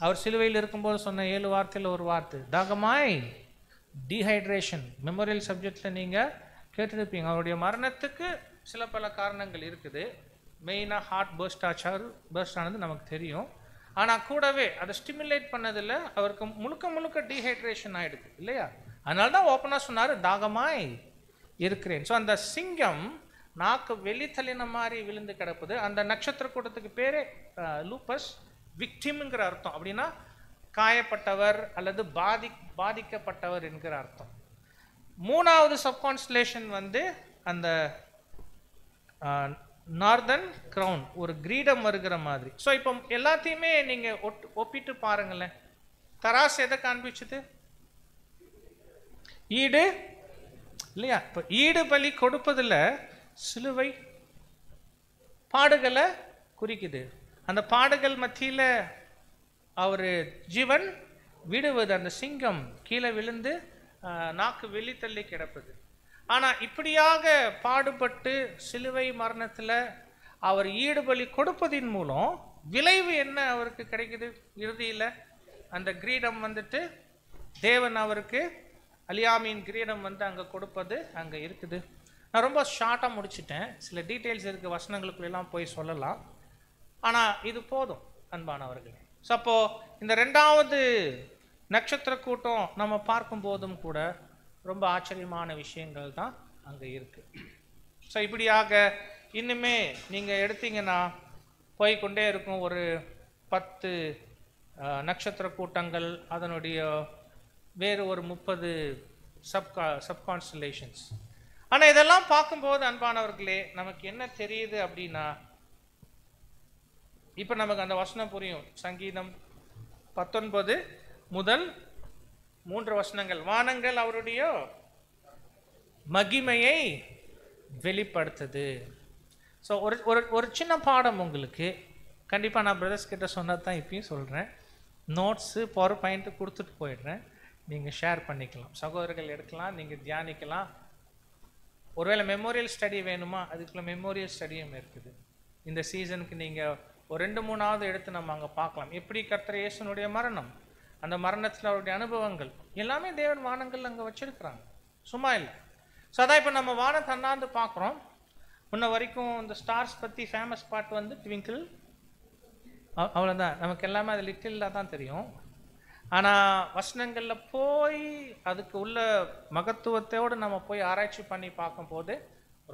அவர் சிலுவையில் இருக்கும்போது சொன்ன 7 வார்த்தையில் ஒரு வார்த்தை, தாகமாய், டீஹைட்ரேஷன். மெமோரியல் சப்ஜெக்டில் நீங்கள் கேட்டுருப்பீங்க. அவருடைய மரணத்துக்கு சில பல காரணங்கள் இருக்குது. மெயினாக ஹார்ட் பர்ஸ்ட் ஆனது நமக்கு தெரியும். ஆனால் கூடவே அதை ஸ்டிமுலேட் பண்ணதில் அவருக்கு முழுக்க டீஹைட்ரேஷன் ஆகிடுது இல்லையா? அதனால தான் ஓப்பனாக சொன்னார், தாகமாய் இருக்கிறேன். ஸோ அந்த சிங்கம் நாக்கு வெளித்தள்ளின மாதிரி விழுந்து கிடப்புது. அந்த நட்சத்திர கூட்டத்துக்கு பேரே லூப்பஸ், விக்டிம்ங்கிற அர்த்தம். அப்படின்னா காயப்பட்டவர் அல்லது பாதிக்கப்பட்டவர் என்கிற அர்த்தம். 3வது சப்கான்ஸ்டலேஷன் வந்து அந்த நார்தர்ன் கிரவுன், ஒரு கிரீடம் வருகிற மாதிரி. ஸோ இப்போ எல்லாத்தையுமே நீங்கள் ஒப்பிட்டு பாருங்களேன். தராசு எதை காண்பிச்சுது? ஈடு இல்லையா? இப்போ ஈடு பலி கொடுப்பதில் சிலுவை பாடுகளை குறிக்குது. அந்த பாடுகள் மத்தியில் அவர் ஜீவன் விடுவது, அந்த சிங்கம் கீழே விழுந்து நாக்கு வெளித்தள்ளி கிடப்பது. ஆனால் இப்படியாக பாடுபட்டு சிலுவை மரணத்தில் அவர் ஈடுபலி கொடுப்பதின் மூலம் விளைவு என்ன அவருக்கு கிடைக்குது? இறுதியில் அந்த கிரீடம் வந்துட்டு தேவன் அவருக்கு அலியாமின் கிரீடம் வந்து அங்கே கொடுப்பது அங்கே இருக்குது. நான் ரொம்ப ஷார்ட்டாக முடிச்சிட்டேன். சில டீட்டெயில்ஸ் இருக்குது, வசனங்களுக்குள்ளெல்லாம் போய் சொல்லலாம். ஆனால் இது போதும் அன்பானவர்களே. ஸோ அப்போது இந்த 2வது நட்சத்திர கூட்டம் நம்ம பார்க்கும்போதும் கூட ரொம்ப ஆச்சரியமான விஷயங்கள் தான் அங்கே இருக்குது. ஸோ இப்படியாக இன்னுமே நீங்கள் எடுத்தீங்கன்னா போய்கொண்டே இருக்கும். ஒரு 10 நட்சத்திர கூட்டங்கள், அதனுடைய வேறு ஒரு 30 சப்கான்ஸ்டலேஷன்ஸ். ஆனால் இதெல்லாம் பார்க்கும்போது அன்பானவர்களே நமக்கு என்ன தெரியுது அப்படின்னா, இப்போ நமக்கு அந்த வசனம் புரியும். சங்கீதம் 19 முதல் 3 வசனங்கள், வானங்கள் அவருடைய மகிமையை வெளிப்படுத்துது. ஸோ ஒரு சின்ன பாடம் உங்களுக்கு கண்டிப்பாக நான் பிரதர்ஸ் கிட்ட சொன்னது தான் இப்பயும் சொல்கிறேன். நோட்ஸு பவர் பாயிண்ட்டு கொடுத்துட்டு போயிடுறேன், நீங்கள் ஷேர் பண்ணிக்கலாம், சகோதரர்கள் எடுக்கலாம், நீங்கள் தியானிக்கலாம். ஒருவேளை மெமோரியல் ஸ்டடி வேணுமா, அதுக்குள்ள மெமோரியல் ஸ்டடியும் இருக்குது. இந்த சீசனுக்கு நீங்கள் ஒரு 2-3வது எடுத்து நம்ம அங்கே பார்க்கலாம். எப்படி கர்த்தர் இயேசுனுடைய மரணம், அந்த மரணத்தில் அவருடைய அனுபவங்கள் எல்லாமே தேவன் வானங்கள் அங்கே வச்சிருக்கிறாங்க, சும்மா இல்லை. ஸோ அதான் இப்போ நம்ம வானத்தை அண்ணாந்து பார்க்குறோம். முன்ன வரைக்கும் இந்த ஸ்டார்ஸ் பற்றி ஃபேமஸ் பாட்டு வந்து ட்விங்கிள், அவ்வளோதான். நமக்கு எல்லாமே அது லிட்டிலாக தான் தெரியும். ஆனால் வசனங்களில் போய் அதுக்கு உள்ள மகத்துவத்தோடு நம்ம போய் ஆராய்ச்சி பண்ணி பார்க்கும்போது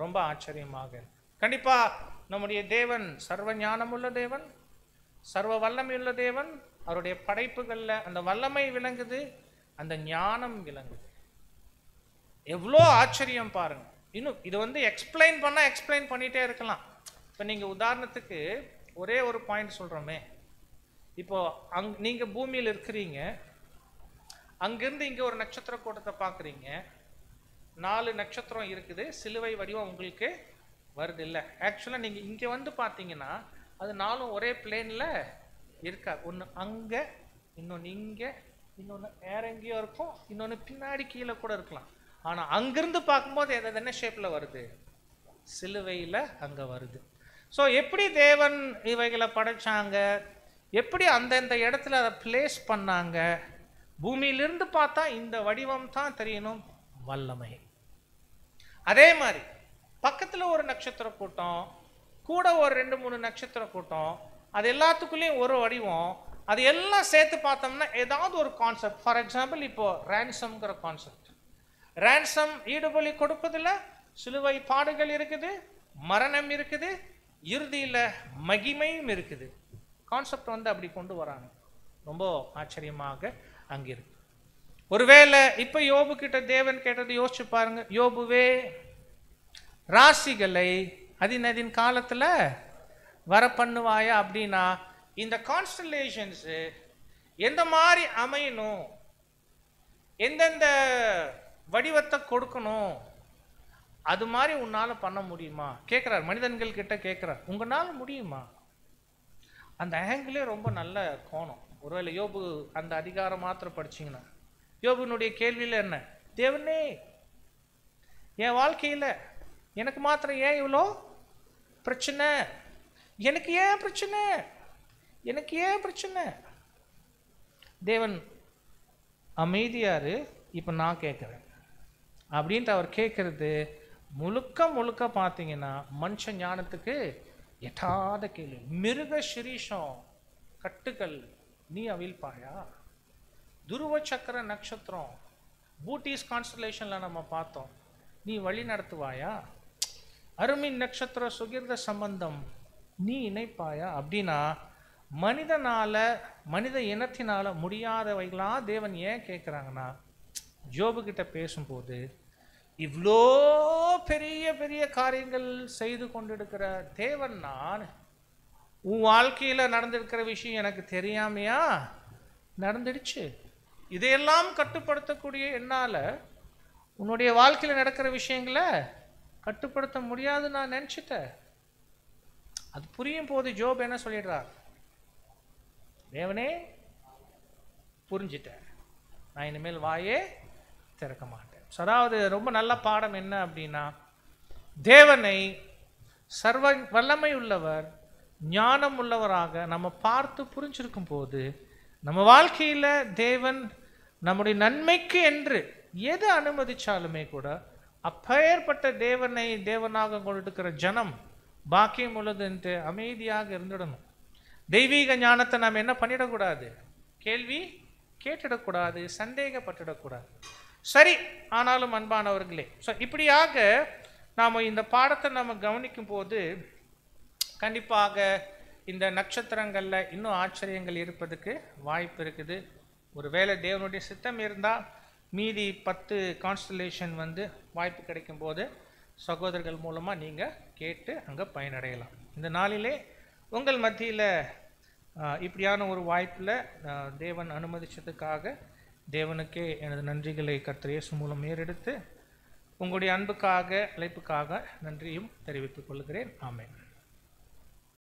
ரொம்ப ஆச்சரியமாக கண்டிப்பாக நம்முடைய தேவன் சர்வ ஞானமுள்ள தேவன், சர்வ வல்லமையுள்ள தேவன். அவருடைய படைப்புகளில் அந்த வல்லமை விளங்குது, அந்த ஞானம் விளங்குது. எவ்வளோ ஆச்சரியம் பாருங்க. இன்னும் இது வந்து எக்ஸ்பிளைன் பண்ணிகிட்டே இருக்கலாம். இப்போ நீங்கள் உதாரணத்துக்கு ஒரே ஒரு பாயிண்ட் சொல்கிறோமே, இப்போது நீங்கள் பூமியில் இருக்கிறீங்க, அங்கேருந்து இங்கே ஒரு நட்சத்திர கூட்டத்தை பார்க்குறீங்க, 4 நட்சத்திரம் இருக்குது, சிலுவை வடிவம் உங்களுக்கு வருது இல்லை? ஆக்சுவலாக நீங்கள் இங்கே வந்து பார்த்தீங்கன்னா அது 4 ஒரே பிளேனில் இருக்காது. ஒன்று அங்கே, இன்னொன்று இங்கே, இன்னொன்று வேற எங்கேயோ இருக்கும், இன்னொன்று பின்னாடி கீழே கூட இருக்கலாம். ஆனால் அங்கிருந்து பார்க்கும்போது என்ன ஷேப்பில் வருது? சிலுவையில் அங்கே வருது. ஸோ எப்படி தேவன் இவைகளை படைச்சாங்க, எப்படி அந்தந்த இடத்துல அதை பிளேஸ் பண்ணாங்க, பூமியிலிருந்து பார்த்தா இந்த வடிவம் தான் தெரியணும், வல்லமை. அதே மாதிரி பக்கத்தில் ஒரு நட்சத்திர கூட்டம், கூட ஒரு 2-3 நட்சத்திர கூட்டம், அது எல்லாத்துக்குள்ளேயும் ஒரு வடிவம், அது எல்லாம் சேர்த்து பார்த்தோம்னா ஏதாவது ஒரு கான்செப்ட். ஃபார் எக்ஸாம்பிள் இப்போ ரேன்சம்ங்கிற கான்செப்ட். ரேன்சம் ஈடுபலி கொடுப்பதில் சிலுவை பாடுகள் இருக்குது, மரணம் இருக்குது, இறுதியில் மகிமையும் இருக்குது. கான்செப்ட் வந்து அப்படி கொண்டு வராங்க. ரொம்ப ஆச்சரியமாக அங்கே இருக்கு. ஒருவேளை இப்போ யோபு கிட்ட தேவன் கேட்டது யோசிச்சு பாருங்க. யோபுவே, ராசிகளை அதின் காலத்தில் வர பண்ணுவாயா அப்படின்னா இந்த கான்ஸ்டலேஷன்ஸு எந்த மாதிரி அமையணும், எந்தெந்த வடிவத்தை கொடுக்கணும், அது மாதிரி உன்னால் பண்ண முடியுமா கேட்குறார். மனிதன்கள் கிட்ட கேட்குறார், உங்களால் முடியுமா? அந்த ஆங்கிளே ரொம்ப நல்ல கோணம். ஒருவேளை யோபு அந்த அதிகாரம் மாத்திரம் படிச்சிங்கன்னா, யோபுனுடைய கேள்வியில் என்ன? தேவனே, என் வாழ்க்கையில் எனக்கு மாத்திரம் ஏன் இவ்வளோ பிரச்சனை? எனக்கு ஏன் பிரச்சனை? எனக்கு ஏன் பிரச்சனை? தேவன் அமைதியாரு, இப்போ நான் கேட்குறேன் அப்படின்ட்டு அவர் கேட்குறது முழுக்க முழுக்க பார்த்தீங்கன்னா மனுஷ ஞானத்துக்கு எட்டாத கேள்வி. மிருக சிரீஷம் கட்டுகள் நீ அவிழ்ப்பாயா? துருவ சக்கர நட்சத்திரம் பூட்டிஸ் கான்ஸ்டலேஷனில் நம்ம பார்த்தோம், நீ வழி நடத்துவாயா? அருமின் நட்சத்திர சுகிர்த சம்பந்தம் நீ இணைப்பாயா? அப்படின்னா மனிதனால, மனித இனத்தினால முடியாதவைகளா தேவன் ஏன் கேட்குறாங்கன்னா, ஜோபு கிட்ட பேசும்போது இவ்வளோ பெரிய பெரிய காரியங்கள் செய்து கொண்டிருக்கிற தேவன் நான், உன் வாழ்க்கையில் நடந்திருக்கிற விஷயம் எனக்கு தெரியாமையா நடந்துடுச்சு? இதையெல்லாம் கட்டுப்படுத்தக்கூடிய என்னால் உன்னுடைய வாழ்க்கையில் நடக்கிற விஷயங்களை கட்டுப்படுத்த முடியாதுன்னு நான் நினச்சிட்டேன். அது புரியும் போது ஜோப் என்ன சொல்லிடுறார்? தேவனே, புரிஞ்சிட்டேன், நான் இனிமேல் வாயே திறக்க மாட்டேன். அதாவது ரொம்ப நல்ல பாடம் என்ன அப்படின்னா, தேவனை சர்வ வல்லமை உள்ளவர், ஞானம் உள்ளவராக நம்ம பார்த்து புரிஞ்சிருக்கும் போது நம்ம வாழ்க்கையில் தேவன் நம்முடைய நன்மைக்கு என்று எது அனுமதிச்சாலுமே கூட அப்பேற்பட்ட தேவனை தேவனாக கொண்டிருக்கிற ஜனம் பாக்கியம் உள்ளதுன்ட்டு அமைதியாக இருந்துடணும். தெய்வீக ஞானத்தை நாம் என்ன பண்ணிடக்கூடாது? கேள்வி கேட்டிடக்கூடாது, சந்தேகப்பட்டுடக்கூடாது. சரி, ஆனாலும் அன்பானவர்களே, ஸோ இப்படியாக நாம் இந்த பாடத்தை நம்ம கவனிக்கும் போது கண்டிப்பாக இந்த நட்சத்திரங்களில் இன்னும் ஆச்சரியங்கள் இருப்பதுக்கு வாய்ப்பு இருக்குது. ஒருவேளை தேவனுடைய சித்தம் இருந்தால் மீதி 10 கான்ஸ்டலேஷன் வந்து வாய்ப்பு கிடைக்கும் போது சகோதரர்கள் மூலமாக நீங்கள் கேட்டு அங்கே பயனடையலாம். இந்த நாளிலே உங்கள் மத்தியில் இப்படியான ஒரு வாய்ப்பில் தேவன் அனுமதிச்சதுக்காக தேவனுக்கே எனது நன்றிகளை கர்த்தர் இயேசு மூலம் ஏறெடுத்து உங்களுடைய அன்புக்காக, அழைப்புக்காக நன்றியும் தெரிவித்துக் கொள்கிறேன். ஆமென்.